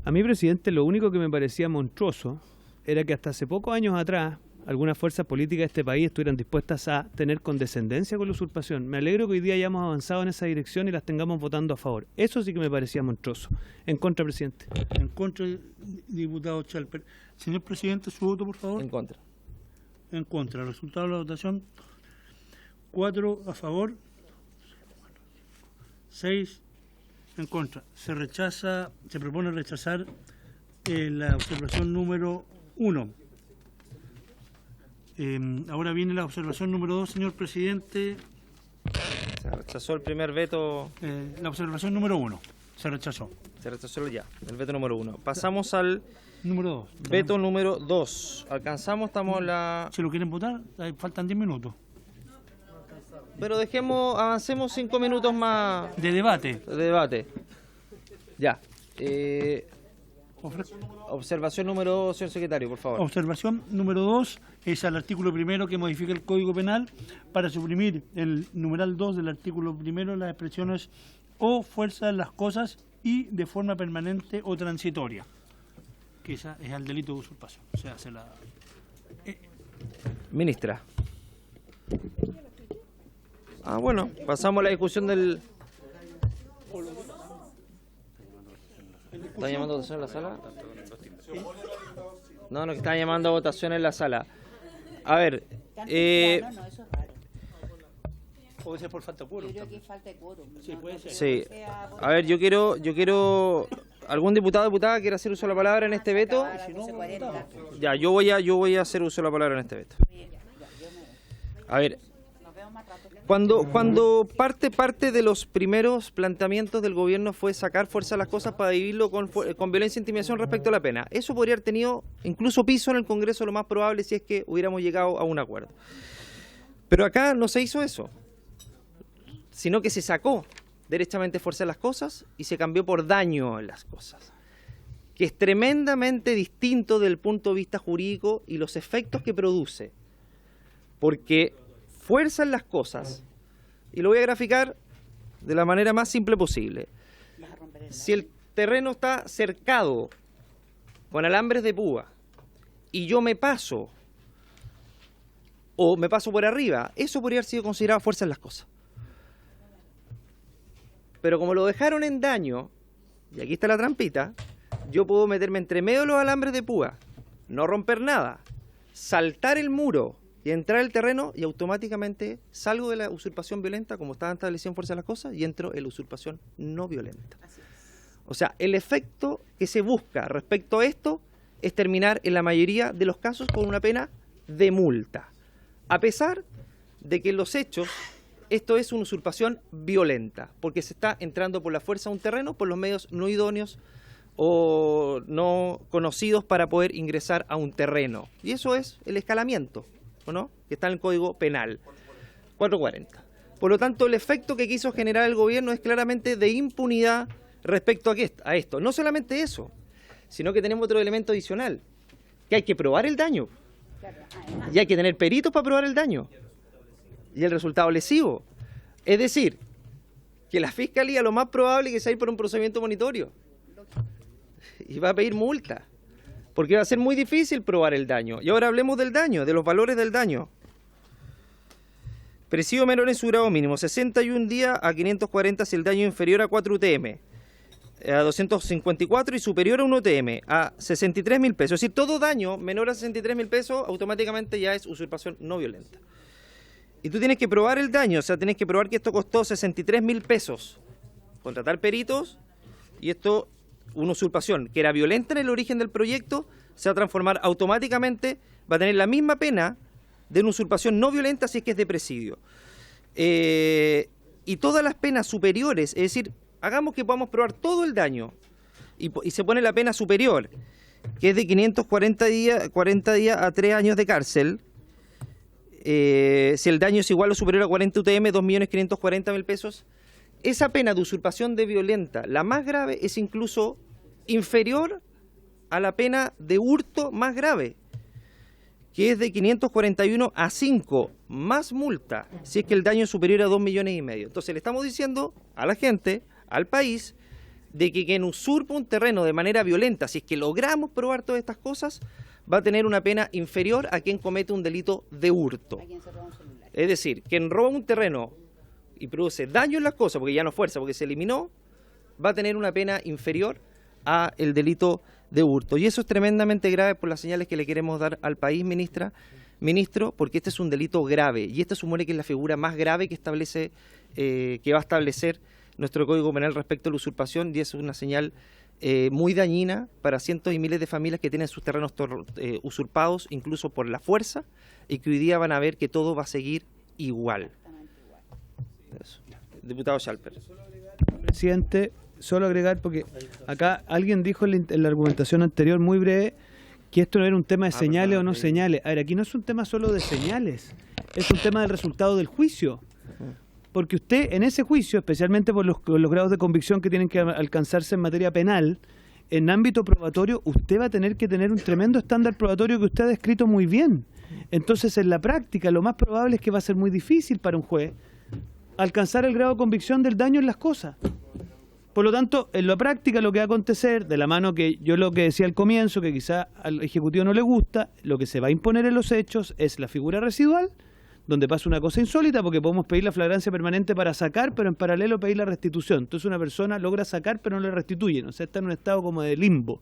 A mí, presidente, lo único que me parecía monstruoso era que hasta hace pocos años atrás algunas fuerzas políticas de este país estuvieran dispuestas a tener condescendencia con la usurpación. Me alegro que hoy día hayamos avanzado en esa dirección y las tengamos votando a favor. Eso sí que me parecía monstruoso. En contra, presidente. En contra, diputado Chalper. Señor presidente, su voto, por favor. En contra. En contra. Resultado de la votación: 4 a favor, 6 en contra. Se propone rechazar la observación número 1. Ahora viene la observación número 2, señor presidente. Se rechazó el primer veto. La observación número 1 se rechazó. Se rechazó ya, el veto número 1. Pasamos al Número 2. Veto número 2. ¿Alcanzamos? Estamos en la... ¿Se lo quieren votar? Faltan 10 minutos. Pero avancemos 5 minutos más. De debate. De debate. Ya. Observación número 2, señor secretario, por favor. Observación número 2 es al artículo primero que modifica el Código Penal para suprimir el numeral 2 del artículo primero, las expresiones o fuerza de las cosas y de forma permanente o transitoria, que esa es el delito de usurpación. O sea, Ministra. Bueno, pasamos a la discusión del... ¿Están llamando a votación en la sala? No, que están llamando a votación en la sala. A ver, puede ser por falta de quórum. Yo creo que falta de quórum. Sí, puede ser. sí. A ver, yo quiero... ¿Algún diputado o diputada quiere hacer uso de la palabra en este veto? Ya, yo voy a hacer uso de la palabra en este veto. A ver, cuando parte de los primeros planteamientos del gobierno fue sacar fuerza a las cosas para dividirlo con violencia e intimidación respecto a la pena. Eso podría haber tenido incluso piso en el Congreso, lo más probable, si es que hubiéramos llegado a un acuerdo. Pero acá no se hizo eso, sino que se sacó derechamente fuerza a las cosas y se cambió por daño en las cosas, que es tremendamente distinto desde el punto de vista jurídico y los efectos que produce, porque fuerza en las cosas, y lo voy a graficar de la manera más simple posible. Si el terreno está cercado con alambres de púa y yo me paso o me paso por arriba, eso podría haber sido considerado fuerza en las cosas. Pero como lo dejaron en daño, y aquí está la trampita, yo puedo meterme entre medio de los alambres de púa, no romper nada, saltar el muro y entrar al terreno y automáticamente salgo de la usurpación violenta, como estaba establecido en fuerza de las cosas, y entro en la usurpación no violenta. O sea, el efecto que se busca respecto a esto es terminar en la mayoría de los casos con una pena de multa, a pesar de que en los hechos esto es una usurpación violenta, porque se está entrando por la fuerza a un terreno por los medios no idóneos o no conocidos para poder ingresar a un terreno. Y eso es el escalamiento, ¿o no?, que está en el Código Penal 440. Por lo tanto, el efecto que quiso generar el gobierno es claramente de impunidad respecto a esto. No solamente eso, sino que tenemos otro elemento adicional, que hay que probar el daño. Y hay que tener peritos para probar el daño. Y el resultado lesivo. Es decir, que la Fiscalía lo más probable es que se vaya por un procedimiento monitorio. Y va a pedir multa. Porque va a ser muy difícil probar el daño. Y ahora hablemos del daño, de los valores del daño. Presidio menor en su grado mínimo, 61 días a 540 si el daño es inferior a 4 UTM, a 254 y superior a 1 UTM, a 63.000 pesos. Es decir, todo daño menor a 63.000 pesos automáticamente ya es usurpación no violenta. Y tú tienes que probar el daño, o sea, tienes que probar que esto costó 63.000 pesos. Contratar peritos y esto, una usurpación que era violenta en el origen del proyecto, se va a transformar automáticamente, va a tener la misma pena de una usurpación no violenta si es que es de presidio. Y todas las penas superiores, es decir, hagamos que podamos probar todo el daño y se pone la pena superior, que es de 540 días a 3 años de cárcel. Si el daño es igual o superior a 40 UTM, 2.540.000 pesos. Esa pena de usurpación de violenta, la más grave, es incluso inferior a la pena de hurto más grave, que es de 541 a 5, más multa, si es que el daño es superior a 2,5 millones. Entonces le estamos diciendo a la gente, al país, de que quien usurpa un terreno de manera violenta, si es que logramos probar todas estas cosas, va a tener una pena inferior a quien comete un delito de hurto. Es decir, quien roba un terreno y produce daño en las cosas, porque ya no es fuerza, porque se eliminó, va a tener una pena inferior a el delito de hurto. Y eso es tremendamente grave por las señales que le queremos dar al país, ministro, porque este es un delito grave, y este supone que es la figura más grave que establece, que va a establecer nuestro Código Penal respecto a la usurpación, y es una señal muy dañina para cientos y miles de familias que tienen sus terrenos usurpados, incluso por la fuerza, y que hoy día van a ver que todo va a seguir igual. Eso. Diputado Schalper. Presidente, solo agregar, porque acá alguien dijo en la argumentación anterior, muy breve, que esto no era un tema de señales o no señales. A ver, aquí no es un tema solo de señales, es un tema del resultado del juicio. Porque usted, en ese juicio, especialmente por los grados de convicción que tienen que alcanzarse en materia penal, en ámbito probatorio, usted va a tener que tener un tremendo estándar probatorio que usted ha descrito muy bien. Entonces, en la práctica, lo más probable es que va a ser muy difícil para un juez alcanzar el grado de convicción del daño en las cosas. Por lo tanto, en la práctica lo que va a acontecer, de la mano que yo lo que decía al comienzo, que quizá al Ejecutivo no le gusta, lo que se va a imponer en los hechos es la figura residual, donde pasa una cosa insólita, porque podemos pedir la flagrancia permanente para sacar, pero en paralelo pedir la restitución. Entonces una persona logra sacar, pero no le restituyen, o sea, está en un estado como de limbo,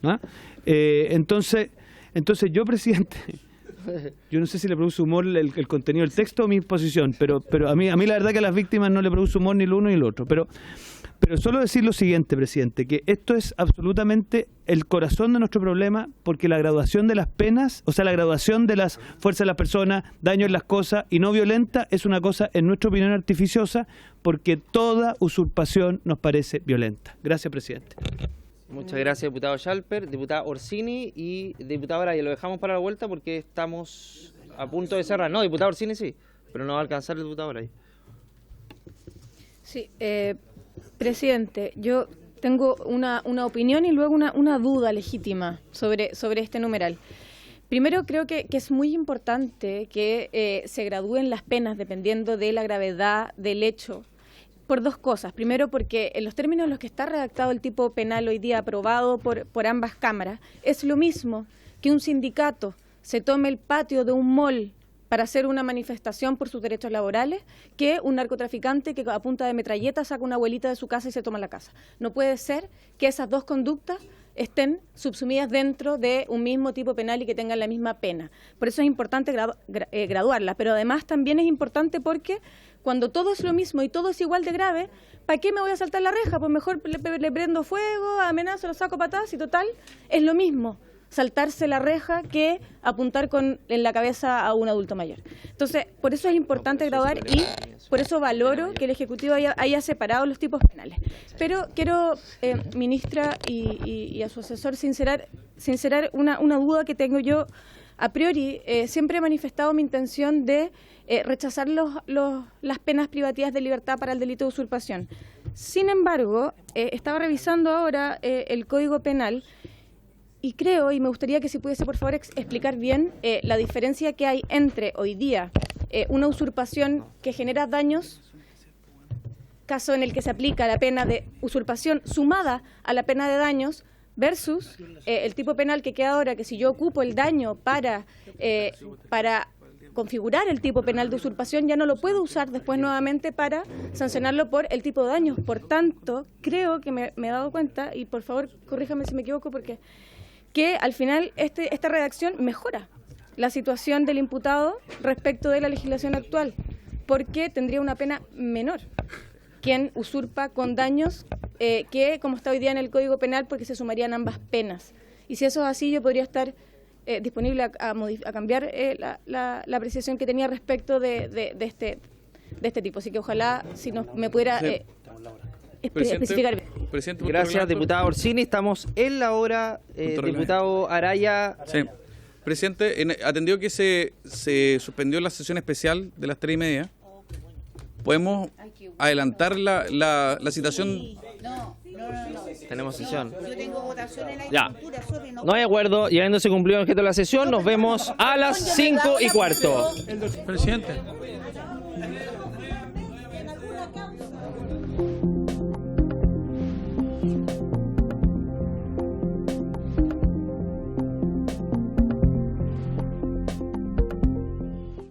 ¿no? Entonces yo, presidente, yo no sé si le produce humor el contenido del texto o mi posición, pero a mí la verdad que a las víctimas no le produce humor ni lo uno ni lo otro, pero solo decir lo siguiente, presidente, que esto es absolutamente el corazón de nuestro problema, porque la graduación de las penas, o sea, la graduación de las fuerzas de las personas, daño en las cosas y no violenta, es una cosa, en nuestra opinión, artificiosa, porque toda usurpación nos parece violenta. Gracias, presidente. Muchas gracias, diputado Schalper, diputada Orsini y diputado Araya. Lo dejamos para la vuelta porque estamos a punto de cerrar. No, diputado Orsini sí, pero no va a alcanzar el diputado Araya. Sí, presidente, yo tengo una opinión y luego una duda legítima sobre este numeral. Primero, creo que es muy importante que se gradúen las penas dependiendo de la gravedad del hecho, por dos cosas. Primero, porque en los términos en los que está redactado el tipo penal hoy día aprobado por ambas cámaras, es lo mismo que un sindicato se tome el patio de un mall para hacer una manifestación por sus derechos laborales, que un narcotraficante que a punta de metralleta saca una abuelita de su casa y se toma la casa. No puede ser que esas dos conductas estén subsumidas dentro de un mismo tipo penal y que tengan la misma pena. Por eso es importante graduarlas, pero además también es importante porque cuando todo es lo mismo y todo es igual de grave, ¿para qué me voy a saltar la reja? Pues mejor le prendo fuego, amenazo, lo saco patadas y total, es lo mismo saltarse la reja que apuntar en la cabeza a un adulto mayor. Entonces, por eso es importante graduar y por eso valoro que el Ejecutivo haya separado los tipos penales. Pero quiero, ministra y a su asesor, sincerar una duda que tengo yo. A priori, siempre he manifestado mi intención de rechazar las penas privativas de libertad para el delito de usurpación. Sin embargo, estaba revisando ahora el Código Penal y creo, y me gustaría que si pudiese por favor explicar bien la diferencia que hay entre hoy día una usurpación que genera daños, caso en el que se aplica la pena de usurpación sumada a la pena de daños, versus el tipo penal que queda ahora, que si yo ocupo el daño para configurar el tipo penal de usurpación, ya no lo puedo usar después nuevamente para sancionarlo por el tipo de daños. Por tanto, creo que me he dado cuenta, y por favor corríjame si me equivoco, porque que al final esta redacción mejora la situación del imputado respecto de la legislación actual, porque tendría una pena menor quien usurpa con daños que como está hoy día en el Código Penal, porque se sumarían ambas penas. Y si eso es así, yo podría estar disponible a cambiar la apreciación que tenía respecto de este tipo. Así que ojalá si me pudiera especificar bien. Presidente, gracias, diputada Orsini. Estamos en la hora, diputado Araya. Sí. Presidente, atendido que se suspendió la sesión especial de las 3:30, ¿podemos adelantar la citación? No. Tenemos sesión. Yo tengo votación en la Ya. No hay acuerdo, y habiéndose cumplido el objeto de la sesión, nos vemos a las 5:15. Presidente.